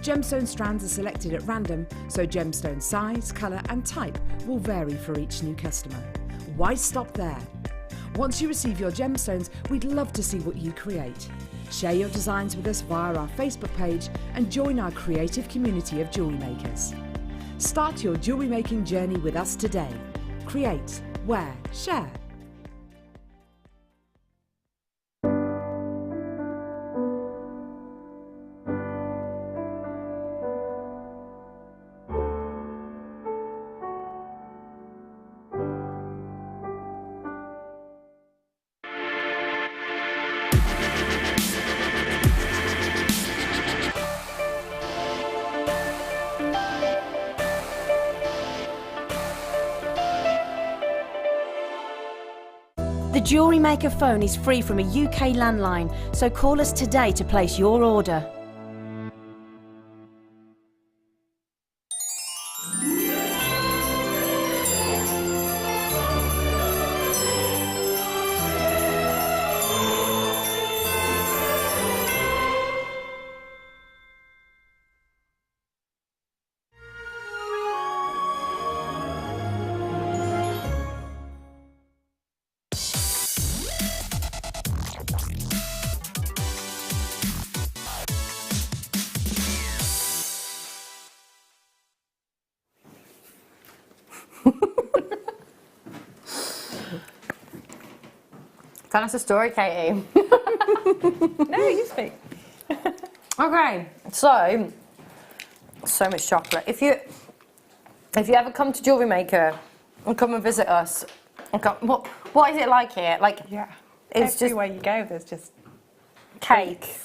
Gemstone strands are selected at random, so gemstone size, colour and type will vary for each new customer. Why stop there? Once you receive your gemstones, we'd love to see what you create. Share your designs with us via our Facebook page and join our creative community of jewellery makers. Start your jewellery making journey with us today. Create, wear, share. Jewellery Maker phone is free from a UK landline, so call us today to place your order. Tell us a story, Katie. No, you speak. Okay, so much chocolate. If you ever come to Jewellery Maker and come and visit us, what is it like here? Like, Yeah. it's Everywhere you go, there's just cake,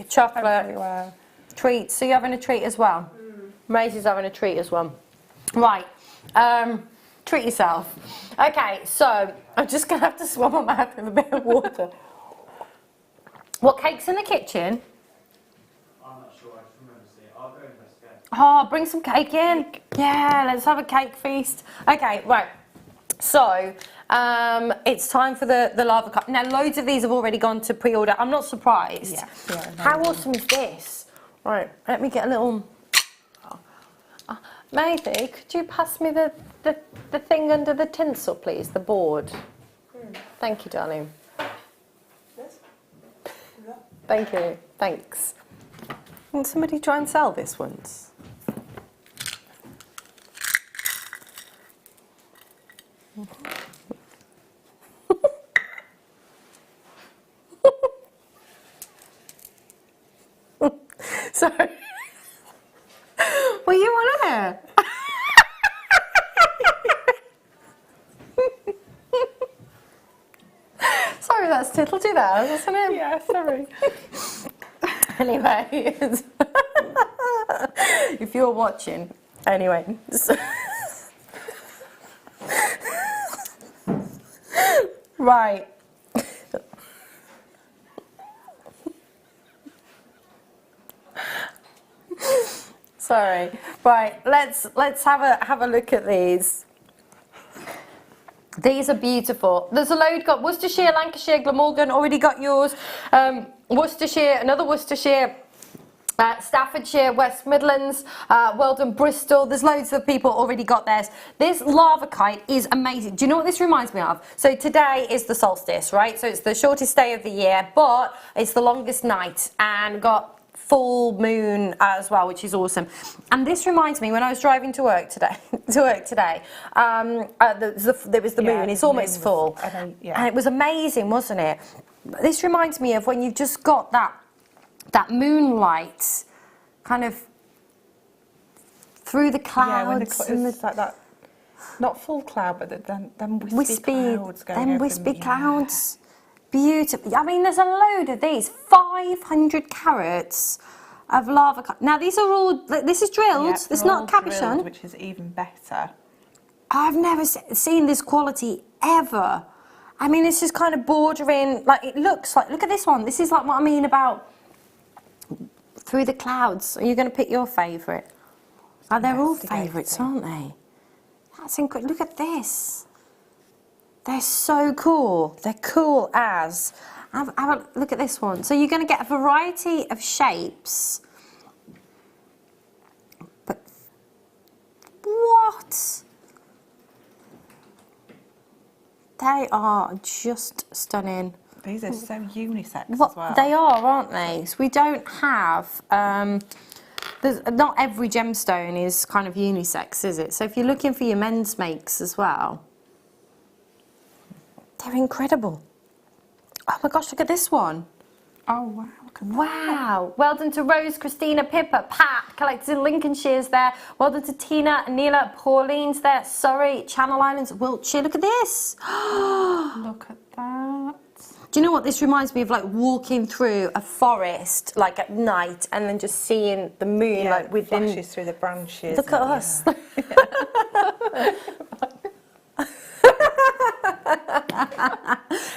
chocolate, everywhere. treats. So you're having a treat as well. Maisie's having a treat as well. Right. Treat yourself. Okay, so I'm just gonna have to swab my mouth with a bit of water. What cake's in the kitchen? I'm not sure, I just remember seeing it. I'll go investigate. Oh, bring some cake in. Yeah, let's have a cake feast. Okay, right. So, it's time for the lava cup. Now, loads of these have already gone to pre-order. I'm not surprised. Yeah, How awesome is this? Right, let me get a little... Maisie, could you pass me the thing under the tinsel, please? The board. Thank you, darling. Thank you. Thanks. Can somebody try and sell this once? Sorry. Were you on air? Sorry, that's tickled you there, wasn't it? Yeah, sorry. Anyway, if you're watching, anyway. Right. Sorry. Right, let's have a look at these. These are beautiful. There's a load got Worcestershire, Lancashire, Glamorgan, already got yours. Worcestershire, another Worcestershire, Staffordshire, West Midlands, Weldon, Bristol. There's loads of people already got theirs. This lava kite is amazing. Do you know what this reminds me of? So today is the solstice, right? So it's the shortest day of the year, but it's the longest night, and got full moon as well, which is awesome. And this reminds me when I was driving to work today. There was the moon. It's almost full, and it was amazing, wasn't it? This reminds me of when you've just got that moonlight kind of through the clouds. Yeah, when it's like that, not full cloud, but then wispy clouds going over wispy them, clouds. Beautiful. I mean, there's a load of these. 500 carats of lava. Now, these are all, this is drilled. Yeah, it's not capuchon. which is even better. I've never seen this quality ever. I mean, this is kind of bordering, like, it looks like, look at this one. This is like what I mean about through the clouds. Are you going to pick your favourite? Oh, they're all favourites, aren't they? That's incredible. Look at this. They're so cool. They're cool as. Have a look at this one. So you're going to get a variety of shapes. But what? They are just stunning. These are so unisex as well. They are, aren't they? So we don't have... not every gemstone is kind of unisex, is it? So if you're looking for your men's makes as well... They're incredible. Oh my gosh, look at this one. Oh wow, look at that. Wow. Well done to Rose, Christina, Pippa, Pat, collected in Lincolnshire's there. Well done to Tina, Neela, Pauline's there. Surrey, Channel Islands, Wiltshire. Look at this. Look at that. Do you know what this reminds me of? Like walking through a forest, like at night, and then just seeing the moon, like within. Flashes through the branches. Look at us.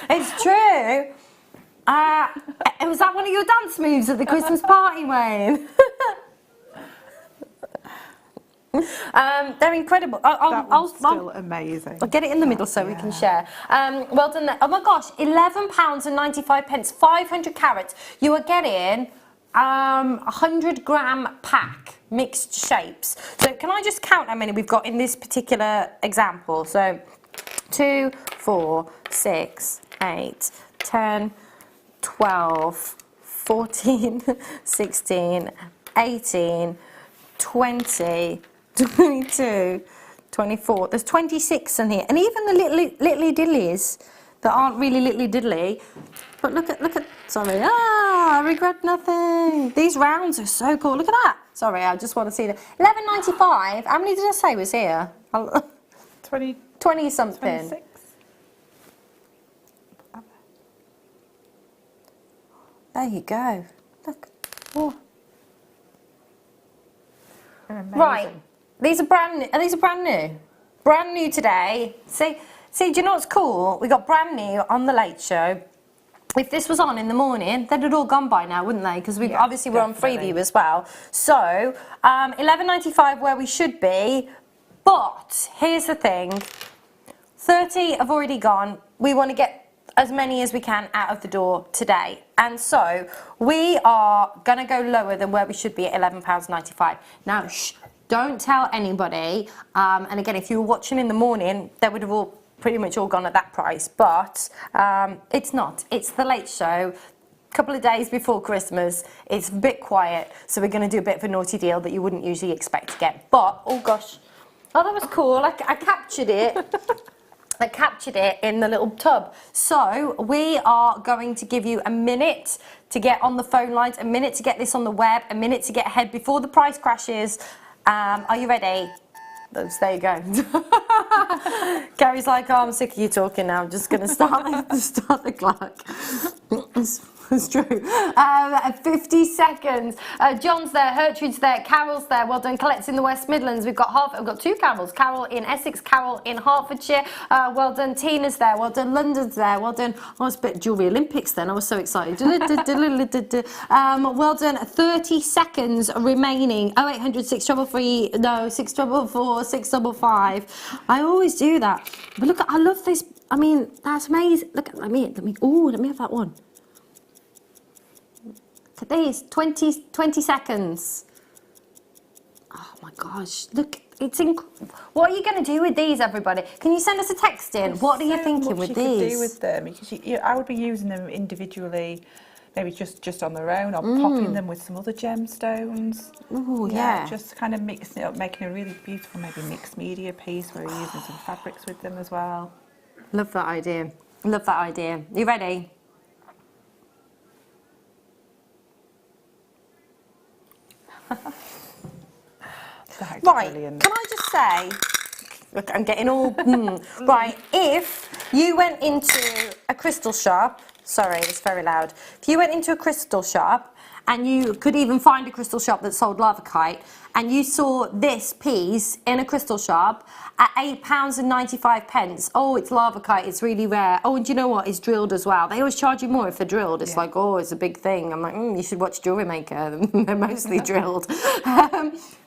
It's true. Was that one of your dance moves at the Christmas party, Wayne? They're incredible. That one's still amazing. I'll get it in the middle so we can share. Well done there. Oh my gosh, £11.95, 500 carats. You are getting 100-gram pack, mixed shapes. So can I just count how many we've got in this particular example? So 2, 4, 6, 8, 10, 12, 14, 16, 18, 20, 22, 24. There's 26 in here. And even the little diddlies that aren't really little diddly. But look at, sorry. I regret nothing. These rounds are so cool. Look at that. Sorry, I just want to see the £11.95. How many did I say was here? 20 something. 26. There you go. Look. Oh. They're amazing. Right. These are brand new. Are these brand new? Brand new today. See, do you know what's cool? We got brand new on the Late Show. If this was on in the morning, they'd have all gone by now, wouldn't they? Because we obviously we're on Freeview as well. So, £11.95 where we should be. But here's the thing: 30 have already gone. We want to get as many as we can out of the door today, and so we are going to go lower than where we should be at £11.95. Now, shh, don't tell anybody. And again, if you were watching in the morning, they would have all pretty much all gone at that price, but it's not. It's the Late Show. A couple of days before Christmas, it's a bit quiet, so we're going to do a bit of a naughty deal that you wouldn't usually expect to get. But, oh gosh, oh that was cool, I captured it. I captured it in the little tub. So we are going to give you a minute to get on the phone lines, a minute to get this on the web, a minute to get ahead before the price crashes. Are you ready? There you go. Gary's like, oh, I'm sick of you talking now. I'm just going to start the clock. It's true. 50 seconds. John's there, Gertrude's there, Carol's there. Well done. Colette's in the West Midlands. We've got two Carols. Carol in Essex, Carol in Hertfordshire. Well done. Tina's there. Well done. London's there. Well done. I was a bit Jewellery Olympics then. I was so excited. Well done. 30 seconds remaining. 0800 633. No, 644 655. I always do that. But look, I love this. I mean, that's amazing. Look, let me have that one. Look at these, 20 seconds. Oh my gosh, look, what are you going to do with these, everybody? Can you send us a text in? What are you thinking with these? Could do with them, because I would be using them individually, maybe just on their own, or popping them with some other gemstones. Oh yeah. Just kind of mixing it up, making a really beautiful, maybe mixed media piece where you're using some fabrics with them as well. Love that idea. Love that idea. You ready? Right, brilliant. Can I just say, look, I'm getting all, right, if you went into a crystal shop, sorry, it's very loud, if you went into a crystal shop, and you could even find a crystal shop that sold lavakite, and you saw this piece in a crystal shop at £8.95. Oh, it's lavakite, it's really rare. Oh, and do you know what? It's drilled as well. They always charge you more if they're drilled. It's like, oh, it's a big thing. I'm like, you should watch JewelleryMaker. They're mostly drilled.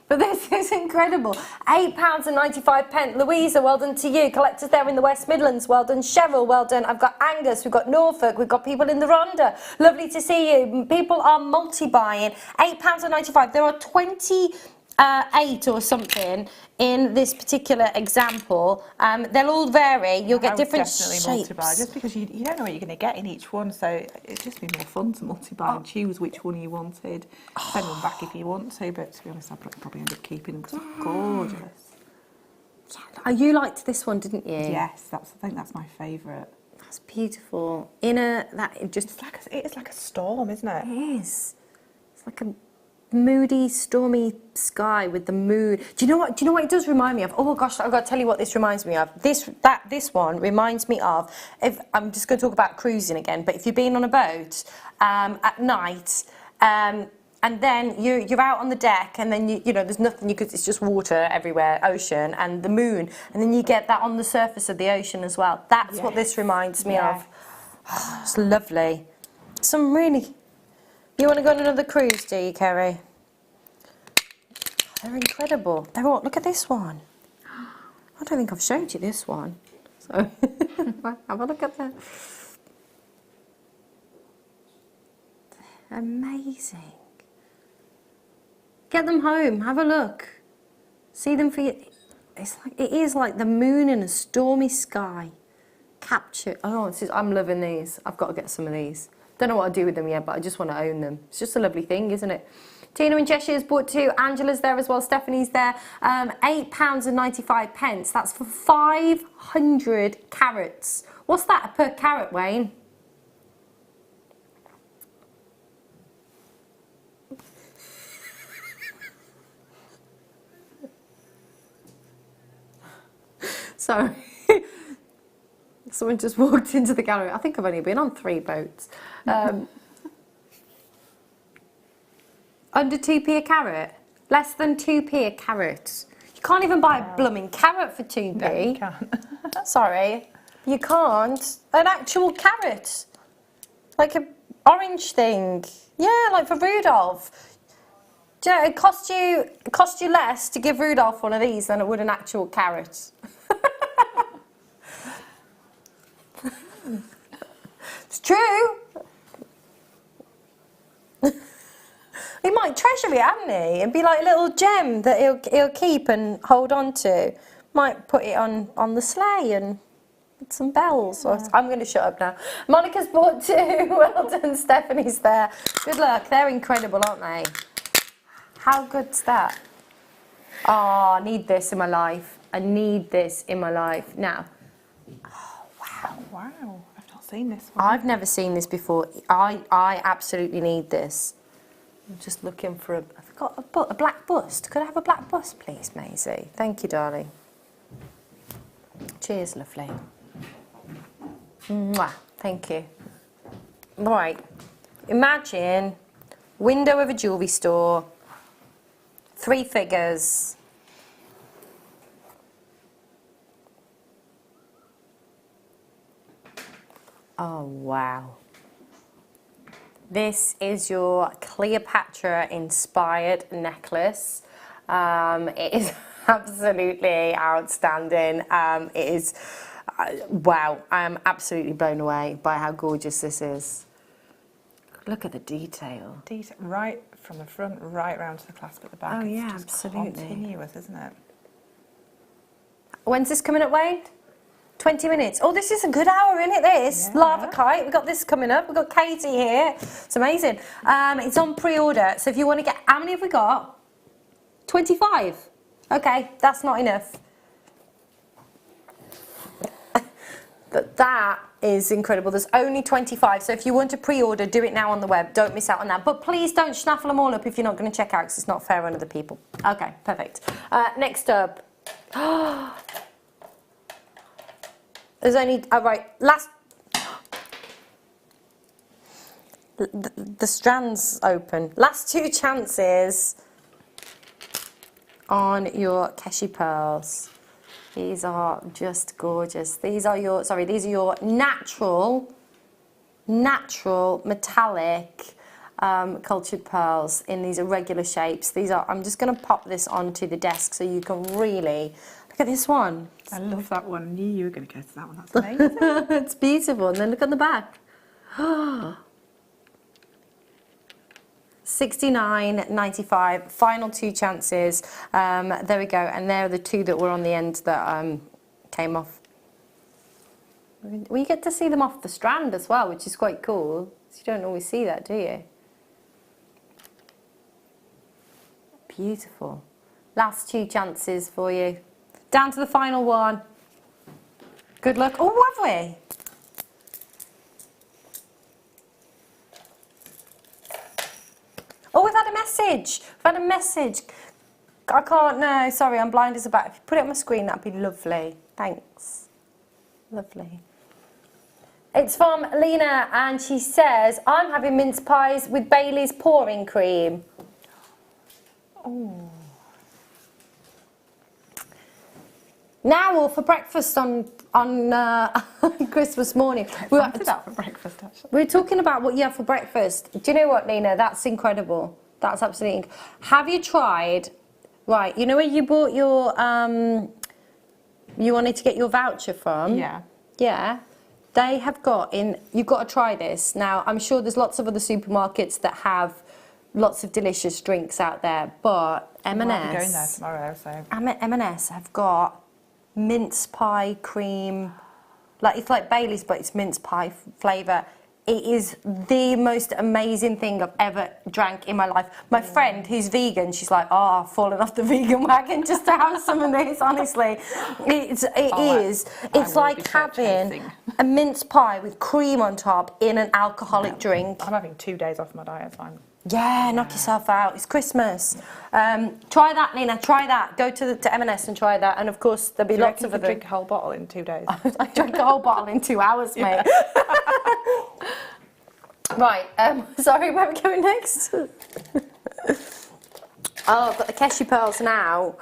But this is incredible. £8.95. Louisa, well done to you. Collectors there in the West Midlands, well done. Cheryl, well done. I've got Angus, we've got Norfolk, we've got people in the Rhondda. Lovely to see you. People are multi-buying. £8.95. There are 28 or something in this particular example. They'll all vary. You'll get different shapes. Multi-buy, just because you don't know what you're going to get in each one, so it'd just be more fun to multi-buy and choose which one you wanted. Send them back if you want to, but to be honest, I'd probably end up keeping them because they're gorgeous. You liked this one, didn't you? Yes, I think that's my favourite. That's beautiful. It's like a storm, isn't it? It is. It's like a moody, stormy sky with the moon. Do you know what it does remind me of? Oh gosh, I've got to tell you what this reminds me of. This one reminds me of, if I'm just going to talk about cruising again, but if you've been on a boat at night, and and then you're out on the deck, and then you know there's nothing, it's just water everywhere, ocean, and the moon, and then you get that on the surface of the ocean as well. That's what this reminds me of. Oh, it's lovely. Some really. You want to go on another cruise, do you, Kerry? They're incredible. They're all. Look at this one. I don't think I've showed you this one. So have a look at that. Amazing. Get them home. Have a look. See them for you. It is like the moon in a stormy sky. Capture. Oh, I'm loving these. I've got to get some of these. Don't know what I'll do with them yet, but I just want to own them. It's just a lovely thing, isn't it? Tina in Cheshire's bought 2. Angela's there as well. Stephanie's there. £8.95. That's for 500 carats. What's that per carat, Wayne? Sorry. Someone just walked into the gallery. I think I've only been on 3 boats. Under 2p a carat? Less than 2p a carat. You can't even buy a blooming carrot for 2p. No, you can't. Sorry. You can't. An actual carrot. Like an orange thing. Yeah, like for Rudolph. Do you know, it cost you less to give Rudolph one of these than it would an actual carrot. It's true. He might treasure it, hadn't he? It'd be like a little gem that he'll keep and hold on to. Might put it on the sleigh and with some bells. Or, I'm going to shut up now. Monica's bought 2. Well done, Stephanie's there. Good luck. They're incredible, aren't they? How good's that? Oh, I need this in my life. I need this in my life. Now. Oh, wow. Wow. I've not seen this one. I've never seen this before. I absolutely need this. I'm just looking for I've got a black bust. Could I have a black bust, please, Maisie? Thank you, darling. Cheers, lovely. Mwah. Thank you. Right. Imagine window of a jewellery store, 3 figures. Oh, wow. This is your Cleopatra-inspired necklace. It is absolutely outstanding. It is, wow, I am absolutely blown away by how gorgeous this is. Look at the detail. Right from the front, right round to the clasp at the back. Oh, yeah, it's just absolutely. continuous, isn't it? When's this coming up, Wayne? 20 minutes. Oh, this is a good hour, isn't it, this? Yeah. Lava Kite. We've got this coming up. We've got Katie here. It's amazing. It's on pre-order. So if you want to get... How many have we got? 25. Okay, that's not enough. But that is incredible. There's only 25. So if you want to pre-order, do it now on the web. Don't miss out on that. But please don't schnaffle them all up if you're not going to check out, because it's not fair on other people. Okay, perfect. Next up... There's only, right, last, the strand's open. Last 2 chances on your Keshi pearls. These are just gorgeous. These are your, these are your natural metallic cultured pearls in these irregular shapes. These are, I'm just going to pop this onto the desk so you can really, look at this one. I love that one. I knew you were going to go to that one. That's amazing. It's beautiful. And then look on the back. $69.95. Final 2 chances. There we go. And there are the 2 that were on the end that came off. We get to see them off the strand as well, which is quite cool. You don't always see that, do you? Beautiful. Last 2 chances for you. Down to the final one. Good luck. Oh, have we? Oh, we've had a message. We've had a message. I can't, no, sorry, I'm blind as a bat. If you put it on my screen, that'd be lovely. Thanks. Lovely. It's from Lena, and she says, I'm having mince pies with Bailey's pouring cream. Oh. Now or for breakfast on Christmas morning. We went for that for breakfast, actually. We're talking about what you have for breakfast. Do you know what, Lena? That's incredible. That's absolutely. Have you tried? Right, you know where you bought your you wanted to get your voucher from? Yeah. Yeah. They have got in. You've got to try this. Now, I'm sure there's lots of other supermarkets that have lots of delicious drinks out there, but M&S. I'll be going there tomorrow, so. M&S have got mince pie cream, like it's like Bailey's, but it's mince pie flavour. It is the most amazing thing I've ever drank in my life. My friend who's vegan, she's like, oh, I've fallen off the vegan wagon just to have some of this, honestly. It is. It's like having a mince pie with cream on top in an alcoholic drink. I'm having 2 days off my diet, so I'm... Yeah, knock yourself out. It's Christmas. Try that, Lena. Try that. Go to M&S and try that. And of course, there'll be lots of other. Drink a whole bottle in 2 days. I drank a whole bottle in 2 hours, mate. Right. Sorry, where are we going next? Oh, I've got the cashew pearls now.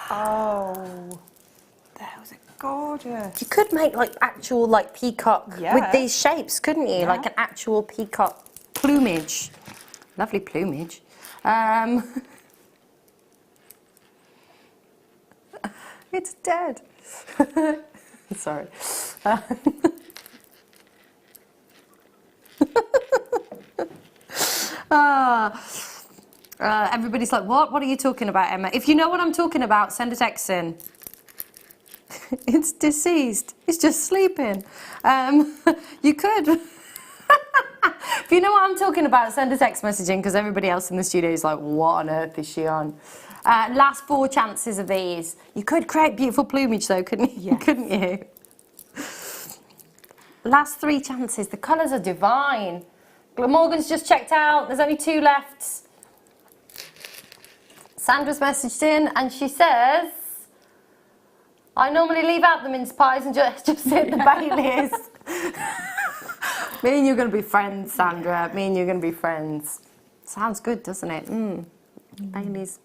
Oh, those are gorgeous. You could make like actual like peacock with these shapes, couldn't you? Yeah. Like an actual peacock plumage. Lovely plumage. It's dead. Sorry. Everybody's like, what? What are you talking about, Emma? If you know what I'm talking about, send a text in. It's deceased. It's just sleeping. You could. If you know what I'm talking about, send a text message in, because everybody else in the studio is like, what on earth is she on? Last 4 chances of these. You could create beautiful plumage though, couldn't you? Yes. Couldn't you? Last 3 chances. The colours are divine. Morgan's just checked out. There's only 2 left. Sandra's messaged in and she says, I normally leave out the mince pies and just hit the Baileys. Me and you're going to be friends, Sandra. Me and you're going to be friends. Sounds good, doesn't it? Baileys.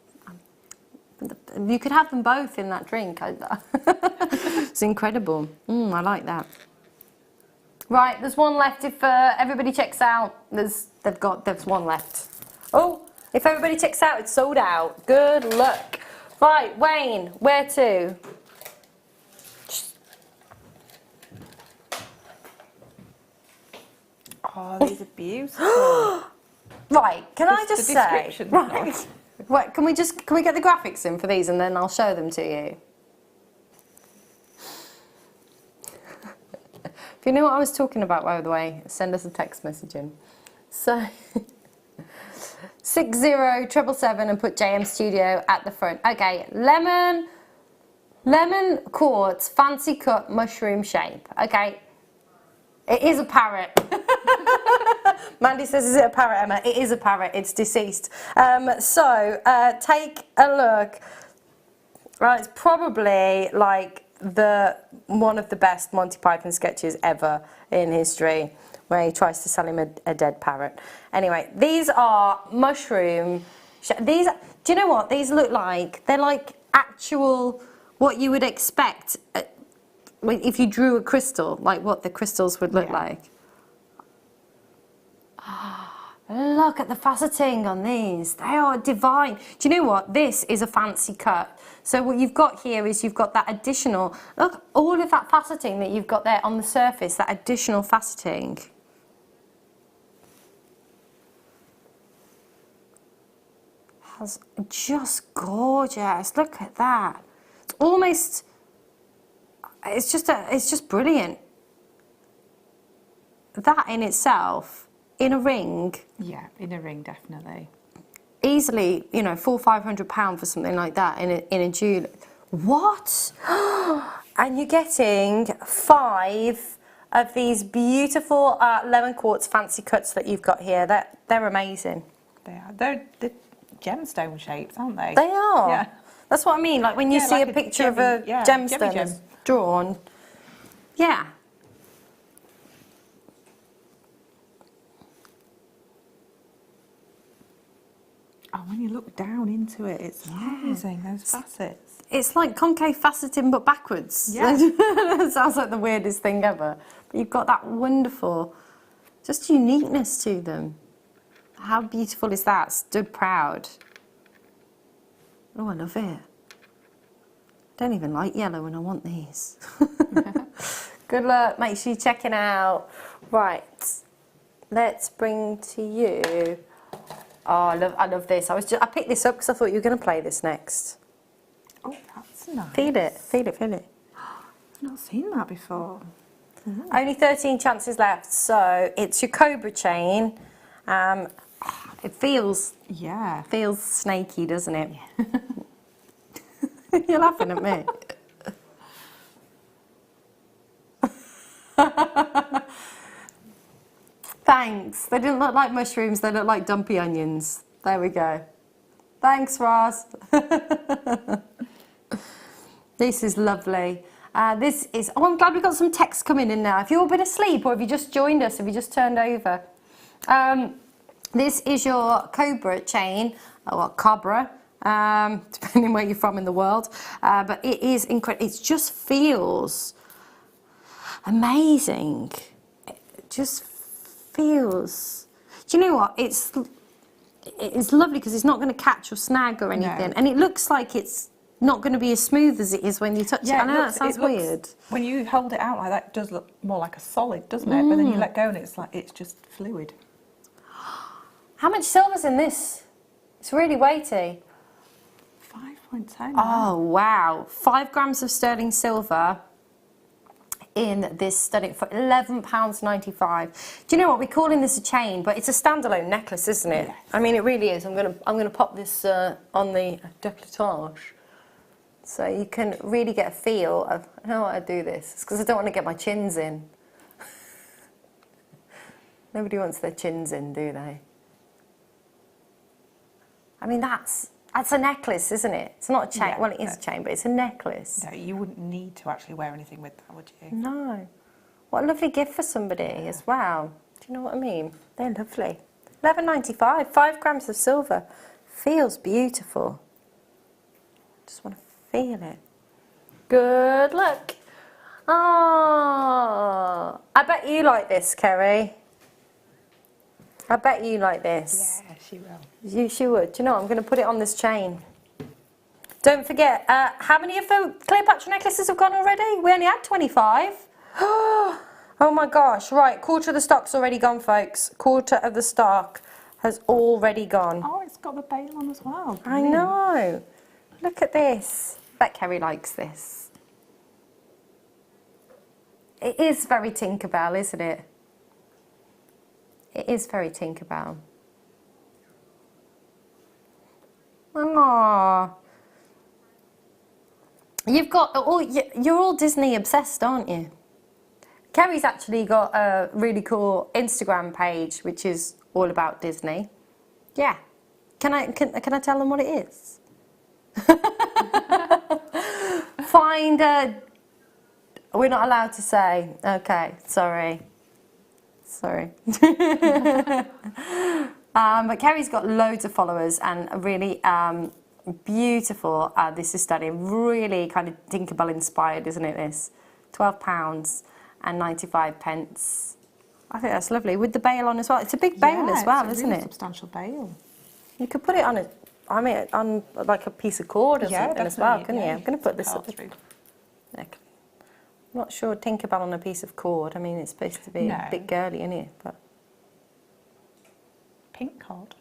You could have them both in that drink. It's incredible. I like that. Right, there's 1 left. If everybody checks out, there's 1 left. Oh, if everybody checks out, it's sold out. Good luck. Right, Wayne, where to? Oh, these are beautiful. Right, can I just the say? description, Right. Wait, can we get the graphics in for these and then I'll show them to you? If you know what I was talking about, by the way, send us a text message in. So 60777 and put JM Studio at the front. Okay, lemon quartz, fancy cut mushroom shape. Okay, it is a parrot. Mandy says, is it a parrot, Emma? It is a parrot, it's deceased. Take a look. Right, it's probably like one of the best Monty Python sketches ever in history, where he tries to sell him a dead parrot. Anyway, these are mushroom. Do you know what these look like? They're like actual what you would expect if you drew a crystal, like what the crystals would look like. Look at the faceting on these. They are divine. Do you know what? This is a fancy cut. So what you've got here is you've got that additional, look, all of that faceting that you've got there on the surface, that additional faceting. That's just gorgeous. Look at that. It's almost, it's just brilliant. That in itself, in a ring. Yeah, in a ring, definitely. Easily, you know, £400-500 for something like that in a jewellery. What? And you're getting 5 of these beautiful lemon quartz fancy cuts that you've got here. They're amazing. They are. They're gemstone shapes, aren't they? They are. Yeah. That's what I mean. Like when you see like a picture of a gem gemstone gem. drawn. Yeah. Oh, when you look down into it, it's amazing, those facets. It's like concave faceting but backwards. Yeah. It sounds like the weirdest thing ever. But you've got that wonderful, just uniqueness to them. How beautiful is that? Stood proud. Oh, I love it. Don't even like yellow when I want these. Good luck. Make sure you check it out. Right. Let's bring to you. Oh, I love this. I picked this up because I thought you were going to play this next. Oh, that's nice. Feel it. Feel it. Feel it. I've not seen that before. Only 13 chances left. So it's your Cobra chain. It feels snaky, doesn't it? Yeah. You're laughing at me. Thanks. They didn't look like mushrooms, they look like dumpy onions. There we go. Thanks, Ross. This is lovely. This is, oh, I'm glad we got some text coming in now. If you've all been asleep or have you just joined us, have you just turned over? This is your Cobra chain, or Cobra, depending where you're from in the world. But it is incredible. It just feels amazing. It just feels. Do you know what? It's lovely because it's not going to catch or snag or anything, and it looks like it's not going to be as smooth as it is when you touch it. I know that sounds weird. When you hold it out like that, it does look more like a solid, doesn't it? But then you let go and it's like it's just fluid. How much silver's in this? It's really weighty. 5.10. Oh wow! 5 grams of sterling silver in this stunning for £11.95. Do you know what, we're calling this a chain, but it's a standalone necklace, isn't it? Yes. I mean, it really is. I'm gonna pop this on the décolletage, so you can really get a feel of how I do this. It's because I don't want to get my chins in. Nobody wants their chins in, do they? I mean, that's a necklace, isn't it? It's not a chain. Yeah, well, it is a chain, but it's a necklace. No, you wouldn't need to actually wear anything with that, would you? No. What a lovely gift for somebody as well. Do you know what I mean? They're lovely. £11.95, 5 grams of silver. Feels beautiful. Just want to feel it. Good luck. Oh, I bet you like this, Kerry. I bet you like this. Yeah, she will. She would. Do you know what? I'm going to put it on this chain. Don't forget, how many of the Cleopatra necklaces have gone already? We only had 25. Oh my gosh. Right, quarter of the stock's already gone, folks. Quarter of the stock has already gone. Oh, it's got the bail on as well. I know. Look at this. I bet Kerry likes this. It is very Tinkerbell, isn't it? It is very Tinkerbell. Aww. You've got you're all Disney obsessed, aren't you? Kerry's actually got a really cool Instagram page which is all about Disney. Yeah. Can I tell them what it is? Find a. We're not allowed to say. Okay, sorry. But Kerry's got loads of followers and a really beautiful. This is stunning. Really kind of Tinkerbell inspired, isn't it? This £12.95. I think that's lovely with the bail on as well. It's a big bail as well, isn't it? Substantial bail. You could put it on on like a piece of cord or something as well, couldn't you? I'm going to put this up. I'm not sure Tinkerbell on a piece of cord. I mean, it's supposed to be a bit girly, isn't it? But pink cord.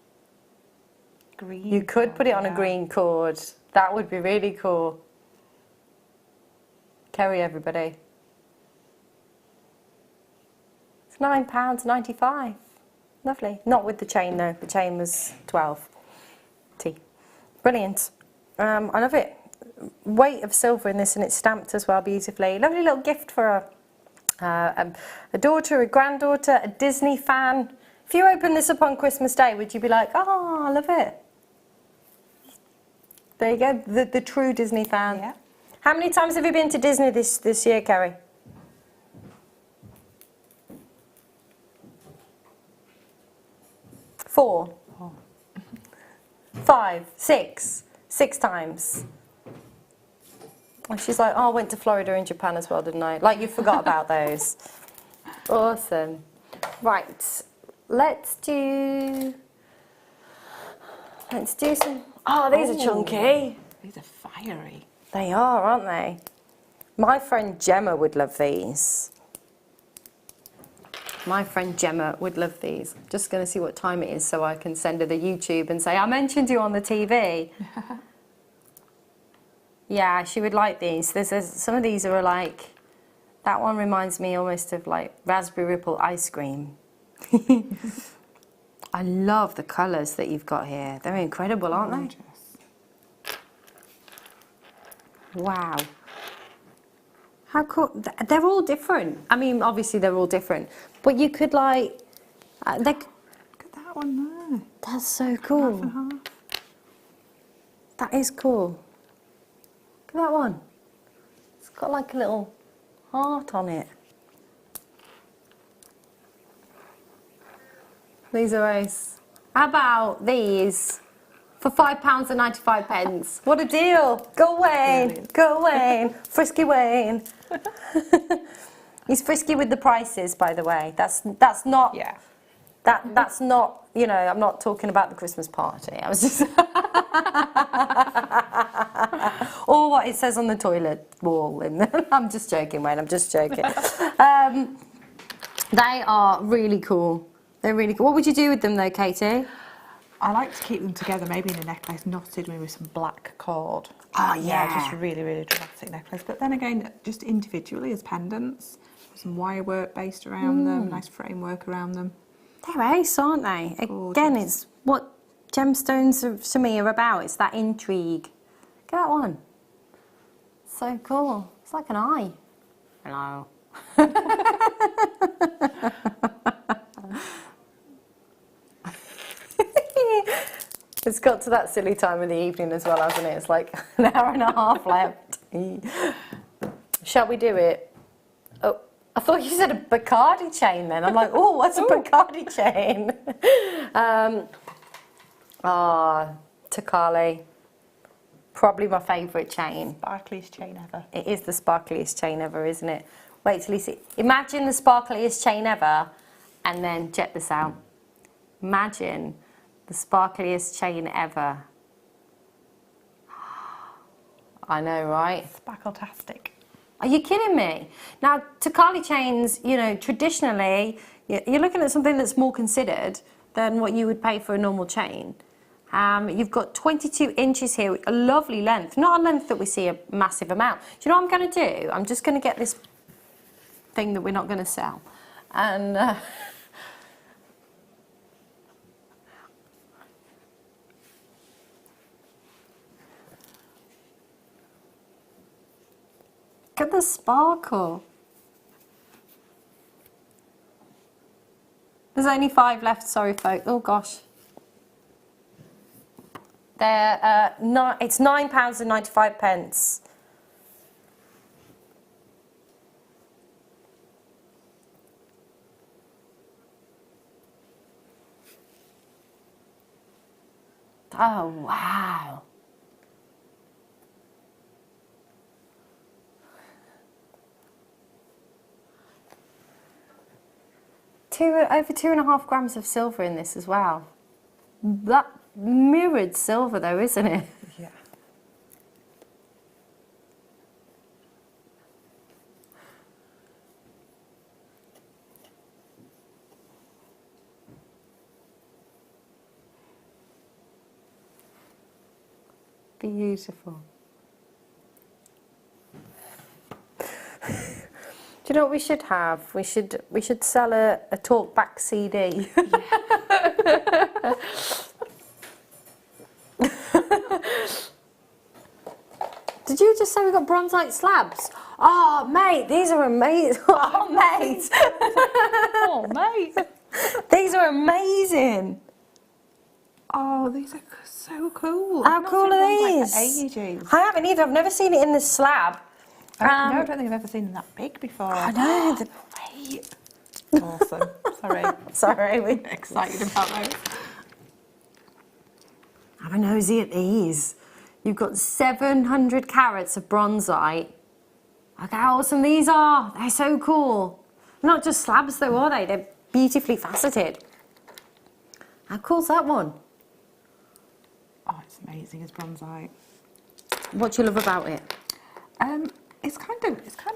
Green. You could put it on a green cord. That would be really cool. Kerry, everybody. It's £9.95. Lovely. Not with the chain though. The chain was 12. Brilliant. I love it. Weight of silver in this, and it's stamped as well beautifully. Lovely little gift for a daughter, a granddaughter, a Disney fan. If you open this up on Christmas Day, would you be like, oh, I love it? There you go, the true Disney fan. Yeah. How many times have you been to Disney this year, Kerry? 4. 5. 5, 6 times. And she's like, oh, I went to Florida and Japan as well, didn't I? Like, you forgot about those. Awesome. Right, let's do some, oh, these are chunky. These are fiery. They are, aren't they? My friend Gemma would love these. My friend Gemma would love these. Just going to see what time it is so I can send her the YouTube and say, I mentioned you on the TV. Yeah, she would like these. There's some of these are like, that one reminds me almost of like raspberry ripple ice cream. I love the colours that you've got here. They're incredible, aren't they? Wow. How cool. They're all different. I mean, obviously they're all different. But you could like... Look at that one there. That's so cool. Half and half. That is cool. Look at that one. It's got like a little heart on it. These are ace. How about these for £5.95? What a deal! Go Wayne, Brilliant. go Wayne, frisky Wayne. He's frisky with the prices, by the way. That's not. Yeah. That's not. You know, I'm not talking about the Christmas party. I was just. Or what it says on the toilet wall. I'm just joking, Wayne. I'm just joking. They are really cool. They're really cool. What would you do with them though, Katie? I like to keep them together, maybe in a necklace, knotted maybe with some black cord. Oh, yeah. Just a really, really dramatic necklace. But then again, just individually as pendants, some wire work based around them, nice framework around them. They're ace, aren't they? Gorgeous. Again, it's what gemstones to me are about. It's that intrigue. Look at that one. So cool. It's like an eye. Hello. It's got to that silly time of the evening as well, hasn't it? It's like an hour and a half left. Shall we do it? Oh, I thought you said a Bacardi chain then. I'm like, oh, what's a Bacardi chain? Takali. Probably my favourite chain. Sparkliest chain ever. It is the sparkliest chain ever, isn't it? Wait till you see. Imagine the sparkliest chain ever, and then check this out. Imagine the sparkliest chain ever. I know, right? Sparkle-tastic. Are you kidding me? Now, Takali chains, you know, traditionally, you're looking at something that's more considered than what you would pay for a normal chain. You've got 22 inches here, a lovely length. Not a length that we see a massive amount. Do you know what I'm going to do? I'm just going to get this thing that we're not going to sell. And... Look at the sparkle. There's only 5 left, sorry folks. Oh gosh. It's £9.95. Oh wow. Over 2.5 grams of silver in this as well. That mirrored silver though, isn't it? Yeah. Beautiful. Do you know what we should have? We should sell a talk back CD. Yeah. Did you just say we got bronzite slabs? Oh, mate, these are amazing. Oh, mate. Oh, mate. These are amazing. Oh, these are so cool. How cool are these? Like ages. I haven't either. I've never seen it in this slab. No, I don't think I've ever seen them that big before. I know. Great. Awesome. Sorry. Sorry. Excited about those. Have a nosy at these. You've got 700 carats of bronzite. Look how awesome these are. They're so cool. Not just slabs though, are they? They're beautifully faceted. How cool's that one? Oh, it's amazing as bronzite. What do you love about it? It's kind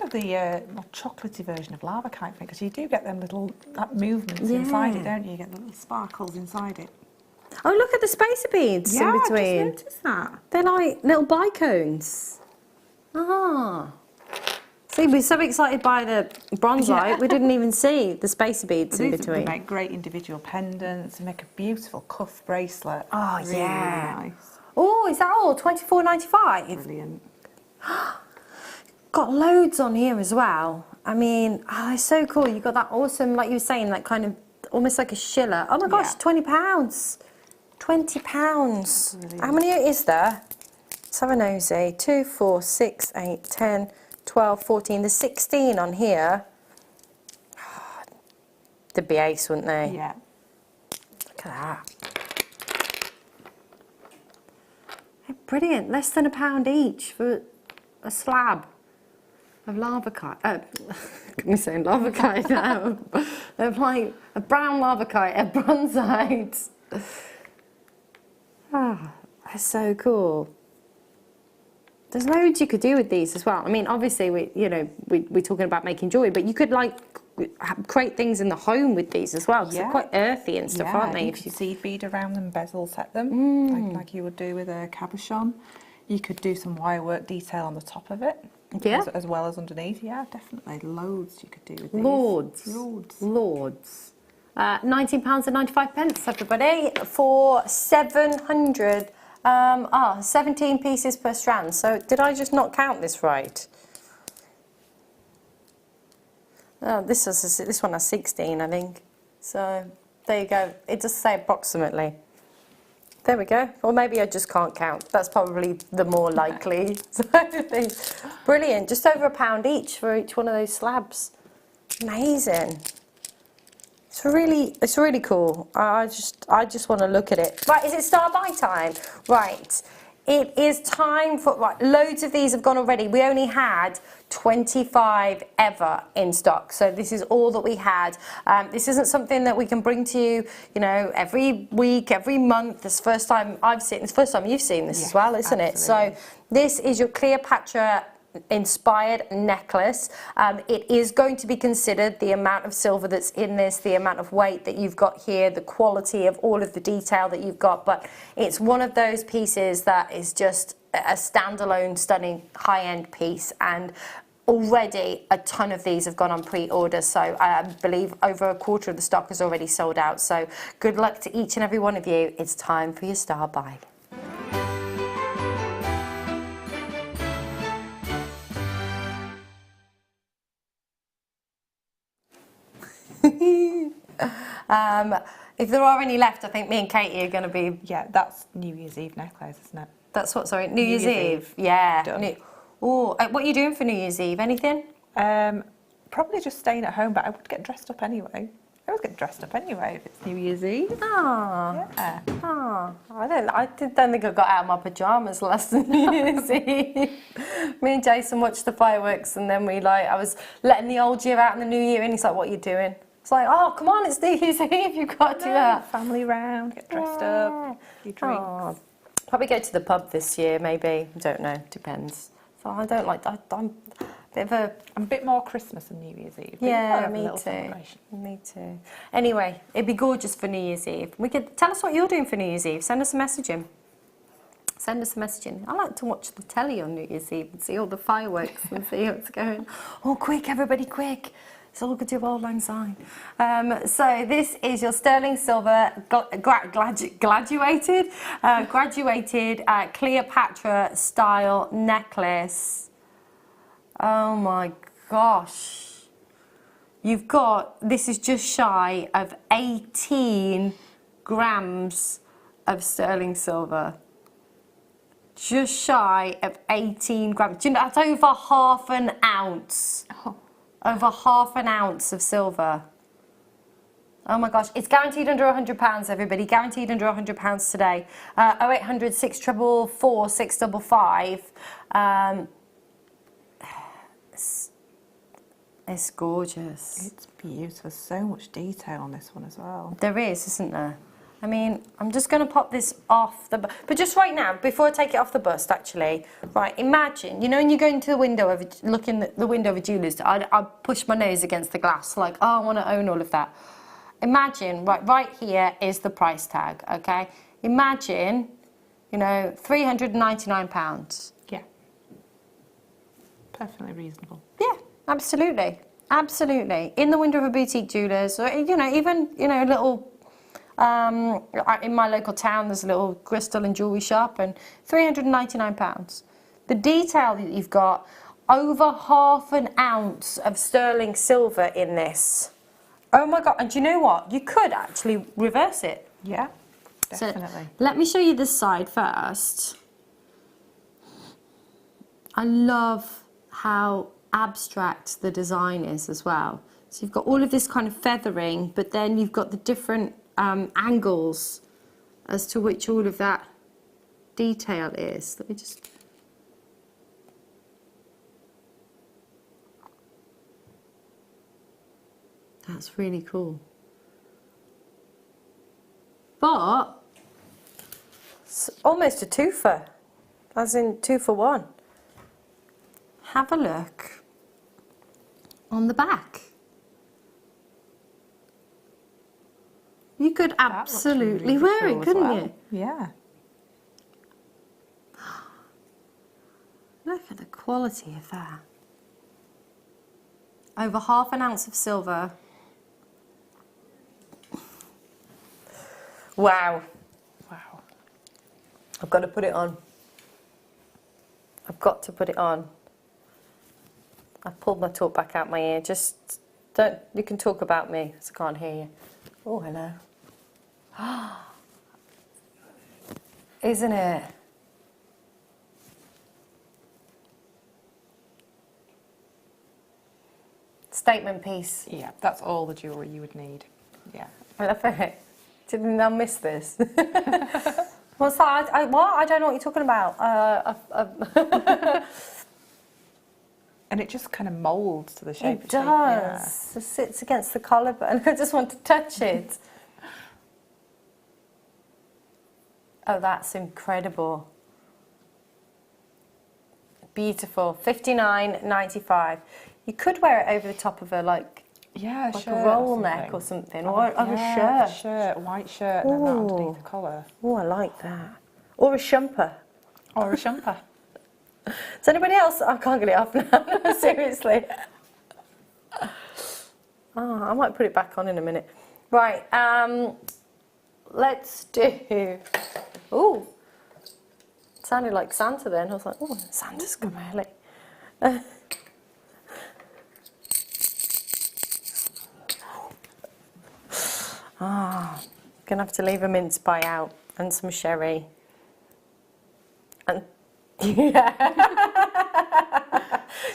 of the more chocolatey version of lava kite because you do get them little movements inside it, don't you? You get the little sparkles inside it. Oh, look at the spacer beads in between. Yeah, I just noticed that. They're like little bicones. Ah. See, we're so excited by the bronzite, we didn't even see the spacer beads in between. They make great individual pendants. They make a beautiful cuff bracelet. Oh, really, yeah. Really nice. Oh, is that all? $24.95? Brilliant. Got loads on here as well. I mean, oh, it's so cool. You've got that awesome, like you were saying, that kind of almost like a shiller. Oh my gosh, £20. £20. Brilliant. How many is there? Let's have a nosy. 2, 4, 6, 8, 10, 12, 14. There's 16 on here. They'd be ace, wouldn't they? Yeah. Look at that. They're brilliant. Less than £1 each for a slab of lava kite. I'm saying lava kite now. Of like a brown lava kite, a bronzite. Ah, that's so cool. There's loads you could do with these as well. I mean, obviously, we're talking about making jewelry, but you could like create things in the home with these as well. 'Cause they're quite earthy and stuff, aren't they? You could seed bead around them, bezel set them, like you would do with a cabochon. You could do some wire work detail on the top of it, as well as underneath. Yeah, definitely. Loads you could do with these. Loads. £19.95, everybody, for 700. 17 pieces per strand. So did I just not count this right? Oh, this one has 16, I think. So there you go. It does say approximately. There we go. Or maybe I just can't count. That's probably the more likely thing. Brilliant. Just over £1 each for each one of those slabs. Amazing. It's really cool. I just want to look at it. Right, is it star buy time? Right. It is time for, right, loads of these have gone already. We only had 25 ever in stock. So this is all that we had. This isn't something that we can bring to you, every week, every month. This first time I've seen, it's the first time you've seen this as well, isn't it? So this is your Cleopatra inspired necklace. It is going to be considered the amount of silver that's in this, the amount of weight that you've got here, the quality of all of the detail that you've got, but it's one of those pieces that is just a standalone stunning high-end piece, and already a ton of these have gone on pre-order, so I believe over a quarter of the stock is already sold out. So good luck to each and every one of you. It's time for your star buy. If there are any left, I think me and Katie are going to be... Yeah, that's New Year's Eve necklace, isn't it? That's what, sorry? New Year's Eve? Yeah. What are you doing for New Year's Eve? Anything? Probably just staying at home, but I would get dressed up anyway. I always get dressed up anyway if it's New Year's Eve. Ah. Yeah. Ah. I don't think I got out of my pyjamas last New Year's Eve. Me and Jason watched the fireworks, and then I was letting the old year out in the new year, and he's like, what are you doing? It's like, oh, come on, it's New Year's Eve, you've got to do that. Family round, get dressed up, a few drinks. Oh. Probably go to the pub this year, maybe. Don't know, depends. So I don't like that. I'm a bit more Christmas than New Year's Eve. Yeah, me too. Me too. Anyway, it'd be gorgeous for New Year's Eve. We could tell us what you're doing for New Year's Eve. Send us a message in. Send us a message in. I like to watch the telly on New Year's Eve and see all the fireworks and see what's going. Oh, quick, everybody, quick! It's all good to Auld Lang Syne. So this is your sterling silver graduated Cleopatra style necklace. Oh my gosh. You've got, this is just shy of 18 grams of sterling silver. Just shy of 18 grams. Do you know, that's over half an ounce. Oh. Over half an ounce of silver. Oh my gosh, it's guaranteed under £100, everybody. Guaranteed under £100 today. 0800 644 655. It's gorgeous. It's beautiful. So much detail on this one as well. There is, isn't there? I mean, I'm just going to pop this off the... But just right now, before I take it off the bust, actually, right, imagine, you know, when you go into the window of look in the window of a jeweller's, I push my nose against the glass, like, oh, I want to own all of that. Imagine, right here is the price tag, okay? Imagine, you know, £399. Yeah. Perfectly reasonable. Yeah, absolutely. Absolutely. In the window of a boutique jeweller's, or, you know, even, you know, a little... in my local town, there's a little crystal and jewellery shop, and £399. The detail that you've got, over ½ an ounce of sterling silver in this. Oh my God, and do you know what? You could actually reverse it. Yeah, definitely. So, let me show you this side first. I love how abstract the design is as well. So you've got all of this kind of feathering, but then you've got the different angles as to which all of that detail is. Let me just... That's really cool. But it's almost a twofer, as in 2 for 1. Have a look on the back. You could absolutely wear it, couldn't you? Yeah. Look at the quality of that. Over ½ an ounce of silver. Wow. Wow. I've got to put it on. I've got to put it on. I've pulled my talk back out my ear. Just don't, you can talk about me, so I can't hear you. Oh, hello. Isn't it? Statement piece. Yeah, that's all the jewellery you would need. Yeah. I love it. Didn't I miss this? What's that? What? I don't know what you're talking about. And it just kind of moulds to the shape. It does. It sits against the collarbone. I just want to touch it. Oh, that's incredible. Beautiful. $59.95. You could wear it over the top of a like a like shirt a roll neck or something, or a shirt. A white shirt, and then that underneath the collar. Oh, I like that. Or a shumper. Or a shumper. Does anybody else? I can't get it off now. Seriously. Oh, I might put it back on in a minute. Right. Let's do. Oh, sounded like Santa then. I was like, oh, Santa's come early. Gonna have to leave a mince pie out and some sherry. And yeah,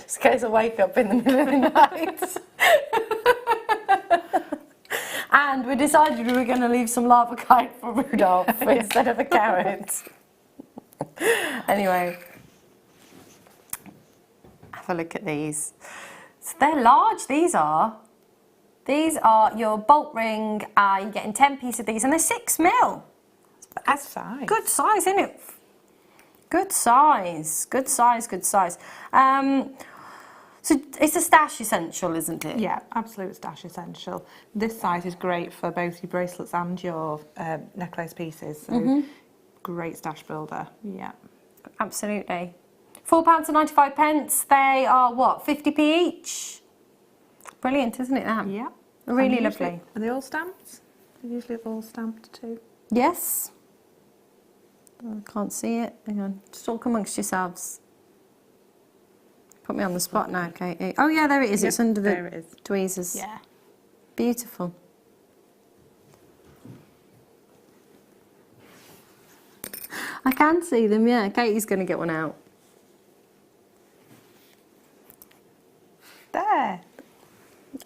just in case I wake up in the middle of the night. And we decided we were going to leave some lava kite for Rudolph instead of a carrot. Anyway, have a look at these. So they're large, these are. These are your bolt ring. You're getting 10 pieces of these, and they're 6 mil. That's size. Good size, isn't it? Good size. Good size, good size. So it's a stash essential, isn't it? Yeah, absolute stash essential. This size is great for both your bracelets and your necklace pieces. So great stash builder. Yeah. Absolutely. £4.95. They are what, 50p each? Brilliant, isn't it, that? Yeah. Really lovely. Are they all stamped? They're usually all stamped too. Yes. I can't see it. Hang on. Just talk amongst yourselves. Put me on the spot now, Katie. Oh yeah, there it is. Yep, it's under the tweezers. Yeah. Beautiful. I can see them, yeah. Katie's going to get one out. There.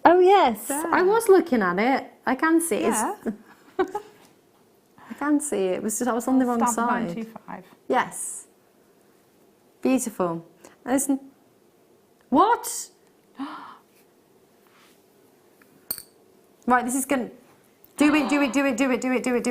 Oh yes, There. I was looking at it. I can see it. Yeah. I can see it. It was just I was on the wrong Stamp side. 925. Yes. Beautiful. What? Right, this is going to... Do it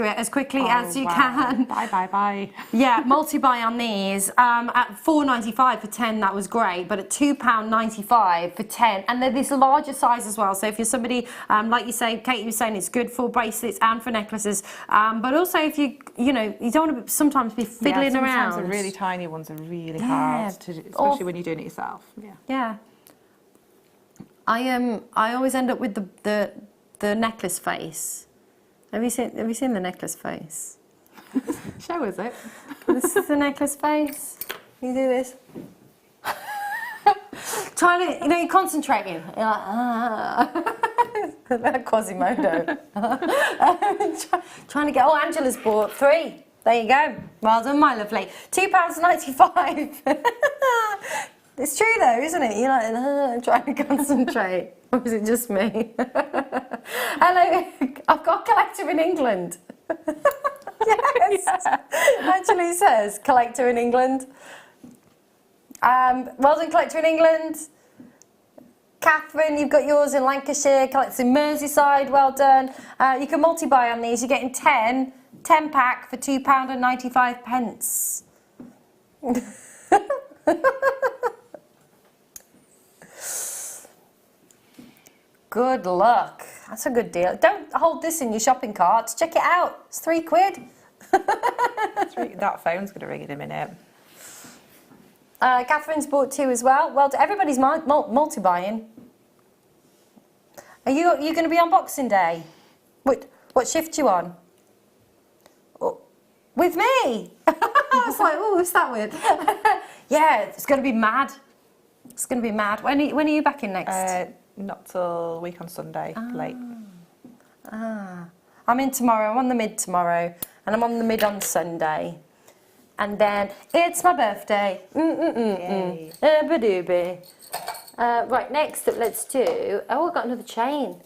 as quickly as you can. Bye. Yeah, multi-buy on these. At £4.95 for 10, that was great, but at £2.95 for 10, and they're this larger size as well. So if you're somebody, like you say, Katie was saying, it's good for bracelets and for necklaces, but also if you don't want to sometimes be fiddling around. Sometimes the really tiny ones are really hard to do, especially when you're doing it yourself. Yeah. I always end up with the necklace face. Have you seen the necklace face? Show us it. This is the necklace face. You do this. Trying to, you're concentrating. You're like, like Quasimodo. Trying to get, Angela's bought 3. There you go. Well done, my lovely. £2.95. It's true though, isn't it? You're like, trying to concentrate. Or is it just me? Hello, I've got a collector in England. Yes. Actually says collector in England. Well done, collector in England. Catherine, you've got yours in Lancashire, collector in Merseyside, well done. You can multi-buy on these. You're getting 10 pack for £2.95. Good luck. That's a good deal. Don't hold this in your shopping cart. Check it out. It's £3. That phone's going to ring in a minute. Catherine's bought 2 as well. Well, everybody's multi-buying. Are you going to be on Boxing Day? What shift you on? Oh, with me? I was like, oh, what's that with? Yeah, it's going to be mad. It's going to be mad. When are you back in next? Not till week on Sunday, late. I'm in tomorrow. I'm on the mid tomorrow, and I'm on the mid on Sunday. And then it's my birthday. Right, next up, let's do... Oh, I've got another chain.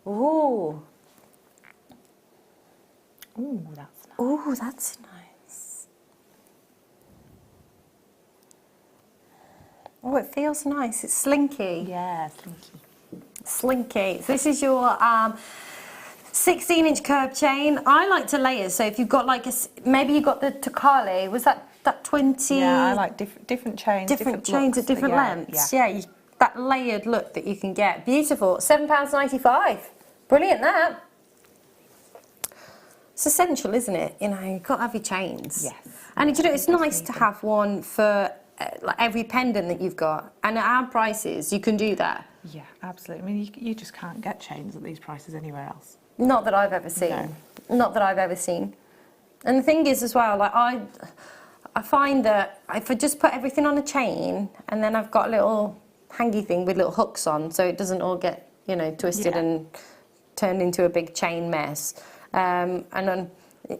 Ooh. Ooh, that's nice. Ooh, that's nice. Oh, it feels nice. It's slinky. Yeah, slinky. Slinky. So this is your 16-inch curb chain. I like to layer. So if you've got like maybe you got the Tokale. Was that 20? Yeah, I like different chains. Different chains at different lengths. Yeah. That layered look that you can get. Beautiful. £7.95. Brilliant, that. It's essential, isn't it? You've got to have your chains. Yes. And it's nice to have one for like every pendant that you've got. And at our prices, you can do that. Yeah, absolutely. I mean, you just can't get chains at these prices anywhere else. Not that I've ever seen. No. Not that I've ever seen. And the thing is as well, like I find that if I just put everything on a chain and then I've got a little hangy thing with little hooks on so it doesn't all get, twisted and turned into a big chain mess. And then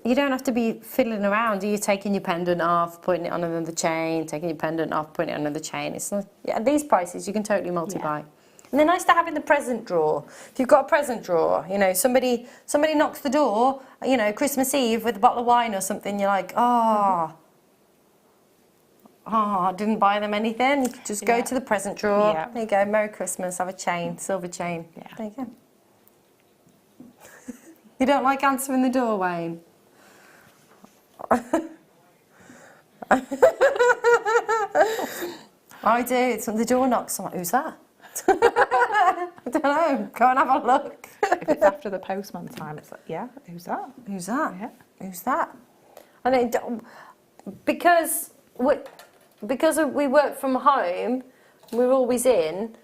you don't have to be fiddling around. You're taking your pendant off, putting it on another chain, taking your pendant off, putting it on another chain. It's not, at these prices, you can totally multi-buy. Yeah. And they're nice to have in the present drawer. If you've got a present drawer, somebody knocks the door, Christmas Eve with a bottle of wine or something, you're like, I didn't buy them anything. You could just go to the present drawer. Yeah. There you go, Merry Christmas, have a chain, silver chain. Yeah. There you go. You don't like answering the door, Wayne? I do. It's when the door knocks. I'm like, who's that? I don't know. Go and have a look. If it's after the postman time, it's like, yeah, who's that? Who's that? Yeah. Who's that? And because we work from home, we're always in.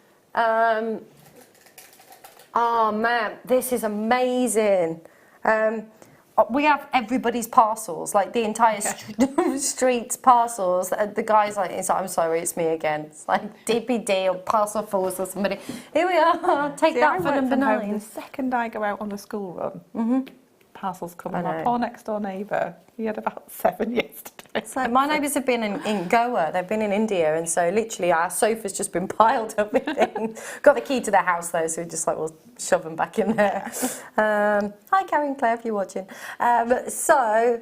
Oh man, this is amazing. We have everybody's parcels, like the entire street's parcels. The guy's like, I'm sorry, it's me again. It's like DPD or Parcel Force or somebody. Here we are, take that for number 9. The second I go out on the school run, parcels coming. My poor next door neighbour, he had about 7 yesterday. sofa. So my neighbours have been in Goa, they've been in India, and so literally our sofa's just been piled up with things. Got the key to their house though, so we're just like, we'll shove them back in there. Hi Karen Claire, if you're watching. So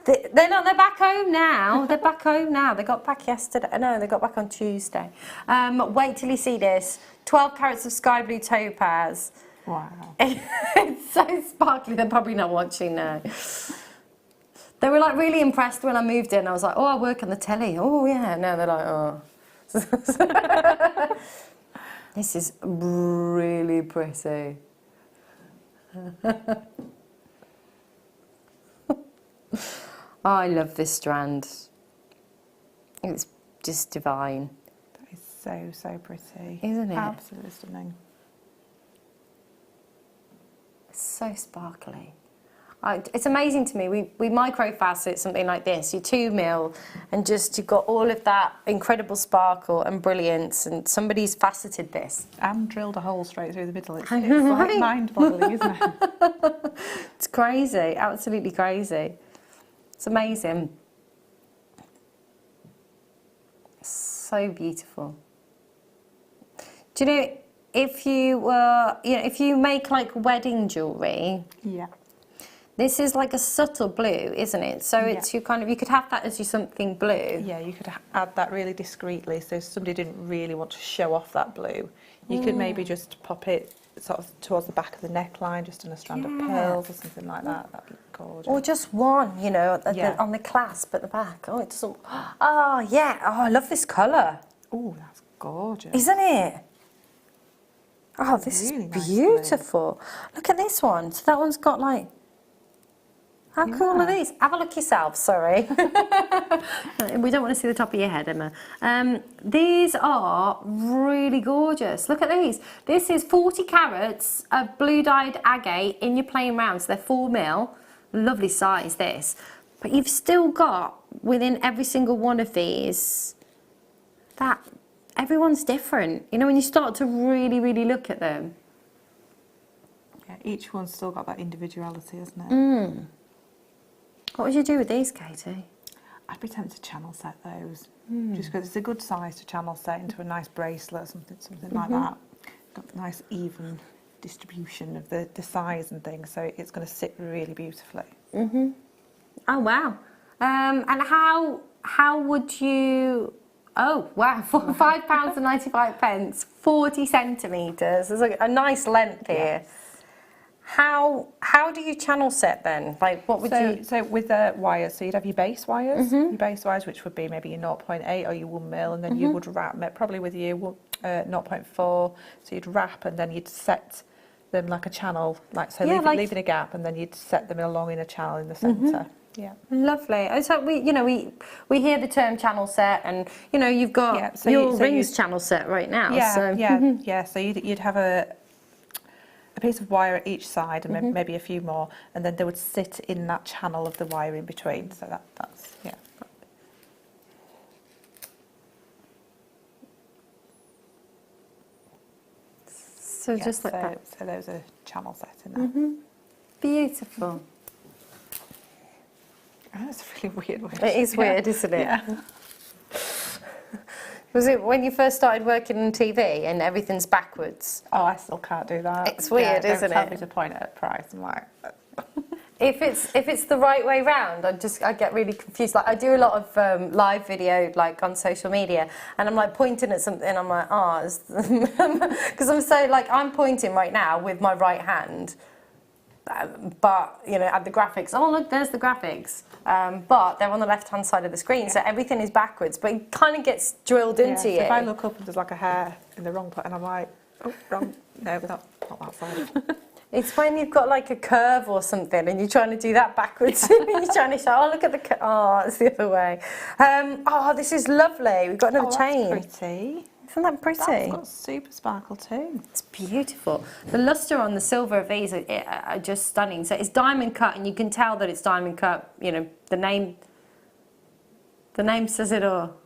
they're not, they're back home now. They're back home now. They got back yesterday. No, they got back on Tuesday. Wait till you see this. 12 carats of sky blue topaz. Wow. It's so sparkly, they're probably not watching now. They were like really impressed when I moved in. I was like, oh, I work on the telly. Oh yeah. No, they're like, oh. This is really pretty. I love this strand. It's just divine. That is so, so pretty. Isn't it? Absolutely stunning. So sparkly. It's amazing to me. We micro facet something like this. You 2 mil, and just you've got all of that incredible sparkle and brilliance. And somebody's faceted this And drilled a hole straight through the middle. It's I know, like right? mind-boggling, isn't it? It's crazy, absolutely crazy. It's amazing. So beautiful. Do you know, if you were, if you make like wedding jewellery, Yeah. this is like a subtle blue, isn't it? So it's you could have that as your something blue. Yeah, you could add that really discreetly. So if somebody didn't really want to show off that blue, you could maybe just pop it sort of towards the back of the neckline, just in a strand of pearls or something like that. That'd be gorgeous. Or just one, on the clasp at the back. Oh, it doesn't. Oh, yeah. Oh, I love this colour. Oh, that's gorgeous. Isn't it? Oh, this Really is nice beautiful. Look at this one. So that one's got like. How cool are these? Have a look yourself, sorry. We don't want to see the top of your head, Emma. These are really gorgeous. Look at these. This is 40 carats of blue-dyed agate in your plain rounds. They're 4 mil. Lovely size, this. But you've still got, within every single one of these, that everyone's different. You know, when you start to really, really look at them. Yeah, each one's still got that individuality, hasn't it? Mm. What would you do with these, Katie? I'd be tempted to channel set those, just because it's a good size to channel set into a nice bracelet or something like that. Got a nice even distribution of the size and things, so it's going to sit really beautifully. Oh wow! And how would you? Oh wow! £5.95, 40 centimetres. There's like a nice length here. Yes. How do you channel set then? Like what would you? So with the wires, so you'd have your base wires, which would be maybe your 0.8 or your 1 mil, and then you would wrap probably with your 0.4. So you'd wrap and then you'd set them like a channel, leaving a gap, and then you'd set them along in a channel in the centre. Yeah. Lovely. So we hear the term channel set, and you've got your rings channel set right now. Yeah, so. So you'd have a piece of wire at each side, and maybe a few more, and then they would sit in that channel of the wire in between. So that's. So just like that. So there's a channel set in there. Beautiful. Oh, that's a really weird way. It is weird, isn't it? Yeah. Was it when you first started working on TV and everything's backwards? Oh, I still can't do that. It's weird, isn't it? Don't tell me to point at a price. I'm like. If it's the right way round, I get really confused. Like I do a lot of live video, like on social media, and I'm like pointing at something. I'm like, because I'm so like I'm pointing right now with my right hand, but at the graphics. Oh look, there's the graphics. But they're on the left-hand side of the screen, so everything is backwards. But it kind of gets drilled into you. So if I look up and there's like a hair in the wrong place, and I'm like, oh, wrong. No, but not that side. It's when you've got like a curve or something and you're trying to do that backwards. You're trying to show, look at the curve. Oh, it's the other way. This is lovely. We've got another chain. That's pretty. Isn't that pretty? That's got super sparkle too. It's beautiful. The lustre on the silver of these are just stunning. So it's diamond cut, and you can tell that it's diamond cut. The name says it all.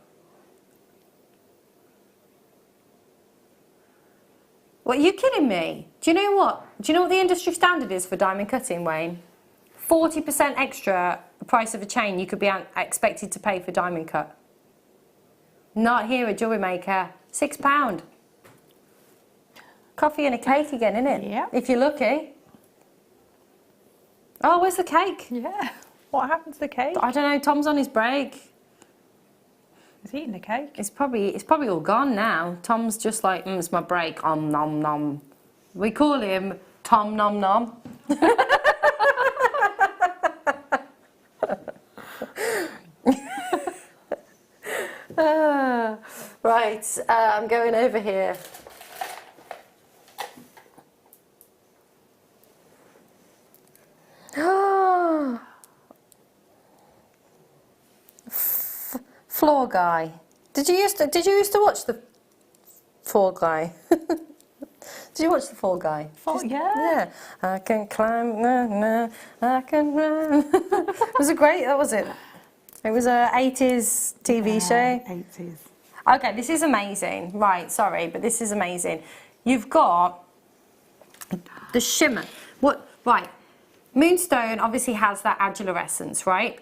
What, are you kidding me? Do you know what the industry standard is for diamond cutting, Wayne? 40% extra price of a chain you could be expected to pay for diamond cut. Not here at Jewellery Maker. £6. Coffee and a cake again, isn't it? Yeah. If you're lucky. Oh, where's the cake? Yeah. What happened to the cake? I don't know. Tom's on his break. He's eating the cake. It's probably all gone now. Tom's just like, it's my break. Nom nom. We call him Tom Nom Nom. Right, I'm going over here. Floor Guy. Did you used to watch the Fall Guy? Did you watch the Fall Guy? Yeah. I can climb, I can run. Was it great? That was it. It was a 80s TV show. 80s. Okay, this is amazing. Right, sorry, but this is amazing. You've got the shimmer. Right, Moonstone obviously has that adularescence, right?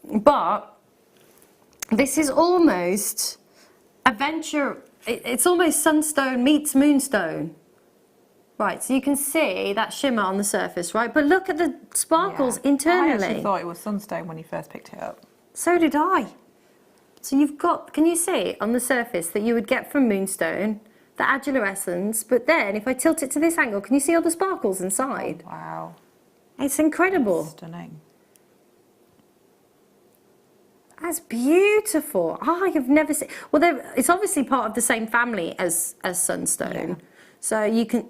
But this is almost it's almost sunstone meets moonstone. Right, so you can see that shimmer on the surface, right? But look at the sparkles internally. I actually thought it was sunstone when you first picked it up. So did I. So you've got, can you see on the surface that you would get from moonstone, the adularescence, but then if I tilt it to this angle, can you see all the sparkles inside? Oh, wow. It's incredible. That's stunning. That's beautiful. I have never seen, well, it's obviously part of the same family as Sunstone. Yeah. So you can,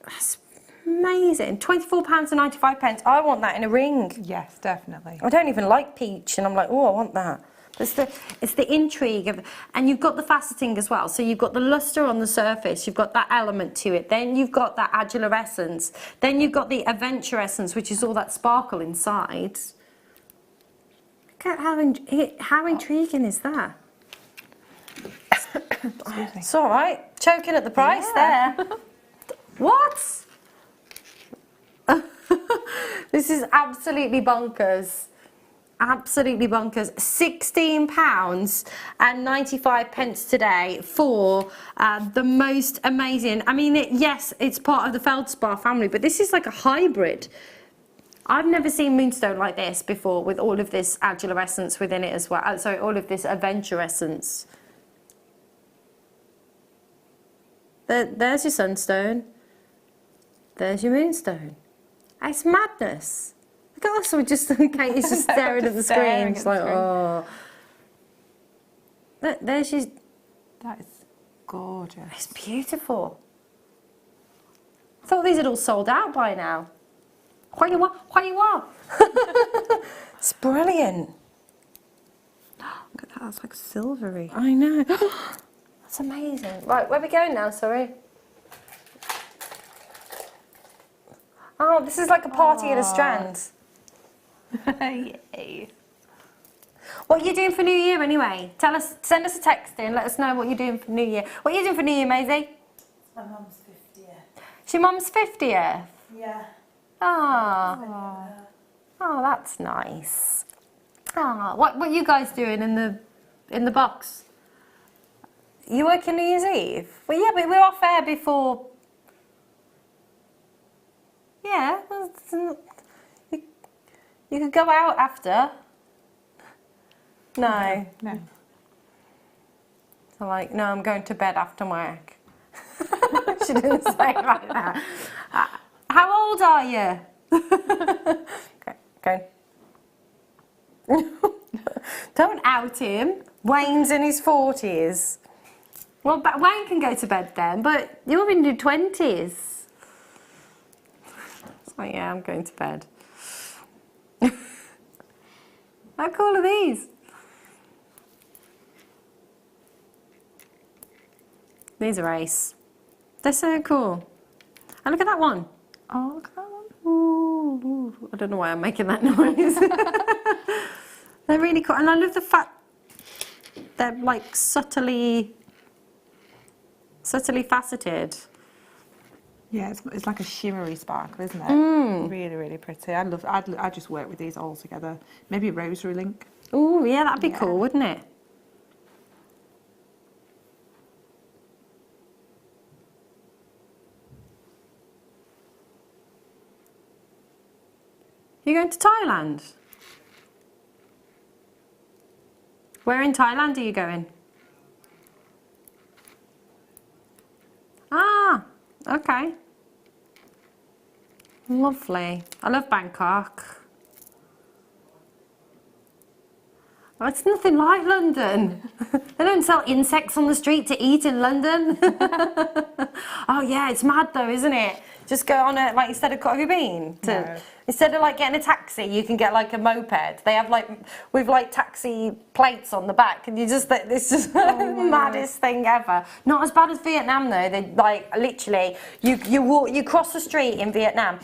that's amazing. £24.95. I want that in a ring. Yes, definitely. I don't even like peach, and I'm like, oh, I want that. It's the intrigue of, and you've got the faceting as well. So you've got the luster on the surface, you've got that element to it. Then you've got that adularescence. Then you've got the aventurescence, which is all that sparkle inside. Look at how intriguing is that? It's all right. Choking at the price there. What? This is absolutely bonkers. Absolutely bonkers. £16.95 today for the most amazing. I mean, yes, it's part of the feldspar family, but this is like a hybrid. I've never seen moonstone like this before, with all of this adularescence within it as well. Sorry, all of this aventurescence. There's your sunstone. There's your moonstone. It's madness. Look at us, Katie's just staring at the screen. It's like, oh. Look, there's your... That is gorgeous. It's beautiful. I thought these had all sold out by now. What you want? It's brilliant. Look at that, that's like silvery. I know. That's amazing. Right, where are we going now, sorry? Oh, this is like a party at a Strand. Yay. What are you doing for New Year anyway? Tell us, send us a text in, let us know what you're doing for New Year. What are you doing for New Year, Maisie? My mum's 50th. It's your mum's 50th? Yeah. Oh, that's nice. Oh, what are you guys doing in the box? You working New Year's Eve? Well, yeah, but we're off air before. Yeah, you could go out after. No. No. So like, no, I'm going to bed after work. She didn't say it like that. How old are you? Okay. Don't out him. Wayne's in his 40s. Well, Wayne can go to bed then, but you're in your 20s. So yeah, I'm going to bed. How cool are these? These are ace. They're so cool. And look at that one. Oh, look at that one. Ooh, I don't know why I'm making that noise. They're really cool. And I love the fact they're like subtly faceted. Yeah, it's like a shimmery sparkle, isn't it? Really, really pretty. I'd just work with these all together. Maybe a rosary link. Oh, yeah, that'd be cool, wouldn't it? You going to Thailand? Where in Thailand are you going? Ah, okay. Lovely. I love Bangkok. Oh, it's nothing like London. They don't sell insects on the street to eat in London. Oh yeah, it's mad though, isn't it? Just go on a, like, instead of, have you been to, No. instead of like getting a taxi, you can get like a moped. They have like, with like taxi plates on the back, and you just, it's just the maddest thing ever. Not as bad as Vietnam though. They like, literally, you cross the street in Vietnam.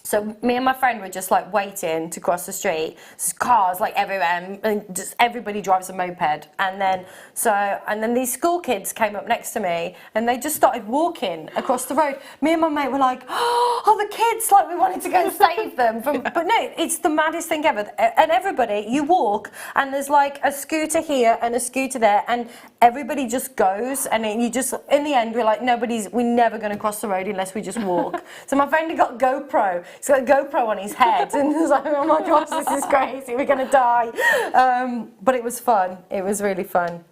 So me and my friend were just like waiting to cross the street. There's cars like everywhere, and just everybody drives a moped. And then these school kids came up next to me, and they just started walking across the road. Me and my mate were like, "Oh, the kids!" Like we wanted to go and save them. But no, it's the maddest thing ever. And everybody, you walk, and there's like a scooter here and a scooter there, and everybody just goes. And then you just, in the end, we're like, we're never going to cross the road unless we just walk. So my friend got a GoPro. He's got a GoPro on his head, and he was like, oh my gosh, this is crazy, we're going to die. But it was fun. It was really fun.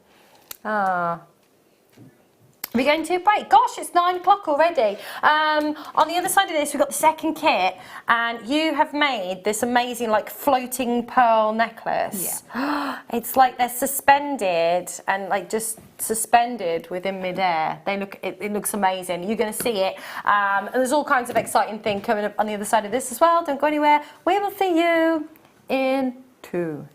Are we going to a break? Gosh, it's 9 o'clock already. On the other side of this, we've got the second kit, and you have made this amazing, like, floating pearl necklace. Yeah. It's like they're suspended and, like, just suspended within midair. It looks amazing. You're going to see it. And there's all kinds of exciting things coming up on the other side of this as well. Don't go anywhere. We will see you in 2.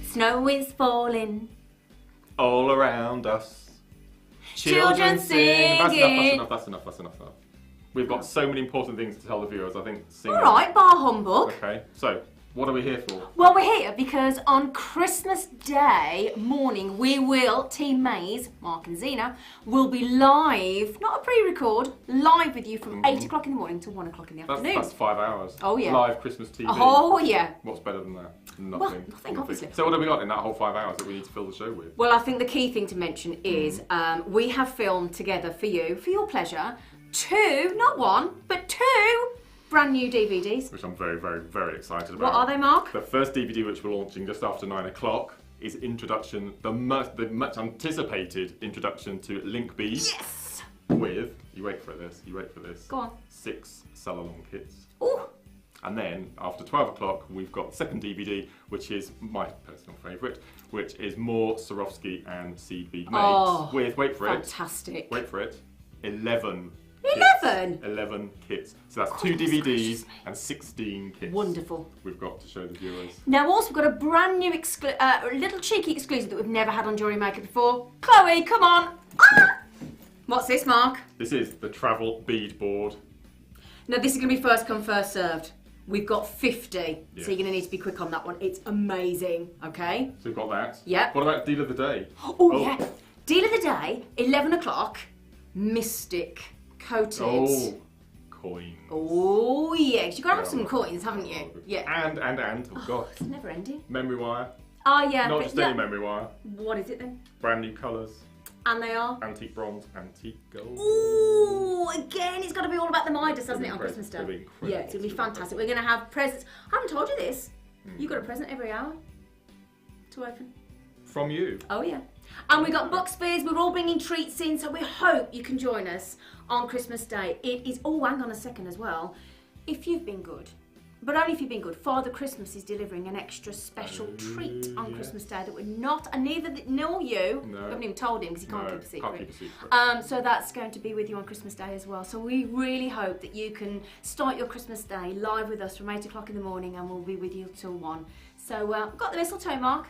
Snow is falling. All around us. Children singing. That's enough. We've got so many important things to tell the viewers, I think. Singing. All right, bar humbug. Okay, so what are we here for? Well, we're here because on Christmas Day morning, Team Maze, Mark and Zena, will be live, not a pre-record, live with you from 8 o'clock in the morning till 1 o'clock in the afternoon. That's 5 hours. Oh, yeah. Live Christmas TV. Oh, yeah. What's better than that? Nothing. Well, nothing, obviously. So what have we got in that whole 5 hours that we need to fill the show with? Well, I think the key thing to mention is we have filmed together for you, for your pleasure, 2, not 1, but 2 brand new DVDs. Which I'm very, very, very excited about. What are they, Mark? The first DVD, which we're launching just after 9 o'clock, is introduction, the much anticipated introduction to Link Bead. Yes! With, you wait for this. Go on. 6 sell-along kits. Ooh. And then, after 12 o'clock, we've got the second DVD, which is my personal favourite, which is more Swarovski and seed bead made. Oh, with, wait for fantastic. it. Wait for it. 11 11? 11 kits. So that's 2 DVDs and 16 kits. Wonderful. We've got to show the viewers. Now also we've got a brand new little cheeky exclusive that we've never had on JewelleryMaker before. Chloe, come on. Ah! What's this, Mark? This is the travel bead board. Now this is going to be first come, first served. We've got 50, Yes. so you're going to need to be quick on that one. It's amazing, okay? So we've got that. Yep. What about deal of the day? Oh, yeah. Deal of the day, 11 o'clock, Mystic coated. Oh, coins. Oh, yes. You've got to have some coins, haven't you? Yeah. And, oh god. It's never ending. Memory wire. Oh, yeah. Not but just yeah. any memory wire. What is it then? Brand new colours. And they are? Antique bronze, antique gold. Ooh, again, it's got to be all about the Midas, hasn't it, on Great. Christmas It'll be Day? incredible. Yeah, it's going to be fantastic. We're going to have presents. I haven't told you this. You've got a present every hour to open. From you. Oh, yeah. And we got book spares. We're all bringing treats in, so we hope you can join us on Christmas Day. It is, oh, hang on a second as well. If you've been good, But only if you've been good. Father Christmas is delivering an extra special treat on Christmas Day that we're not, and neither nor you. No. We haven't even told him because he can't keep a secret. Can't keep a secret. So that's going to be with you on Christmas Day as well. So we really hope that you can start your Christmas Day live with us from 8 o'clock in the morning, and we'll be with you till 1. So got the mistletoe, Mark?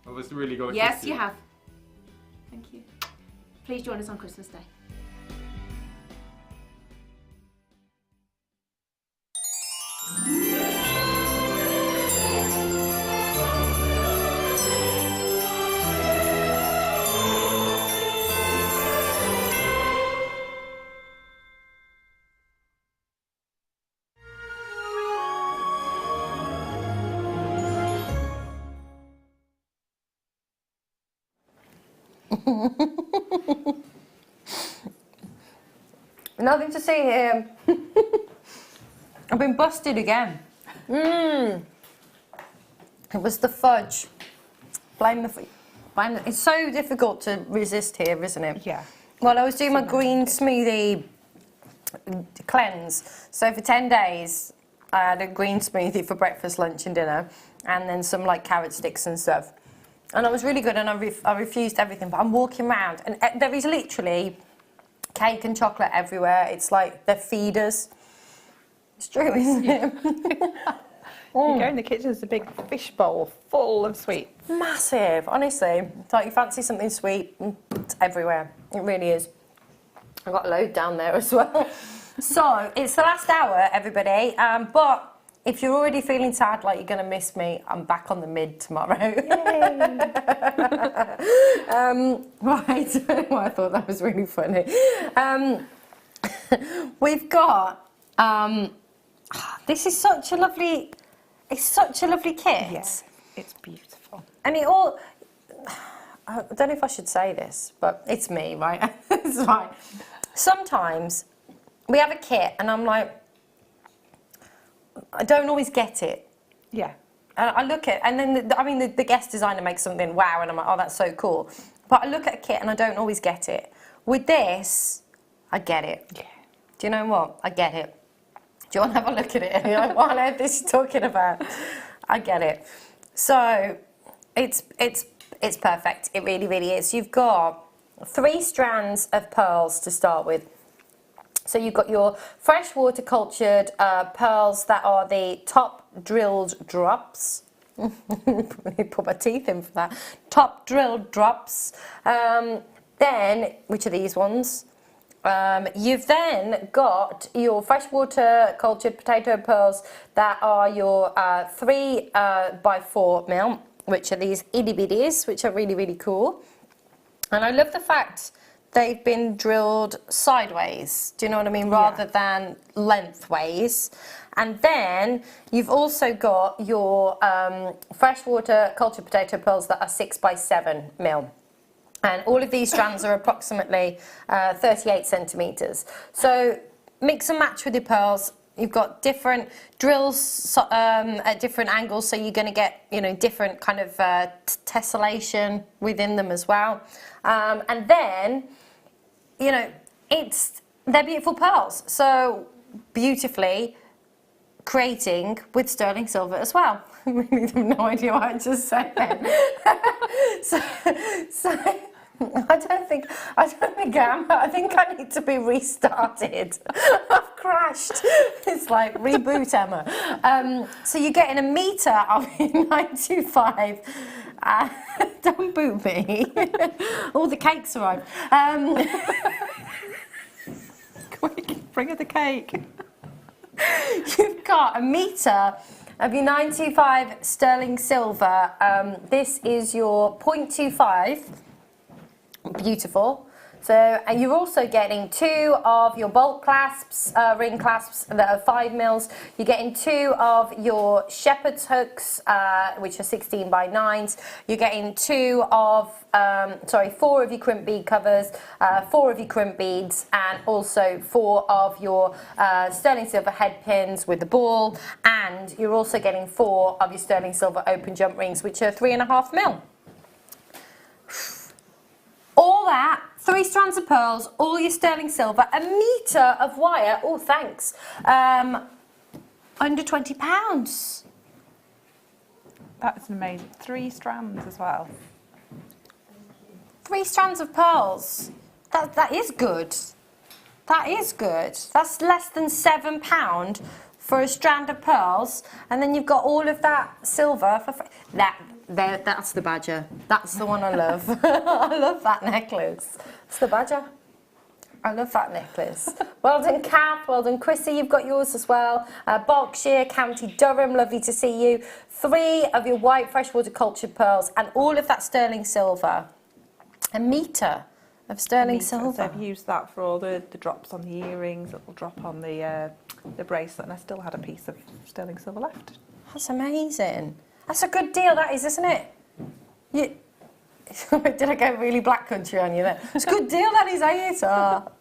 Well, it's really got a Yes, kiss you have. Thank you. Please join us on Christmas Day. Nothing to see here. I've been busted again. It was the fudge. Blame the. It's so difficult to resist here, isn't it? Yeah. Well, I was doing my green smoothie cleanse. So for 10 days, I had a green smoothie for breakfast, lunch and dinner, and then some like carrot sticks and stuff. And I was really good, and I refused everything, but I'm walking around, and there is literally cake and chocolate everywhere. It's like they're feeders. It's true, isn't it? You go in the kitchen, there's a big fish bowl full of sweets. Massive, honestly. It's like you fancy something sweet, it's everywhere. It really is. I've got a load down there as well. So, it's the last hour, everybody, but if you're already feeling sad, like you're going to miss me, I'm back on the mid tomorrow. Right, well, I thought that was really funny. We've got, this is such a lovely, it's such a lovely kit. Yes, it's beautiful. And it all, I don't know if I should say this, but it's me, right? It's fine. Sometimes we have a kit and I'm like, I don't always get it. Yeah. And I look at, and then, the guest designer makes something wow, and I'm like, oh, that's so cool. But I look at a kit and I don't always get it. With this, I get it. Yeah. Do you know what? I get it. Do you want to have a look at it? And you're like, what on earth is she talking about? I get it. So, it's perfect. It really, really is. You've got 3 strands of pearls to start with. So you've got your freshwater cultured pearls that are the top drilled drops. Put my teeth in for that. Top drilled drops. Then, which are these ones? You've then got your freshwater cultured potato pearls that are your 3 by 4 mil, which are these itty bitties, which are really, really cool. And I love the fact they've been drilled sideways, do you know what I mean, rather than lengthways. And then you've also got your freshwater cultured potato pearls that are 6 by 7 mil. And all of these strands are approximately 38 centimetres. So mix and match with your pearls. You've got different drills at different angles, so you're going to get, different kind of tessellation within them as well. And then, they're beautiful pearls. So beautifully creating with sterling silver as well. I really have no idea what I just said then. so I don't think I am. I think I need to be restarted. I've crashed. It's like reboot, Emma. So you're getting a metre of 925. Don't boot me. All the cakes arrived. Quick, bring her the cake. You've got a metre of your 925 sterling silver. This is your 0.25. Beautiful. So you're also getting 2 of your bolt clasps, ring clasps that are 5 mils. You're getting 2 of your shepherd's hooks, which are 16 by 9s. You're getting 4 of your crimp bead covers, 4 of your crimp beads, and also 4 of your sterling silver head pins with the ball. And you're also getting 4 of your sterling silver open jump rings, which are 3.5 mil. All that, 3 strands of pearls, all your sterling silver, a metre of wire, oh thanks, Under £20. That's amazing. 3 strands as well. 3 strands of pearls. That is good. That is good. That's less than £7 for a strand of pearls, and then you've got all of that silver for that's the badger. That's the one I love. I love that necklace. It's the badger. I love that necklace. Well done, Kath. Well done, Chrissy. You've got yours as well. Berkshire, County Durham. Lovely to see you. 3 of your white freshwater cultured pearls and all of that sterling silver. A metre of sterling silver. So I've used that for all the drops on the earrings. It will drop on the bracelet, and I still had a piece of sterling silver left. That's amazing. That's a good deal, that is, isn't it? Did I go really black country on you there? It's a good deal, that is, ain't it? Oh.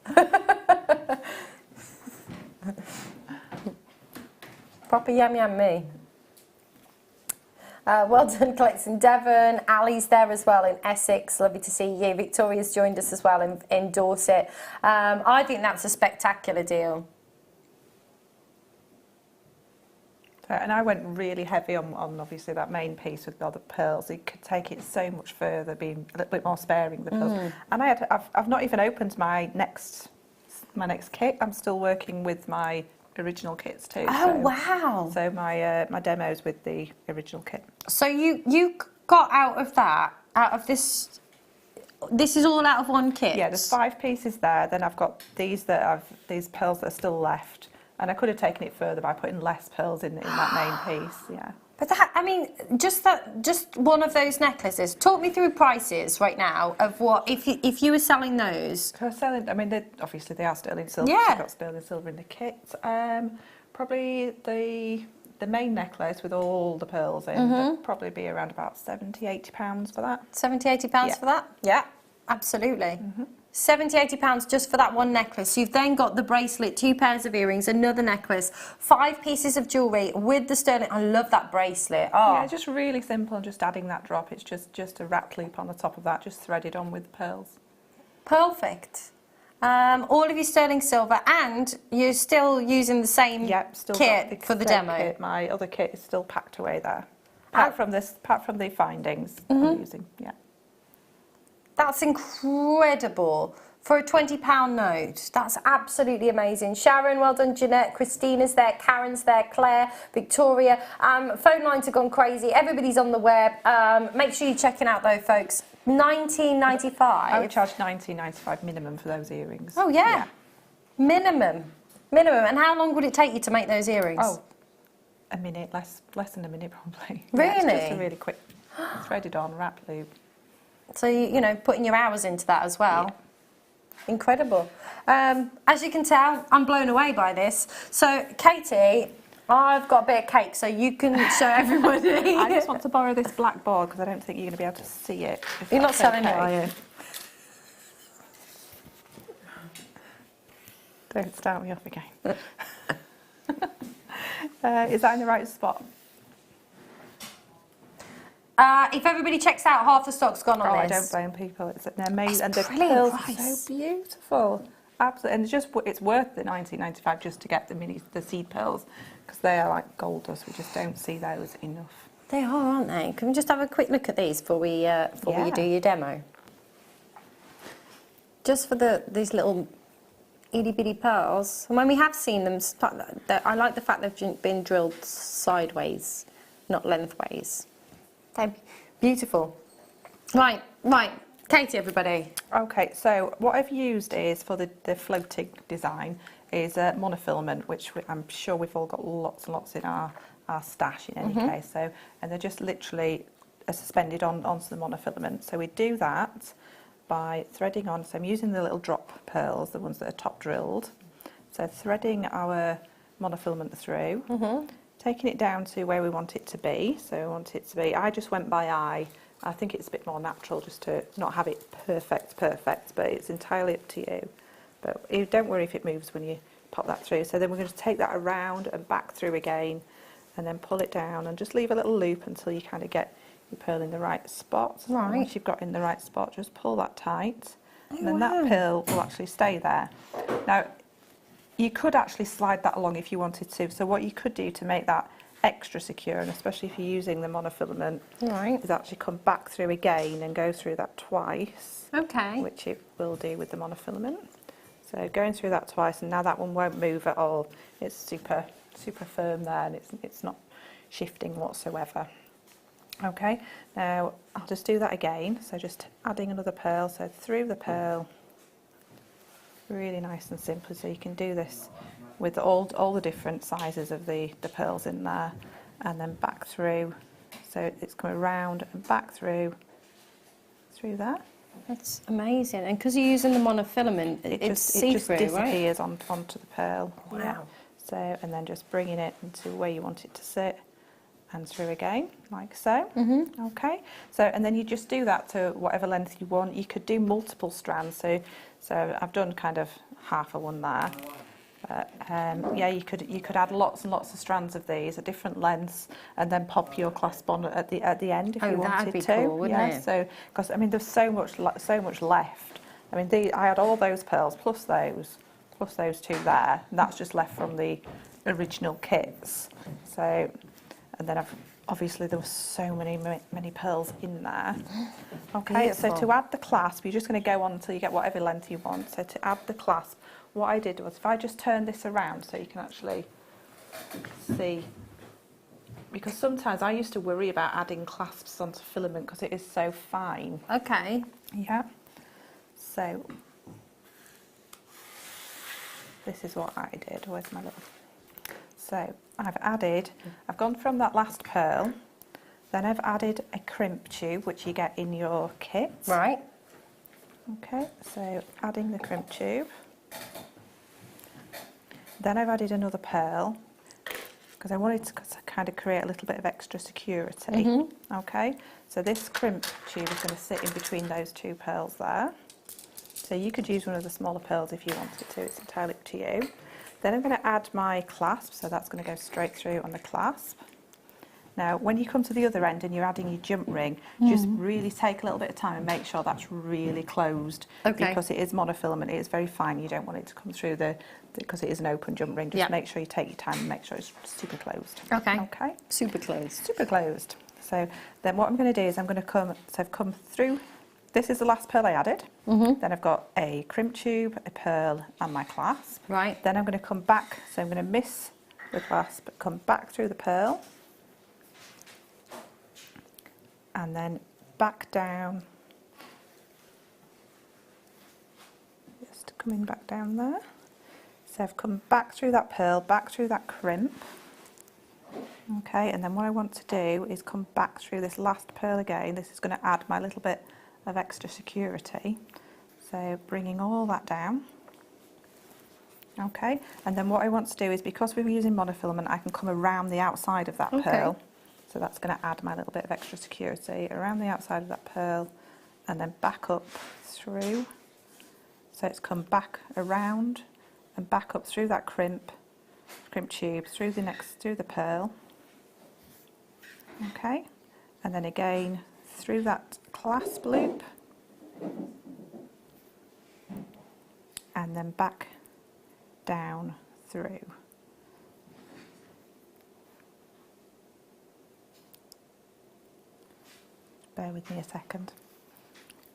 Proper yum yum me. Well done, collecting Devon. Ali's there as well in Essex. Lovely to see you. Victoria's joined us as well in Dorset. I think that's a spectacular deal. And I went really heavy on obviously that main piece with all the pearls. You could take it so much further, being a little bit more sparing the pearls. And I've not even opened my next kit. I'm still working with my original kits too. Oh, wow. So my demos with the original kit. So you got out of this. This is all out of one kit. Yeah, there's 5 pieces there. Then I've got these pearls that are still left. And I could have taken it further by putting less pearls in that main piece, yeah. But that, I mean, just one of those necklaces. Talk me through prices right now of what if you were selling those. So selling, I mean, obviously they are sterling silver. Yeah. So I've got sterling silver in the kit. Probably the main necklace with all the pearls in would probably be around about £70-80 for that. £70-80 for that? Yeah, absolutely. £70-80 just for that one necklace. You've then got the bracelet, 2 pairs of earrings, another necklace, 5 pieces of jewellery with the sterling. I love that bracelet. Oh. Yeah, just really simple, and just adding that drop. It's just a rat loop on the top of that, just threaded on with pearls. Perfect. All of your sterling silver, and you're still using the same kit for the demo. Kit. My other kit is still packed away there. Apart from the findings I'm using, yeah. That's incredible. For a £20 note, that's absolutely amazing. Sharon, well done. Jeanette, Christina's there, Karen's there, Claire, Victoria. Phone lines have gone crazy. Everybody's on the web. Make sure you're checking out though, folks. $19.95. I would charge $19.95 minimum for those earrings. Oh yeah. Minimum. And how long would it take you to make those earrings? Oh, a minute, less than a minute probably. Really? Yeah, it's just a really quick threaded on wrap loop. So you know, putting your hours into that as well. Yeah. Incredible. As you can tell, I'm blown away by this. So, Katie, I've got a bit of cake, so you can show everybody. I just want to borrow this black board because I don't think you're going to be able to see it. You're not selling it, are you? Don't start me off again. Is that in the right spot? If everybody checks out, half the stock's gone on this. I don't blame people. It's amazing, and the pearls are so beautiful. Absolutely, and it's worth the $19.95 just to get the seed pearls because they are like gold dust. We just don't see those enough. They are, aren't they? Can we just have a quick look at these before you do your demo? Just for these little itty bitty pearls. And when we have seen them, I like the fact they've been drilled sideways, not lengthways. They're beautiful. Right, Katie, everybody. Okay, so what I've used is for the floating design is monofilament, which I'm sure we've all got lots and lots in our stash in any case. So, and they're just literally suspended onto the monofilament. So we do that by threading on. So I'm using the little drop pearls, the ones that are top drilled. So threading our monofilament through. Taking it down to where we want it to be. So we want it to be, I just went by eye. I think it's a bit more natural just to not have it perfect, but it's entirely up to you. But you don't worry if it moves when you pop that through. So then we're going to take that around and back through again and then pull it down and just leave a little loop until you kind of get your pearl in the right spot. Right. And once you've got in the right spot, just pull that tight and then that pearl will actually stay there. Now, you could actually slide that along if you wanted to. So what you could do to make that extra secure, and especially if you're using the monofilament, Right. is actually come back through again and go through that twice. Okay. Which it will do with the monofilament. So going through that twice, and now that one won't move at all. It's super firm there, and it's not shifting whatsoever. Okay, now I'll just do that again. So just adding another pearl, so through the pearl, really nice and simple. So you can do this with all the different sizes of the pearls in there, and then back through. So it's coming round and back through there. That's amazing. And because you're using the monofilament, it's see-through, it just right? disappears onto the pearl. Wow. Yeah. So, and then just bringing it into where you want it to sit, and through again, like so. Okay. So, and then you just do that to whatever length you want. You could do multiple strands. So I've done kind of half a one there. But yeah, you could add lots and lots of strands of these at different lengths, and then pop your clasp on at the end if you wanted that'd be to. cool, wouldn't yeah. it? So because I mean, there's so much left. I mean, I had all those pearls plus those two there, and that's just left from the original kits. So, and then obviously there were so many pearls in there. Okay, Beautiful. so to add the clasp, you're just going to go on until you get whatever length you want. So to add the clasp, what I did was, if I just turn this around so you can actually see, because sometimes I used to worry about adding clasps onto filament because it is so fine. Okay. Yeah. So this is what I did. Where's my little... So I've gone from that last pearl, then I've added a crimp tube, which you get in your kit. Right. Okay, so adding the crimp tube. Then I've added another pearl, because I wanted to kind of create a little bit of extra security. Okay, so this crimp tube is going to sit in between those two pearls there. So you could use one of the smaller pearls if you wanted to, it's entirely up to you. Then I'm going to add my clasp, so that's going to go straight through on the clasp. Now, when you come to the other end and you're adding your jump ring, just really take a little bit of time and make sure that's really closed. Okay. Because it is monofilament, it is very fine. You don't want it to come through because it is an open jump ring. Just make sure you take your time and make sure it's super closed. Okay. Okay. Super closed. Super closed. So then what I'm going to do is I'm going to I've come through. This is the last pearl I added. Then I've got a crimp tube, a pearl, and my clasp. Right. Then I'm going to come back, so I'm going to miss the clasp, come back through the pearl, and then back down, just coming back down there. So I've come back through that pearl, back through that crimp. Okay, and then what I want to do is come back through this last pearl again. This is going to add my little bit of extra security. So bringing all that down. Okay, and then what I want to do is, because we're using monofilament, I can come around the outside of that pearl. So that's going to add my little bit of extra security around the outside of that pearl, and then back up through. So it's come back around and back up through that crimp tube, through the pearl. Okay, and then again through that clasp loop, and then back down through. Bear with me a second.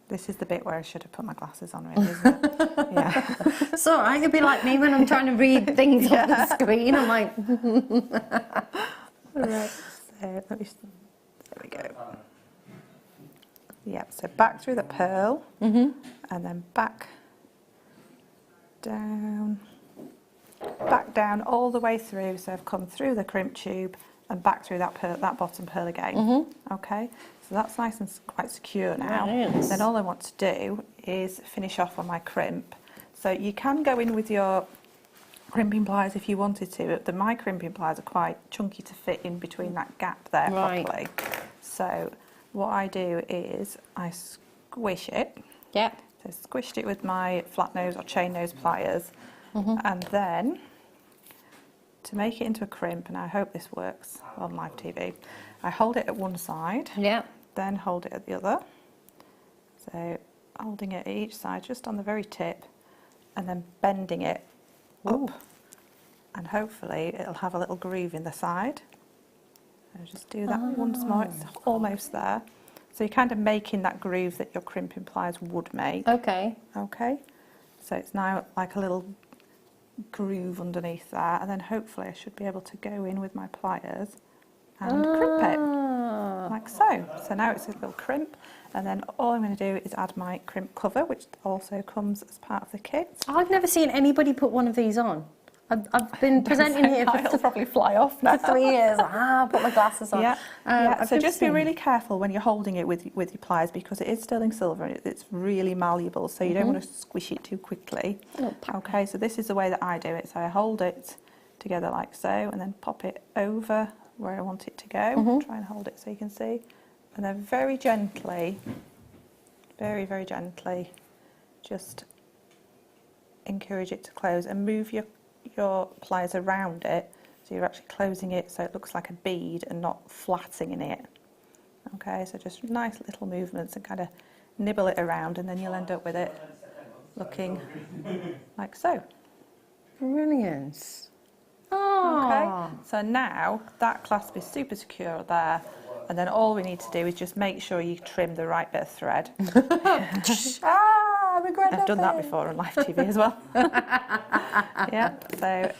This is the bit where I should have put my glasses on, really, isn't it? Yeah. It's all right. It'll be like me when I'm trying to read things off the screen. I'm like... Right, so there we go. Yep, so back through the pearl, and then back down all the way through. So I've come through the crimp tube and back through that bottom pearl again. Okay, so that's nice and quite secure now. Nice. Then all I want to do is finish off on my crimp. So you can go in with your crimping pliers if you wanted to, but my crimping pliers are quite chunky to fit in between that gap there properly. So what I do is I squish it. Yep. So I squished it with my flat nose or chain nose pliers, and then to make it into a crimp, and I hope this works on live TV, I hold it at one side, then hold it at the other. So holding it at each side, just on the very tip, and then bending it up and hopefully it'll have a little groove in the side. So just do that once more, it's almost there. So you're kind of making that groove that your crimping pliers would make. Okay. Okay, so it's now like a little groove underneath there, and then hopefully I should be able to go in with my pliers and crimp it, like so. So now it's a little crimp, and then all I'm going to do is add my crimp cover, which also comes as part of the kit. I've never seen anybody put one of these on. I've been presenting here It'll probably fly off now. for 3 years. Put my glasses on. Yeah, so just be really careful when you're holding it with your pliers, because it is sterling silver and it's really malleable, so you don't want to squish it too quickly. Okay, so this is the way that I do it. So I hold it together like so, and then pop it over where I want it to go. Try and hold it so you can see. And then very gently, very, very gently, just encourage it to close and move your pliers around it, so you're actually closing it so it looks like a bead and not flattening it. Okay, so just nice little movements and kind of nibble it around, and then you'll end up with it looking like so. Brilliant. Okay, so now that clasp is super secure there, and then all we need to do is just make sure you trim the right bit of thread. I regret I've done that before on live TV as well. Yeah, so,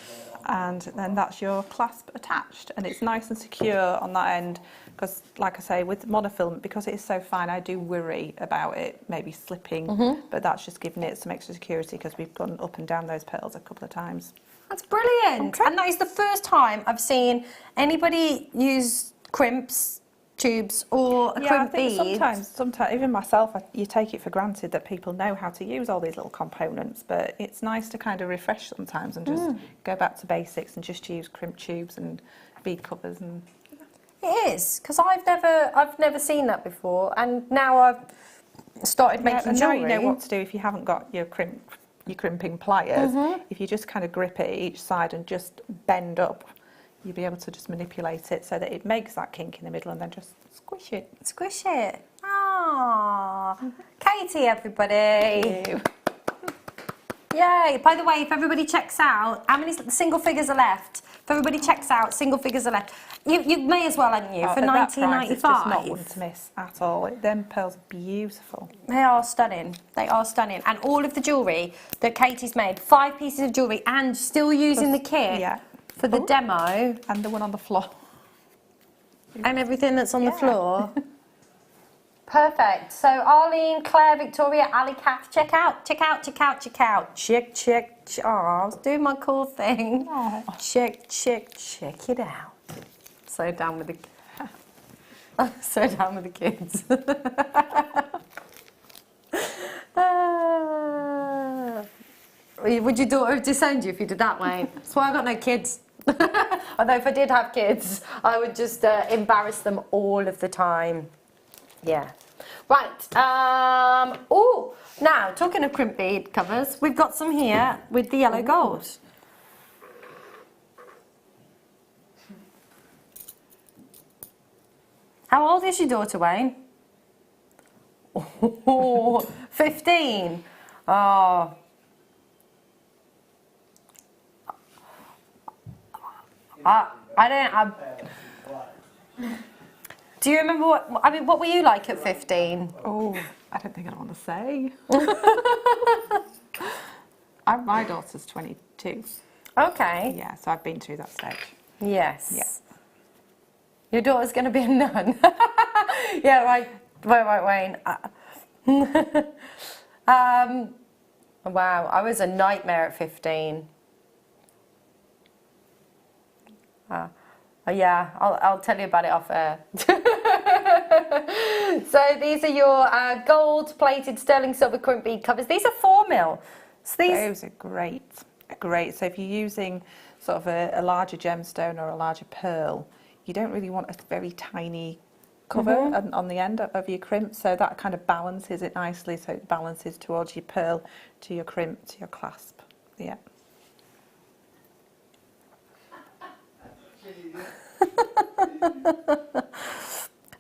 and then that's your clasp attached, and it's nice and secure on that end, because like I say, with monofilament, because it is so fine, I do worry about it maybe slipping, but that's just giving it some extra security because we've gone up and down those pearls a couple of times. That's brilliant. And that is the first time I've seen anybody use crimps, tubes, or a crimp bead. Sometimes, even myself, you take it for granted that people know how to use all these little components, but it's nice to kind of refresh sometimes and just go back to basics and just use crimp tubes and bead covers. And it is, because I've never seen that before, and now I've started making jewellery. Now you know what to do if you haven't got your crimping pliers. If you just kind of grip it each side and just bend up, you'll be able to just manipulate it so that it makes that kink in the middle, and then just squish it. Squish it. Ah, Katie, everybody. Thank you. Yay. By the way, if everybody checks out, how many single figures are left? If everybody checks out, single figures are left. You may as well, hadn't you, for $19.95. It's just not one to miss at all. Them pearls are beautiful. They are stunning. They are stunning. And all of the jewellery that Katie's made, 5 pieces of jewellery, and still using the kit for the demo. And the one on the floor. And everything that's on the floor. Perfect. So Arlene, Claire, Victoria, Ali, Kath, check out. Check. Oh, I was doing my cool thing. Aww. Check it out. So down with the kids. Would your daughter disown you if you did that, Wayne? That's why I got no kids. Although if I did have kids, I would just embarrass them all of the time. Yeah. Right. Oh, now talking of crimp bead covers, we've got some here with the yellow gold. How old is your daughter, Wayne? Oh, 15. Oh. Do you remember what were you like at 15? Oh, I don't think I want to say. My daughter's 22. Okay. Yeah, so I've been through that stage. Yes. Yeah. Your daughter's going to be a nun. Yeah, right, Wayne. Wow, I was a nightmare at 15. Yeah, I'll tell you about it off air. So these are your gold-plated sterling silver crimp bead covers. These are 4mm. So those are great. So if you're using sort of a larger gemstone or a larger pearl, you don't really want a very tiny cover on the end of your crimp, so that kind of balances it nicely, so it balances towards your pearl, to your crimp, to your clasp. Yeah.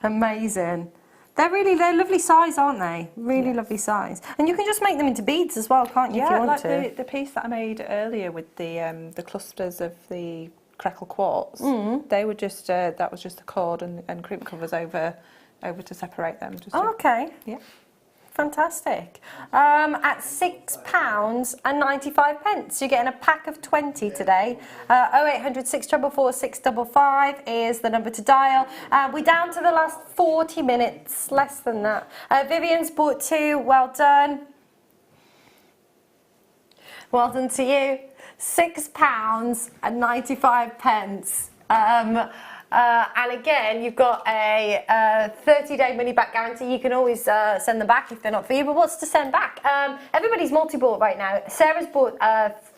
Amazing. They're lovely size, aren't they? Really lovely size. And you can just make them into beads as well, can't you, if you want like to? the piece that I made earlier with the clusters of the Krekel quartz. They were just that was just the cord and crimp covers over to separate them. Just Okay. Yeah. Fantastic. At £6.95, you're getting a pack of 20 today. 0800 644 655 is the number to dial. We're down to the last 40 minutes, less than that. Vivian's bought 2, well done. Well done to you. £6.95. And again, you've got a 30-day money-back guarantee. You can always send them back if they're not for you. But what's to send back? Everybody's multi-bought right now. Sarah's bought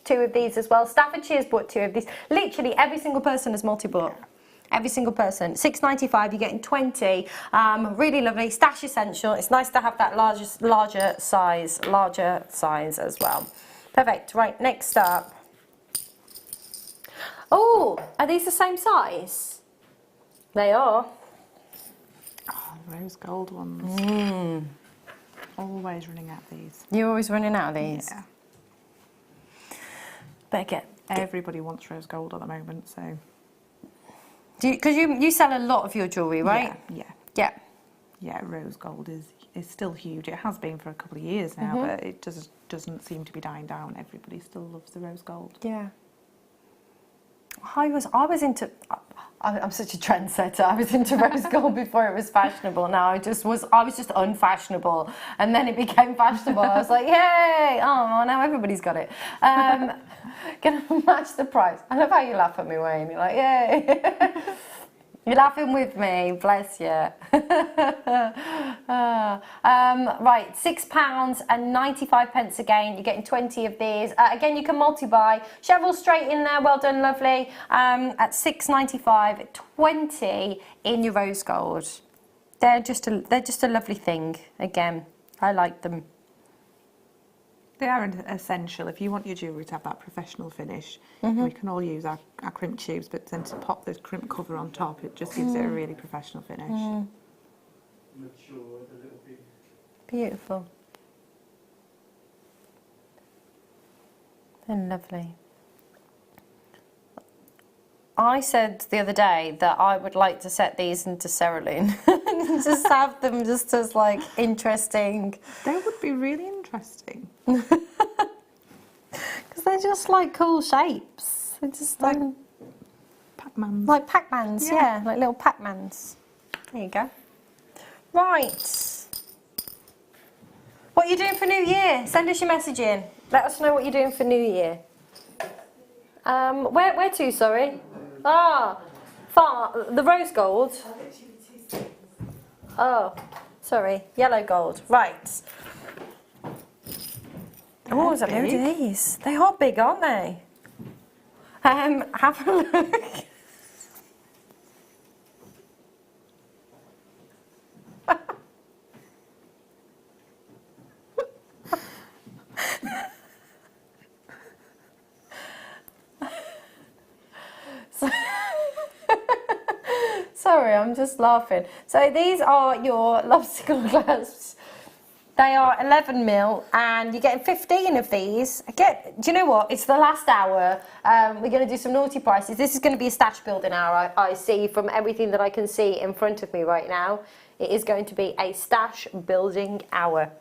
2 of these as well. Staffordshire's bought 2 of these. Literally, every single person has multi-bought. Every single person. £6.95, you're getting 20. Really lovely. Stash essential. It's nice to have that larger size as well. Perfect. Right, next up. Oh, are these the same size? They are. Oh, rose gold ones. Always running out of these. You're always running out of these? Yeah. Better get... Everybody wants rose gold at the moment, so... Because you sell a lot of your jewellery, right? Yeah. Yeah, rose gold is still huge. It has been for a couple of years now, but it doesn't seem to be dying down. Everybody still loves the rose gold. Yeah. I was into... I'm such a trendsetter. I was into rose gold before it was fashionable. Now I was just unfashionable, and then it became fashionable. I was like, yay! Oh, now everybody's got it. Gonna match the price. I love how you laugh at me, Wayne. You're like, yay! You're laughing with me, bless you. Right, £6.95 again. You're getting 20 of these. Again, you can multi-buy. Cheryl straight in there, well done, lovely. At £6.95, 20 in your rose gold. They're just a lovely thing. Again, I like them. They are essential. If you want your jewellery to have that professional finish, we can all use our crimp tubes, but then to pop the crimp cover on top, it just gives it a really professional finish. Mature with a little bit. Beautiful. They're lovely. I said the other day that I would like to set these into cerulean and just have them just as like interesting. They would be really interesting. Because they're just like cool shapes. They're just like Pac-Mans. Like Pac-Mans, yeah, like little Pac-Mans. There you go. Right. What are you doing for New Year? Send us your message in. Let us know what you're doing for New Year. Where to, sorry? The rose gold. Oh, sorry, yellow gold. Right. Oh, there's a load of these. They are big, aren't they? Have a look. Sorry, I'm just laughing. So these are your lobster clasps. They are 11mm and you're getting 15 of these. Do you know what? It's the last hour. We're going to do some naughty prices. This is going to be a stash building hour, I see from everything that I can see in front of me right now. It is going to be a stash building hour.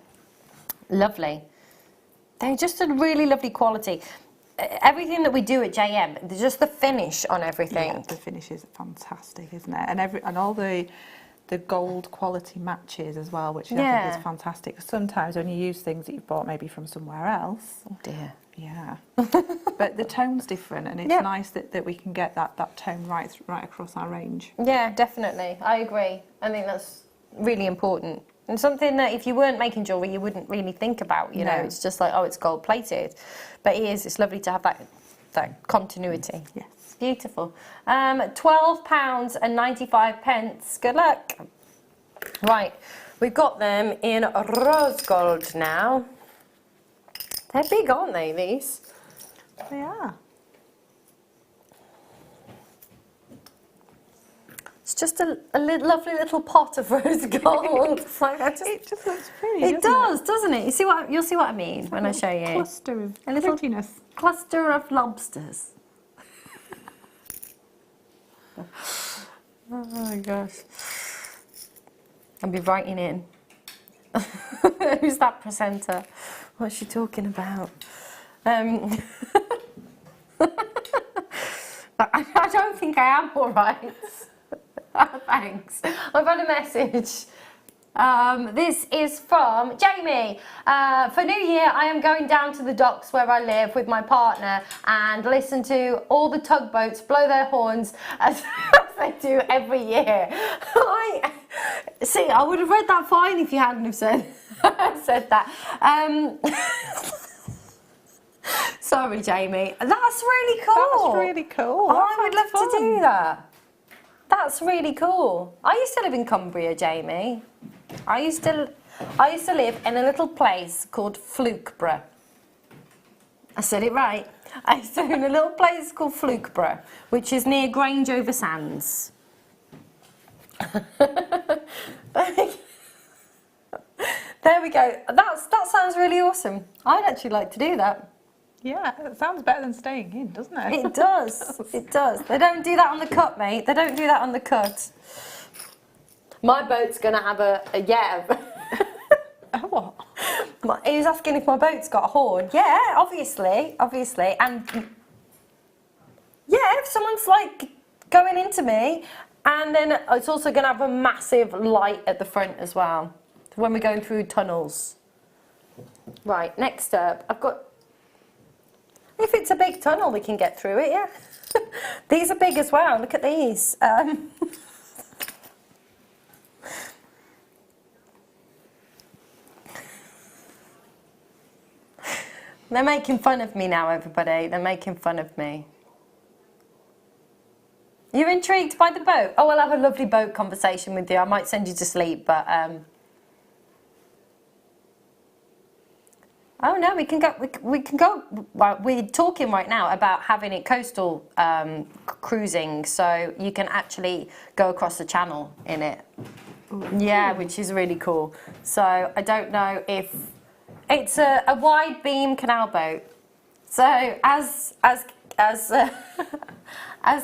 Lovely. They're just a really lovely quality. Everything that we do at JM, just the finish on everything. Yeah, the finish is fantastic, isn't it? And all the gold quality matches as well, which I think is fantastic. Sometimes when you use things that you've bought maybe from somewhere else. Oh dear. Yeah. But the tone's different, and it's nice that we can get that tone right across our range. Yeah, definitely. I agree. I think that's really important. And something that if you weren't making jewellery, you wouldn't really think about, you know. It's just like, oh, it's gold plated. But it's lovely to have that continuity. Yes. Beautiful. £12.95. Good luck. Right, we've got them in rose gold now. They're big, aren't they, these? They are. It's just a lovely little pot of rose gold. It's like, It just looks pretty. it does, doesn't it? You'll see what I mean when I show you. Cluster of A little prettiness. cluster of lobsters. Oh my gosh. I'll be writing in. Who's that presenter? What's she talking about? I don't think I am all right. Thanks. I've had a message. This is from Jamie. For New Year, I am going down to the docks where I live with my partner and listen to all the tugboats blow their horns as they do every year. I would have read that fine if you hadn't have said that. Sorry, Jamie. That's really cool. That's really cool. I would love to do that. That's really cool. I used to live in Cumbria, Jamie. I used to live in a little place called Flukeborough. I said it right. I used to live in a little place called Flukeborough, which is near Grange over Sands. There we go. That sounds really awesome. I'd actually like to do that. Yeah, it sounds better than staying in, doesn't it? It does. It does. They don't do that on the cut, mate. They don't do that on the cut. My boat's going to have a yeah. What? He was asking if my boat's got a horn. Yeah, obviously. And yeah, if someone's like going into me, and then it's also going to have a massive light at the front as well when we're going through tunnels. Right, next up, I've got. If it's a big tunnel, we can get through it, yeah. These are big as well, look at these. They're making fun of me now, everybody. They're making fun of me. You're intrigued by the boat? Oh, I'll have a lovely boat conversation with you. I might send you to sleep, but... Oh no, we can go. We can go. Well, we're talking right now about having it coastal cruising, so you can actually go across the channel in it. Yeah, which is really cool. So I don't know if it's a wide beam canal boat. So as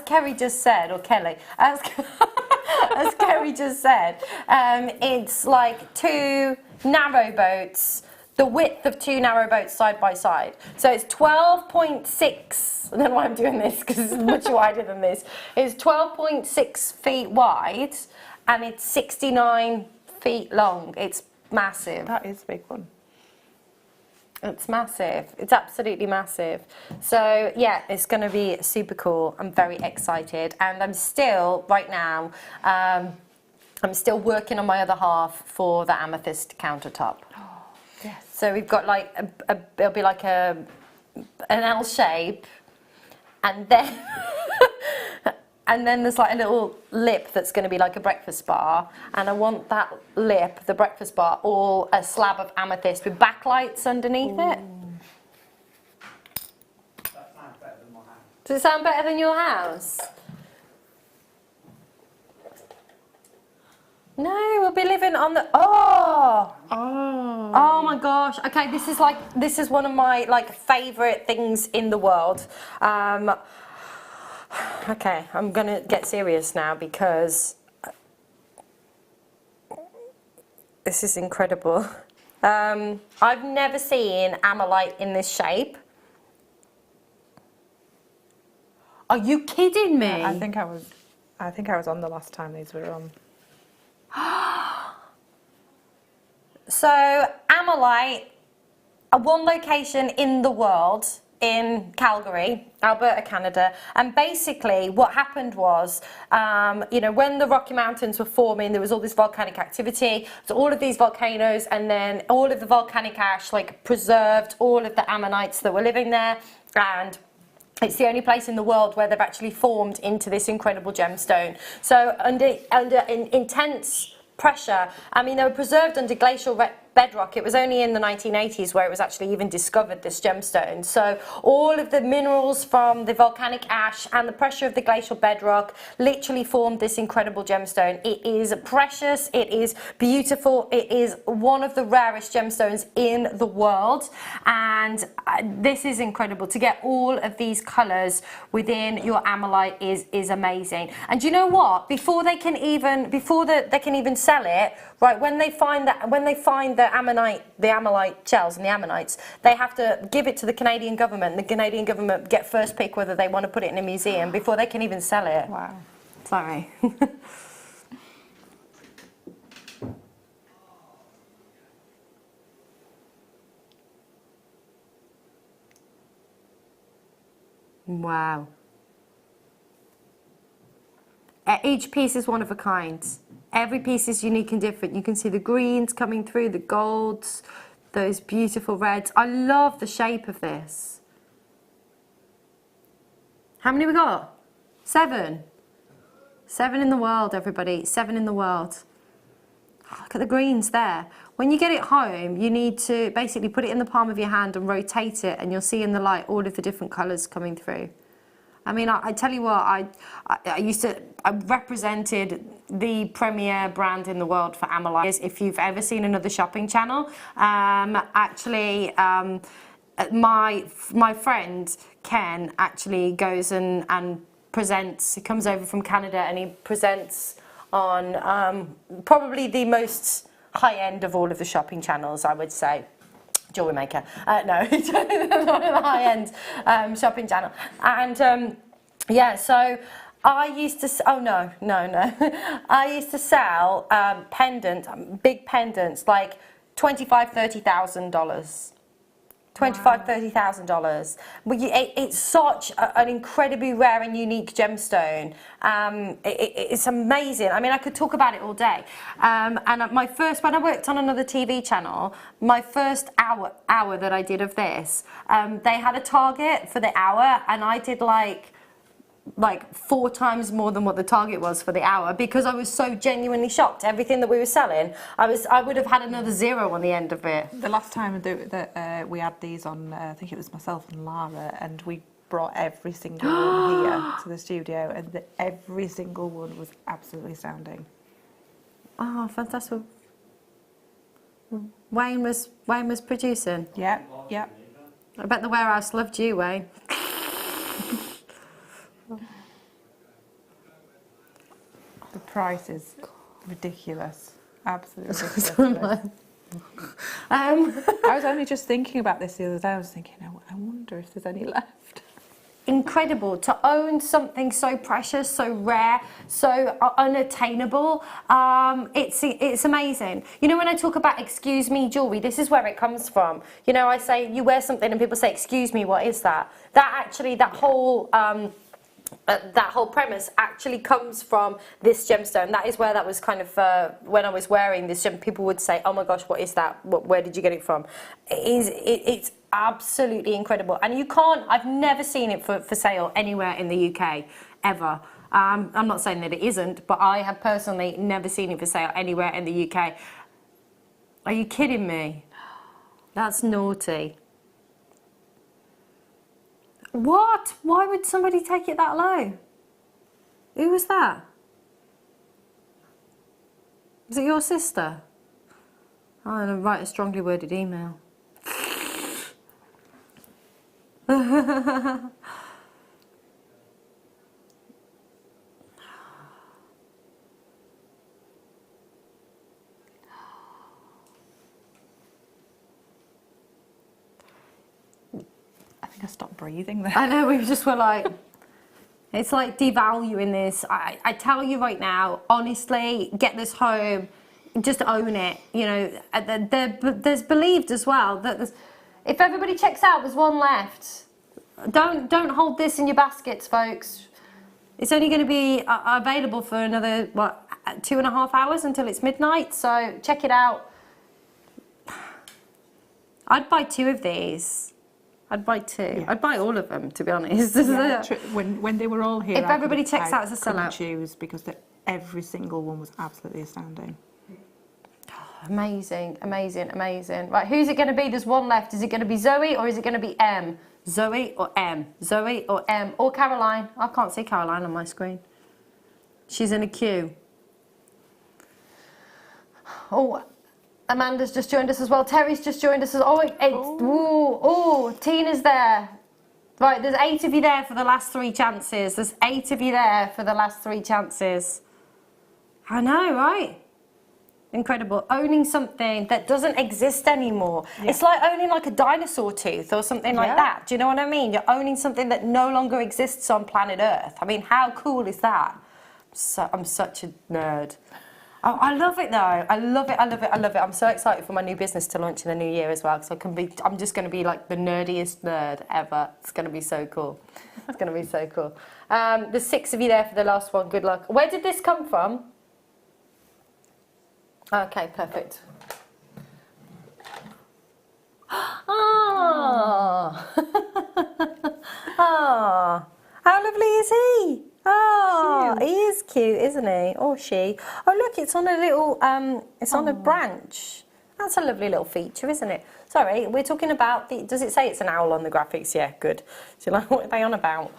Kerry just said, or Kelly, as Kerry just said, it's like two narrow boats. The width of two narrow boats side by side. So it's 12.6, I don't know why I'm doing this because it's much wider than this. It's 12.6 feet wide and it's 69 feet long. It's massive. That is a big one. It's massive. It's absolutely massive. So yeah, it's going to be super cool. I'm very excited. And I'm still, right now, I'm still working on my other half for the amethyst countertop. Yes. So we've got like it'll be like an L shape, and then and then there's like a little lip that's going to be like a breakfast bar, and I want that lip, the breakfast bar, all a slab of amethyst with backlights underneath it. That sounds better than my house. Does it sound better than your house? No, we'll be living on the oh my gosh. Okay, this is one of my like favorite things in the world. Okay, I'm gonna get serious now because this is incredible. I've never seen amalite in this shape. Are you kidding me? I think I was on the last time these were on. So amalite, one location in the world, in Calgary, Alberta, Canada, and basically what happened was, you know, when the Rocky Mountains were forming, there was all this volcanic activity, so all of these volcanoes, and then all of the volcanic ash like preserved all of the ammonites that were living there, and it's the only place in the world where they've actually formed into this incredible gemstone. So under intense pressure, I mean, they were preserved under glacial bedrock. It was only in the 1980s where it was actually even discovered, this gemstone. So all of the minerals from the volcanic ash and the pressure of the glacial bedrock literally formed this incredible gemstone. It is precious, it is beautiful, it is one of the rarest gemstones in the world, and this is incredible. To get all of these colours within your ammonite is amazing. And do you know what? Before they can even sell it, right? When they find the ammonite shells and the ammonites, they have to give it to the Canadian government. The Canadian government get first pick whether they want to put it in a museum before they can even sell it. Wow. Sorry. Wow. Each piece is one of a kind. Every piece is unique and different. You can see the greens coming through, the golds, those beautiful reds. I love the shape of this. How many we got? 7. 7 in the world, everybody. 7 in the world. Look at the greens there. When you get it home, you need to basically put it in the palm of your hand and rotate it, and you'll see in the light all of the different colours coming through. I mean, I tell you what, I represented the premier brand in the world for ammonite. If you've ever seen another shopping channel, my friend Ken actually goes and presents. He comes over from Canada and he presents on probably the most high end of all of the shopping channels, I would say. JewelleryMaker. No, not a high-end shopping channel. And yeah, so I used to. Oh no. I used to sell big pendants, like $25,000–$30,000. $25,000–$30,000. But it's such an incredibly rare and unique gemstone. It's amazing. I mean, I could talk about it all day. And when I worked on another TV channel, my first hour that I did of this, they had a target for the hour, and I did like 4 times more than what the target was for the hour, because I was so genuinely shocked. Everything that we were selling, I would have had another 0 on the end of it. The last time that we had these on, I think it was myself and Lara, and we brought every single one here to the studio, and every single one was absolutely astounding. Oh, fantastic. Wayne was producing? Yeah. I bet the warehouse loved you, Wayne. The price is ridiculous. Absolutely ridiculous. I was only just thinking about this the other day. I was thinking, I wonder if there's any left. Incredible to own something so precious, so rare, so unattainable. It's amazing. You know, when I talk about excuse me jewelry, this is where it comes from. You know, I say you wear something and people say, excuse me, what is that? That whole premise actually comes from this gemstone. That is where that was kind of, when I was wearing this gem, people would say, oh my gosh, what is that? Where did you get it from? It's absolutely incredible. And I've never seen it for sale anywhere in the UK, ever. I'm not saying that it isn't, but I have personally never seen it for sale anywhere in the UK. Are you kidding me? That's naughty. What? Why would somebody take it that low? Who was that? Was it your sister? I'm going to write a strongly worded email. I stopped breathing there. I know, we just were like, it's like devaluing this. I tell you right now, honestly, get this home, just own it. You know, there's believed as well that if everybody checks out, there's one left. Don't hold this in your baskets, folks. It's only going to be available for another, 2.5 hours until it's midnight, so check it out. I'd buy 2 of these. I'd buy 2. Yeah. I'd buy all of them, to be honest. Yeah, when they were all here, if everybody checks out, it's a sellout. Choose because every single one was absolutely astounding. Amazing, amazing, amazing. Right, who's it going to be? There's one left. Is it going to be Zoe or is it going to be M? Zoe or M? Zoe or M? Or Caroline? I can't see Caroline on my screen. She's in a queue. Oh, Amanda's just joined us as well. Terry's just joined us as well. Oh, Tina's there. Right, there's 8 of you there for the last 3 chances. There's 8 of you there for the last 3 chances. I know, right? Incredible. Owning something that doesn't exist anymore. Yeah. It's like owning like a dinosaur tooth or something like that. Do you know what I mean? You're owning something that no longer exists on planet Earth. I mean, how cool is that? I'm such a nerd. I love it though. I love it. I love it. I love it. I'm so excited for my new business to launch in the new year as well. So I'm just going to be like the nerdiest nerd ever. It's going to be so cool. It's going to be so cool. There's 6 of you there for the last one. Good luck. Where did this come from? Okay, perfect. Oh. Oh. How lovely is he? Oh, he is cute, isn't he? Or she. Oh, look, it's on a little, it's on a branch. That's a lovely little feature, isn't it? Sorry, we're talking about the, does it say it's an owl on the graphics? Yeah, good. So like, what are they on about?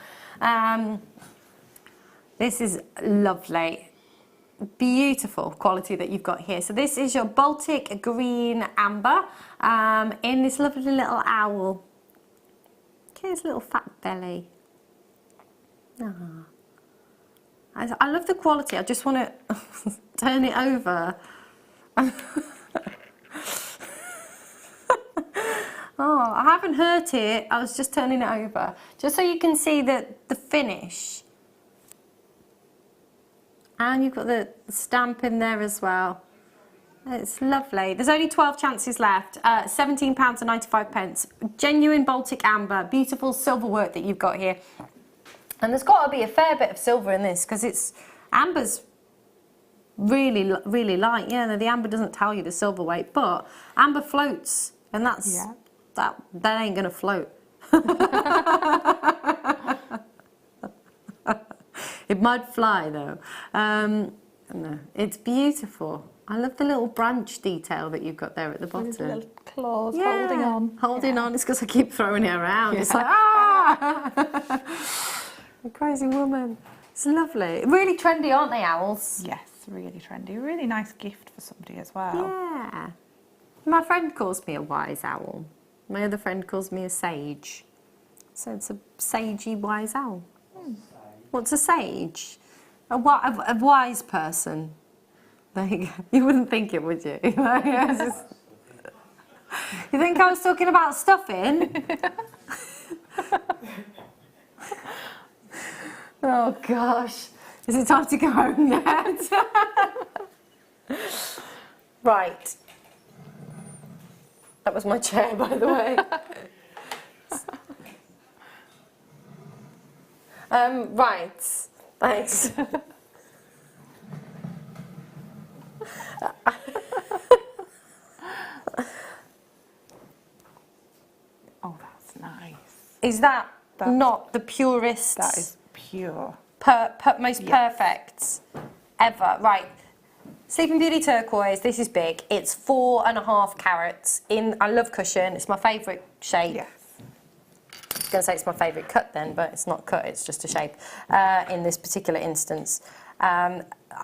This is lovely. Beautiful quality that you've got here. So this is your Baltic green amber in this lovely little owl. Okay, his little fat belly. Ah. I love the quality. I just want to turn it over. Oh, I haven't hurt it. I was just turning it over. Just so you can see the finish. And you've got the stamp in there as well. It's lovely. There's only 12 chances left. £17.95. Genuine Baltic amber. Beautiful silver work that you've got here. And there's got to be a fair bit of silver in this because it's amber's really, really light. Yeah, the amber doesn't tell you the silver weight, but amber floats, and that's that ain't gonna float. It might fly though. No, it's beautiful. I love the little branch detail that you've got there at the bottom. Little claws holding on. Holding on. It's because I keep throwing it around. It's like ah. A crazy woman. It's lovely. Really trendy, aren't they, owls? Yes, really trendy. Really nice gift for somebody as well. Yeah. My friend calls me a wise owl. My other friend calls me a sage. So it's a sagey wise owl. What's a sage? A wise person. There you go. You wouldn't think it, would you? You think I was talking about stuffing? Oh gosh, is it time to go home yet? Right. That was my chair, by the way. Right. Thanks. Oh, that's nice. Is that not the purest? That is pure. Most perfect ever. Right. Sleeping Beauty turquoise. This is big. It's 4.5 carats. I love cushion. It's my favourite shape. Yes. I was going to say it's my favourite cut then, but it's not cut. It's just a shape in this particular instance.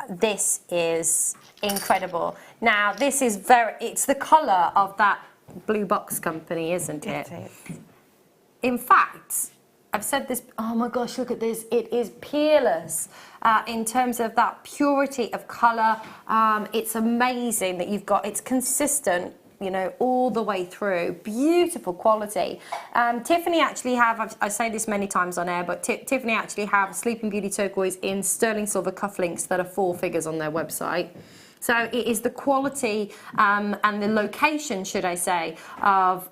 This is incredible. Now this is it's the colour of that blue box company, isn't it? It is. In fact, I've said this, oh my gosh, look at this. It is peerless in terms of that purity of colour. It's amazing that you've got, it's consistent, you know, all the way through. Beautiful quality. Tiffany actually have, I say this many times on air, but Tiffany actually have Sleeping Beauty turquoise in sterling silver cufflinks that are 4 figures on their website. So it is the quality and the location, should I say, of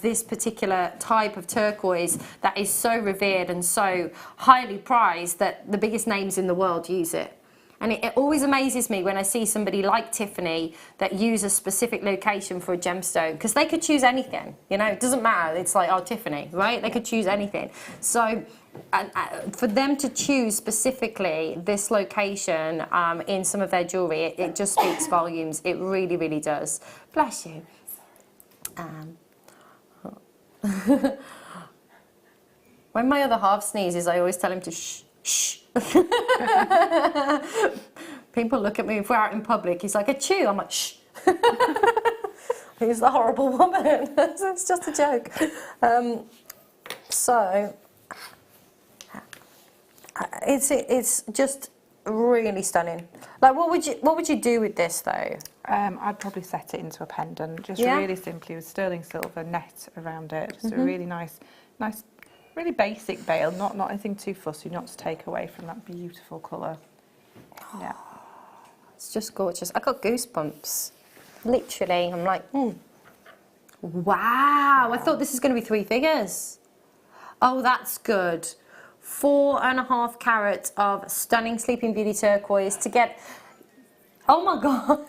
this particular type of turquoise that is so revered and so highly prized that the biggest names in the world use it. And it always amazes me when I see somebody like Tiffany that use a specific location for a gemstone, because they could choose anything, you know, it doesn't matter. It's like, oh, Tiffany, right? They could choose anything. So for them to choose specifically this location in some of their jewellery, it just speaks volumes. It really, really does. Bless you. When my other half sneezes, I always tell him to shh, shh. People look at me if we're out in public. He's like, achoo. I'm like, shh. Who's the horrible woman? It's just a joke. So it's just really stunning. Like, what would you do with this though? I'd probably set it into a pendant, just Yeah? really simply with sterling silver net around it. Just a really nice, really basic bail, not anything too fussy, not to take away from that beautiful colour. Yeah. It's just gorgeous. I got goosebumps. Literally, I'm like, wow. I thought this was going to be 3 figures. Oh, that's good. 4.5 carats of stunning Sleeping Beauty turquoise to get. Oh my god.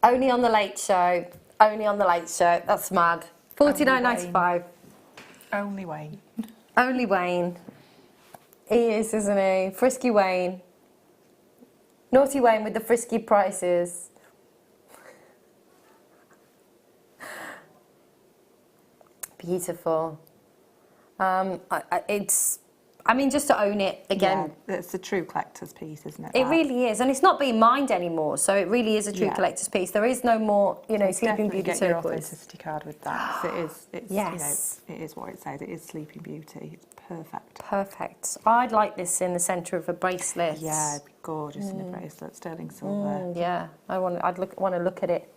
Only on the Late Show. Only on the Late Show. That's mad. $49.95. Only Wayne. Only Wayne. He is, isn't he? Frisky Wayne. Naughty Wayne with the frisky prices. Beautiful. I mean, just to own it again. Yeah, it's a true collector's piece, isn't it? It really is, and it's not being mined anymore, so it really is a true collector's piece. There is no more, Sleeping Beauty get your turquoise. authenticity card with that. 'Cause it's Yes. it is what it says. It is Sleeping Beauty. It's perfect. Perfect. I'd like this in the centre of a bracelet. Yeah, it'd be gorgeous in a bracelet, sterling silver. Yeah, want to look at it.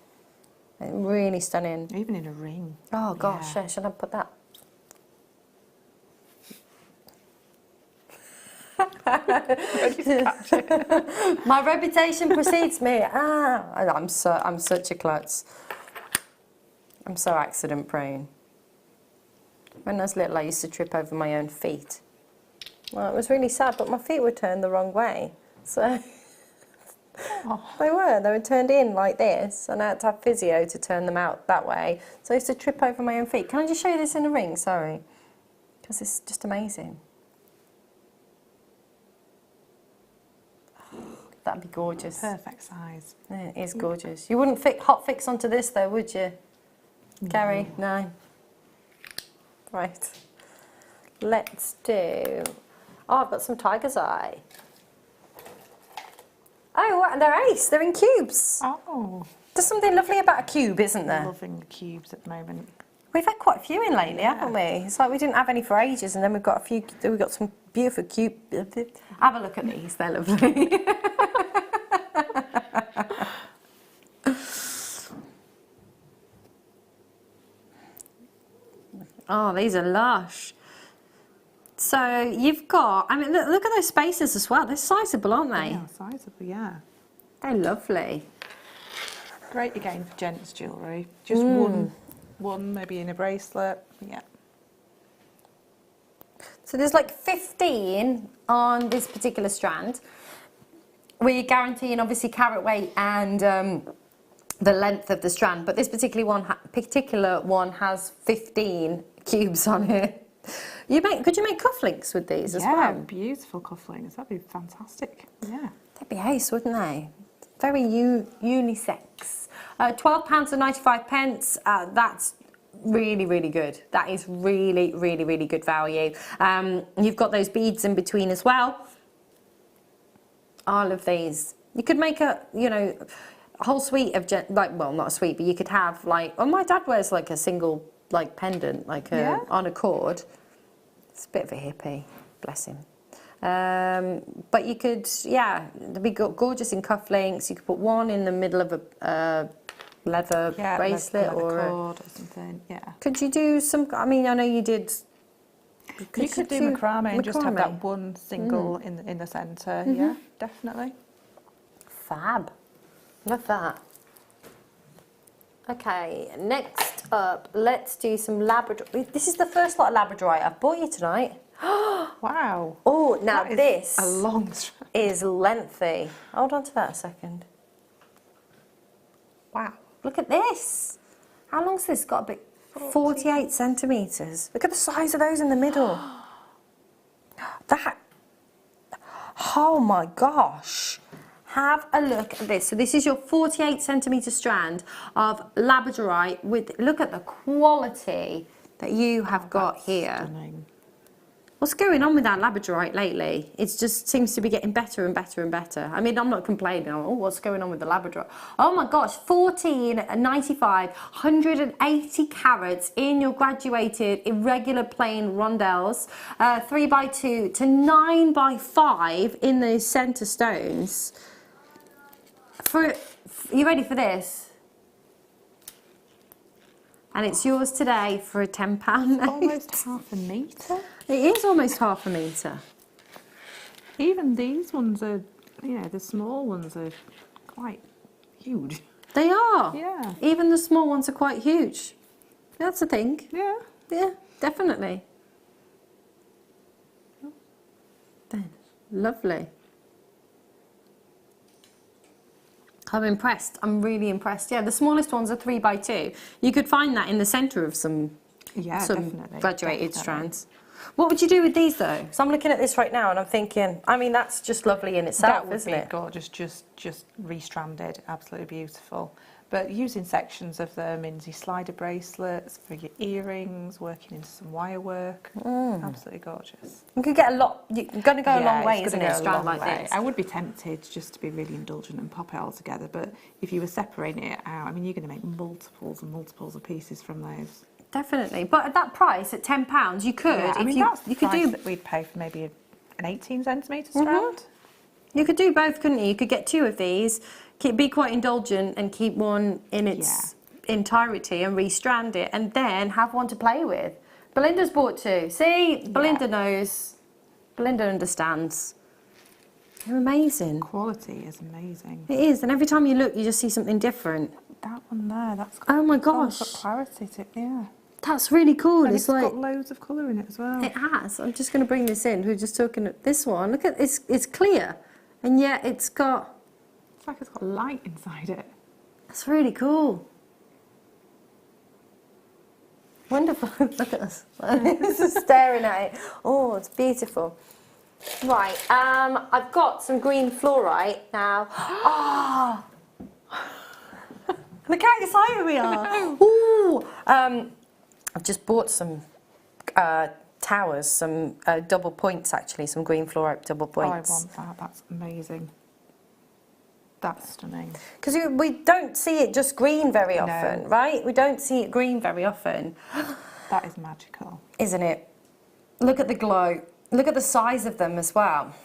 Really stunning. Even in a ring. Oh gosh, Yeah. should I put that? My reputation precedes me. I'm such a klutz. I'm so accident prone. When I was little, I used to trip over my own feet. Well, it was really sad, but my feet were turned the wrong way. So they were turned in like this, and I had to have physio to turn them out that way. So I used to trip over my own feet. Can I just show you this in a ring? Sorry, because it's just amazing. That'd be gorgeous. Perfect size. Yeah, it is gorgeous. You wouldn't hot fix onto this though, would you, Gary? No. Right. Let's do. Oh, I've got some tiger's eye. Oh, what? They're ace. They're in cubes. Oh. There's something lovely about a cube, isn't there? Loving the cubes at the moment. We've had quite a few in lately, haven't we? It's like we didn't have any for ages, and then we've got a few. We've got some beautiful cube. Have a look at these. They're lovely. Oh, these are lush. So you've got, I mean, look at those spaces as well. They're sizable, aren't they? Yeah, sizable, yeah. They're lovely. Great again for gents' jewellery. Just one maybe in a bracelet. Yeah. So there's like 15 on this particular strand. We're guaranteeing obviously carat weight and the length of the strand, but this particular one has 15 cubes on it. Could you make cufflinks with these as well? Yeah, beautiful cufflinks. That'd be fantastic. Yeah. That'd be ace, wouldn't they? Very unisex. £12.95. That's really, really good. That is really, really, really good value. You've got those beads in between as well. All of these. You could make a whole suite of well, not a suite, but you could have my dad wears like a single pendant, on a cord. It's a bit of a hippie, bless him. But you could, they'd be gorgeous in cufflinks. You could put one in the middle of a leather bracelet or a cord or something. Yeah. Could you do some? I mean, I know you did. You could do macrame and just have that one single in the centre. Yeah, definitely. Fab. Love that. Okay, next up, let's do some Labrador. This is the first lot of Labradorite I've bought you tonight. Wow. Oh, now That is this a long strand. is lengthy. Hold on to that a second. Wow, look at this. How long's this got to be? 48 centimetres. Look at the size of those in the middle. That, oh my gosh. Have a look at this. So this is your 48 centimetre strand of labradorite with, look at the quality that you have got here. Stunning. What's going on with that labradorite lately? It just seems to be getting better and better and better. I mean, I'm not complaining. Oh, what's going on with the labradorite? Oh my gosh, 14.95, 180 carats in your graduated irregular plain rondelles, 3x2 to 9x5 in those centre stones. Are you ready for this? And it's yours today for a £10 note. Almost half a metre. It is almost half a metre. Even these ones are, you know, the small ones are quite huge. They are. Yeah. Even the small ones are quite huge. That's a thing. Yeah. Yeah, definitely. Then, lovely. I'm impressed. I'm really impressed. Yeah, the smallest ones are 3x2. You could find that in the centre of some Definitely. graduated strands. What would you do with these though? So I'm looking at this right now and I'm thinking, I mean, that's just lovely in itself, That would isn't be it? gorgeous, just restranded, absolutely beautiful. But using sections of them in your slider bracelets, for your earrings, working into some wire work, absolutely gorgeous. You could get a lot, you're going to go a long way, it's isn't gonna it, go a a strand long like way. this? I would be tempted just to be really indulgent and pop it all together, but if you were separating it out, I mean, you're going to make multiples and multiples of pieces from those. Definitely, but at that price, at £10, you could. Yeah, I mean, you, that's the you could price do. that we'd pay for maybe an 18 centimetre strand. You could do both, couldn't you? You could get two of these, be quite indulgent, and keep one in its entirety and restrand it, and then have one to play with. Belinda's bought two. See, Belinda knows. Belinda understands. They're amazing. Quality is amazing. It is, and every time you look, you just see something different. That one there, that's got, Oh my it's got gosh. clarity to it, yeah. That's really cool. And It's it's like got loads of colour in it as well. it has. I'm just going to bring this in. We're just talking at this one. Look at it's clear, and yet it's got. It's like it's got light inside it. That's really cool. Wonderful. Look at us. Just staring at it. Oh, it's beautiful. Right. I've got some green fluorite now. Oh. Look how excited we are. Ooh. I've just bought some towers, some double points actually, some green fluorite double points. I want that, that's amazing. That's stunning. Because we don't see it just green very often, right? We don't see it green very often. That is magical. Isn't it? Look at the glow. Look at the size of them as well.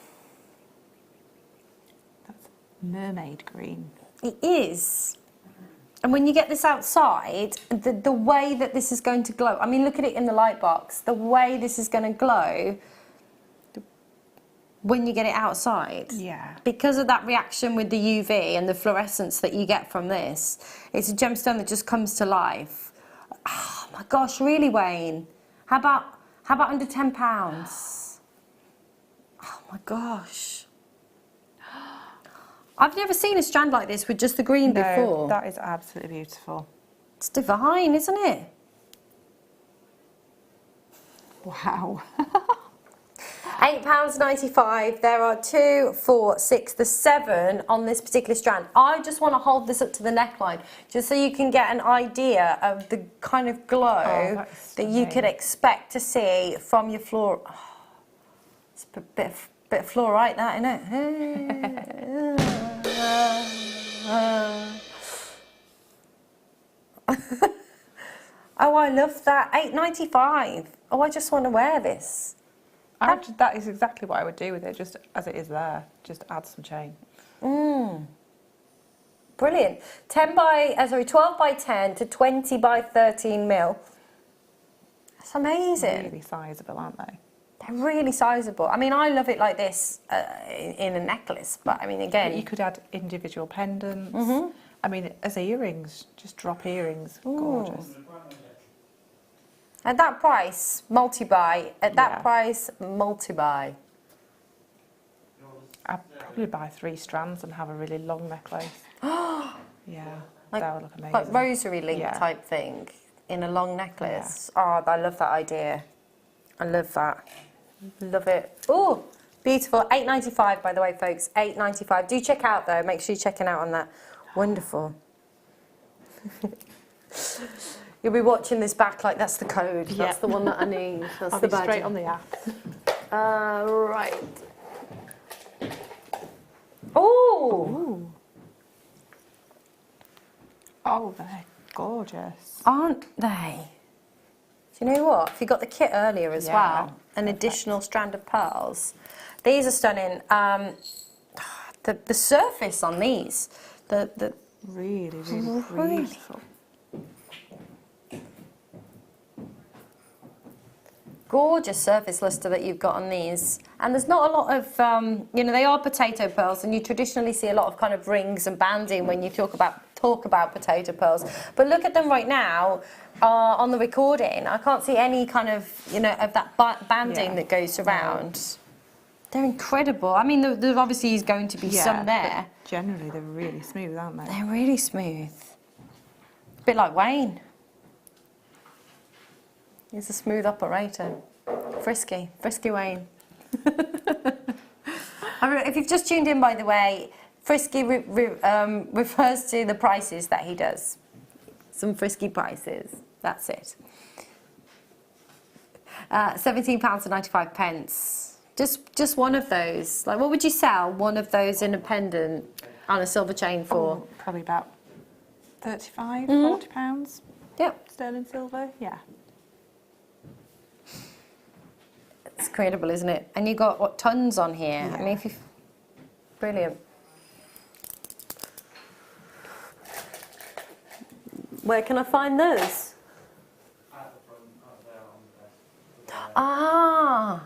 That's mermaid green. It is. And when you get this outside, the way that this is going to glow, I mean, look at it in the light box, the way this is going to glow when you get it outside. Yeah. Because of that reaction with the UV and the fluorescence that you get from this, it's a gemstone that just comes to life. Oh my gosh, really, Wayne? How about under £10? Oh my gosh. I've never seen a strand like this with just the green before. That is absolutely beautiful. It's divine, isn't it? Wow. £8.95. There are 2, 4, 6, the 7 on this particular strand. I just want to hold this up to the neckline just so you can get an idea of the kind of glow that you could expect to see from your floor. Oh, it's a bit of fluorite, that, isn't it? Oh, I love that. £8.95. Oh, I just want to wear this. That is exactly what I would do with it, just as it is there. Just add some chain. Brilliant. 12 by 10 to 20 by 13 mil. That's amazing. Really sizable, aren't they? They're really sizable. I mean, I love it like this in a necklace, but I mean, again... You could add individual pendants. I mean, as earrings, just drop earrings. Gorgeous. At that price, multi-buy. At that price, multi-buy. I'd probably buy 3 strands and have a really long necklace. Yeah, that would look amazing. Like rosary link type thing in a long necklace. Oh, I love that idea. I love that. Love it. Oh, beautiful. $8.95 by the way, folks. $8.95. Do check out though. Make sure you're checking out on that. Wonderful. You'll be watching this back like that's the code. That's the one that I need. That's I'll the be straight on the app. Right. Oh. Oh, they're gorgeous. Aren't they? Do you know what? If you got the kit earlier as well, an additional strand of pearls. These are stunning. The surface on these, the really beautiful. Gorgeous surface luster that you've got on these, and there's not a lot of you know, they are potato pearls, and you traditionally see a lot of kind of rings and banding when you talk about potato pearls, but look at them right now on the recording. I can't see any kind of, you know, of that banding that goes around. They're incredible. I mean, there obviously is going to be some there. Generally they're really smooth, aren't they? They're really smooth, a bit like Wayne. He's a smooth operator. Frisky Wayne. If you've just tuned in, by the way, Frisky refers to the prices that he does. Some frisky prices, that's it. £17.95. Just one of those. Like, what would you sell one of those in a pendant on a silver chain for? Oh, probably about 35, 40 pounds. Yep. Sterling silver, yeah. It's incredible, isn't it? And you got what, tons on here. Yeah. I mean, brilliant. Where can I find those? At the front, up there on the desk. Ah,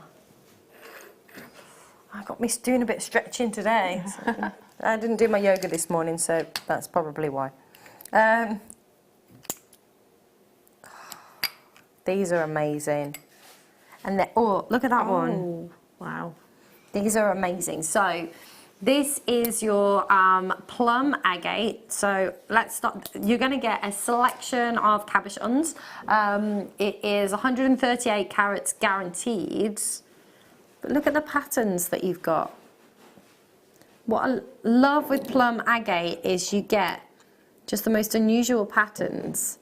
I got me doing a bit of stretching today. So I didn't do my yoga this morning, so that's probably why. These are amazing. And look at that one. Wow. These are amazing. So this is your plum agate. So let's start. You're going to get a selection of cabochons. It is 138 carats guaranteed. But look at the patterns that you've got. What I love with plum agate is you get just the most unusual patterns.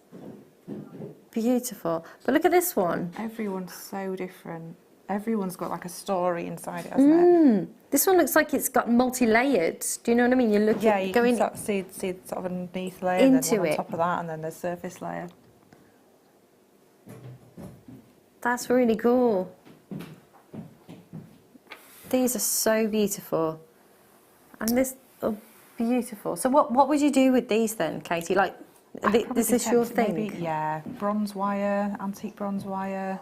Beautiful. But look at this one. Everyone's so different. Everyone's got like a story inside it, hasn't it? This one looks like it's got multi-layered. Do you know what I mean? You look Yeah, at you going can see sort of underneath layer, and then one on top of that, and then the surface layer. That's really cool. These are so beautiful. And this are beautiful. So what would you do with these then, Katie? Like, this is your thing? Maybe, yeah, bronze wire, antique bronze wire.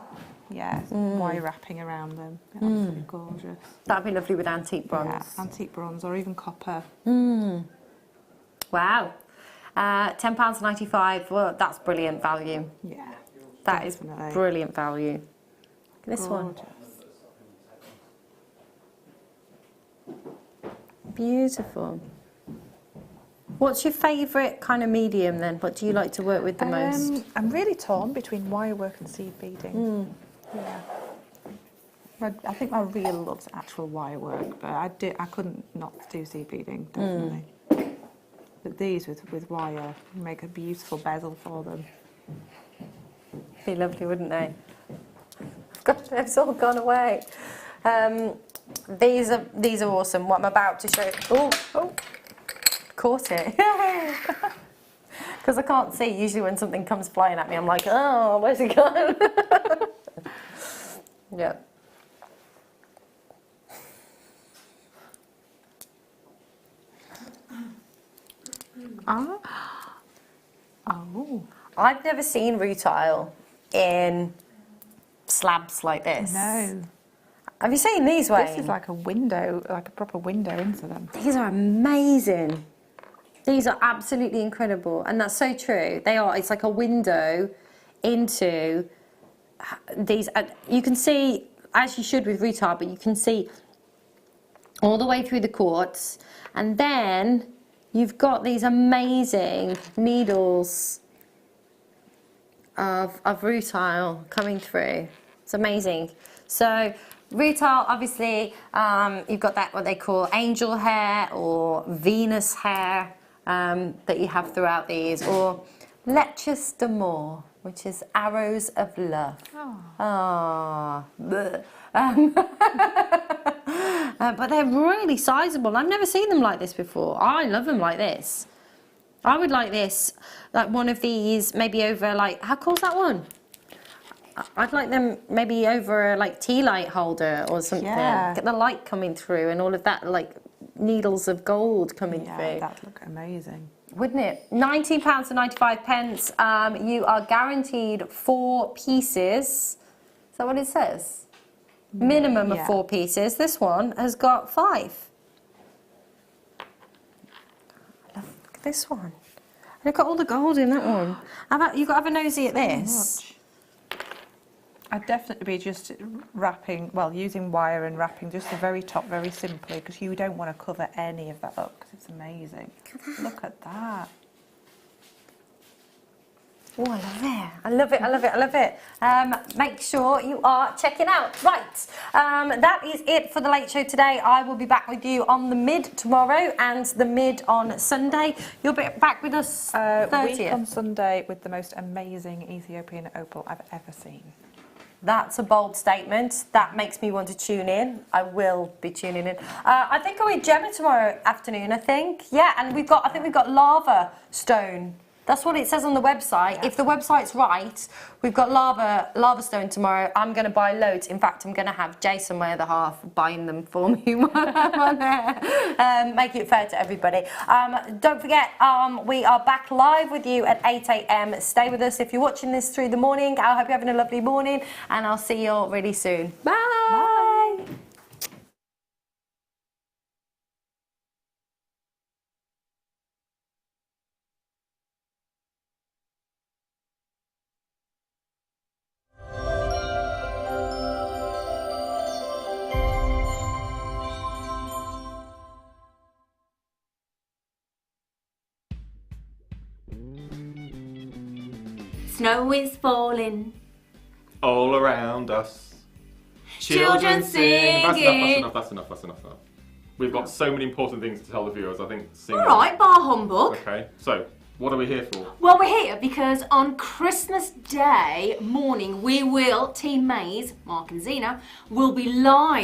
Yeah, wire wrapping around them. Absolutely gorgeous. That'd be lovely with antique bronze. Yeah, antique bronze or even copper. Wow. £10.95. Well, that's brilliant value. Yeah. That is brilliant value. Look at this one. Beautiful. What's your favourite kind of medium then? What do you like to work with the most? I'm really torn between wire work and seed beading. Yeah. I think my real love's actual wire work, but I couldn't not do seed beading, definitely. But these with wire make a beautiful bezel for them. Be lovely, wouldn't they? God, they've all gone away. These are awesome. What I'm about to show. Oh, caught it. Because I can't see. Usually when something comes flying at me, I'm like, oh, where's it gone? Yeah. Oh. I've never seen rutile in slabs like this. No. Have you seen these, Wayne? This is like a window, like a proper window into them. These are amazing. These are absolutely incredible. And that's so true. They are. It's like a window into these. You can see, as you should with rutile, but you can see all the way through the quartz, and then you've got these amazing needles of rutile coming through. It's amazing. So rutile, obviously, you've got that what they call angel hair or Venus hair that you have throughout these, or Letches d'Amour, which is arrows of love. Oh. But they're really sizable. I've never seen them like this before. I love them like this. I would like this, like one of these, maybe over like, how cool's that one? I'd like them maybe over a like tea light holder or something. Yeah. Get the light coming through and all of that, like needles of gold coming through. Yeah, that'd look amazing. Wouldn't it? £19.95. You are guaranteed 4 pieces. Is that what it says? Minimum of 4 pieces. This one has got 5. Look at this one. Look at all the gold in that one. You've got to have a nosy at this. I'd definitely be just wrapping, well, using wire and wrapping just the very top very simply, because you don't want to cover any of that up, because it's amazing. Look at that. Oh, I love it. I love it, I love it, I love it. Make sure you are checking out. Right, that is it for the Late Show today. I will be back with you on the mid tomorrow and the mid on Sunday. You'll be back with us 30th. Week on Sunday with the most amazing Ethiopian opal I've ever seen. That's a bold statement. That makes me want to tune in. I will be tuning in. I think I'm with Gemma tomorrow afternoon, I think. Yeah, and I think we've got lava stone. That's what it says on the website. Yeah. If the website's right, we've got lava stone tomorrow. I'm going to buy loads. In fact, I'm going to have Jason, my other half, buying them for me while I'm on there. Make it fair to everybody. Don't forget, we are back live with you at 8 a.m. Stay with us. If you're watching this through the morning, I hope you're having a lovely morning, and I'll see you all really soon. Bye. Bye. Snow is falling. All around us. Children singing. That's enough. We've got so many important things to tell the viewers, I think. All right, bar humbug. Okay, so what are we here for? Well, we're here because on Christmas Day morning, Team Maze, Mark and Zena, will be live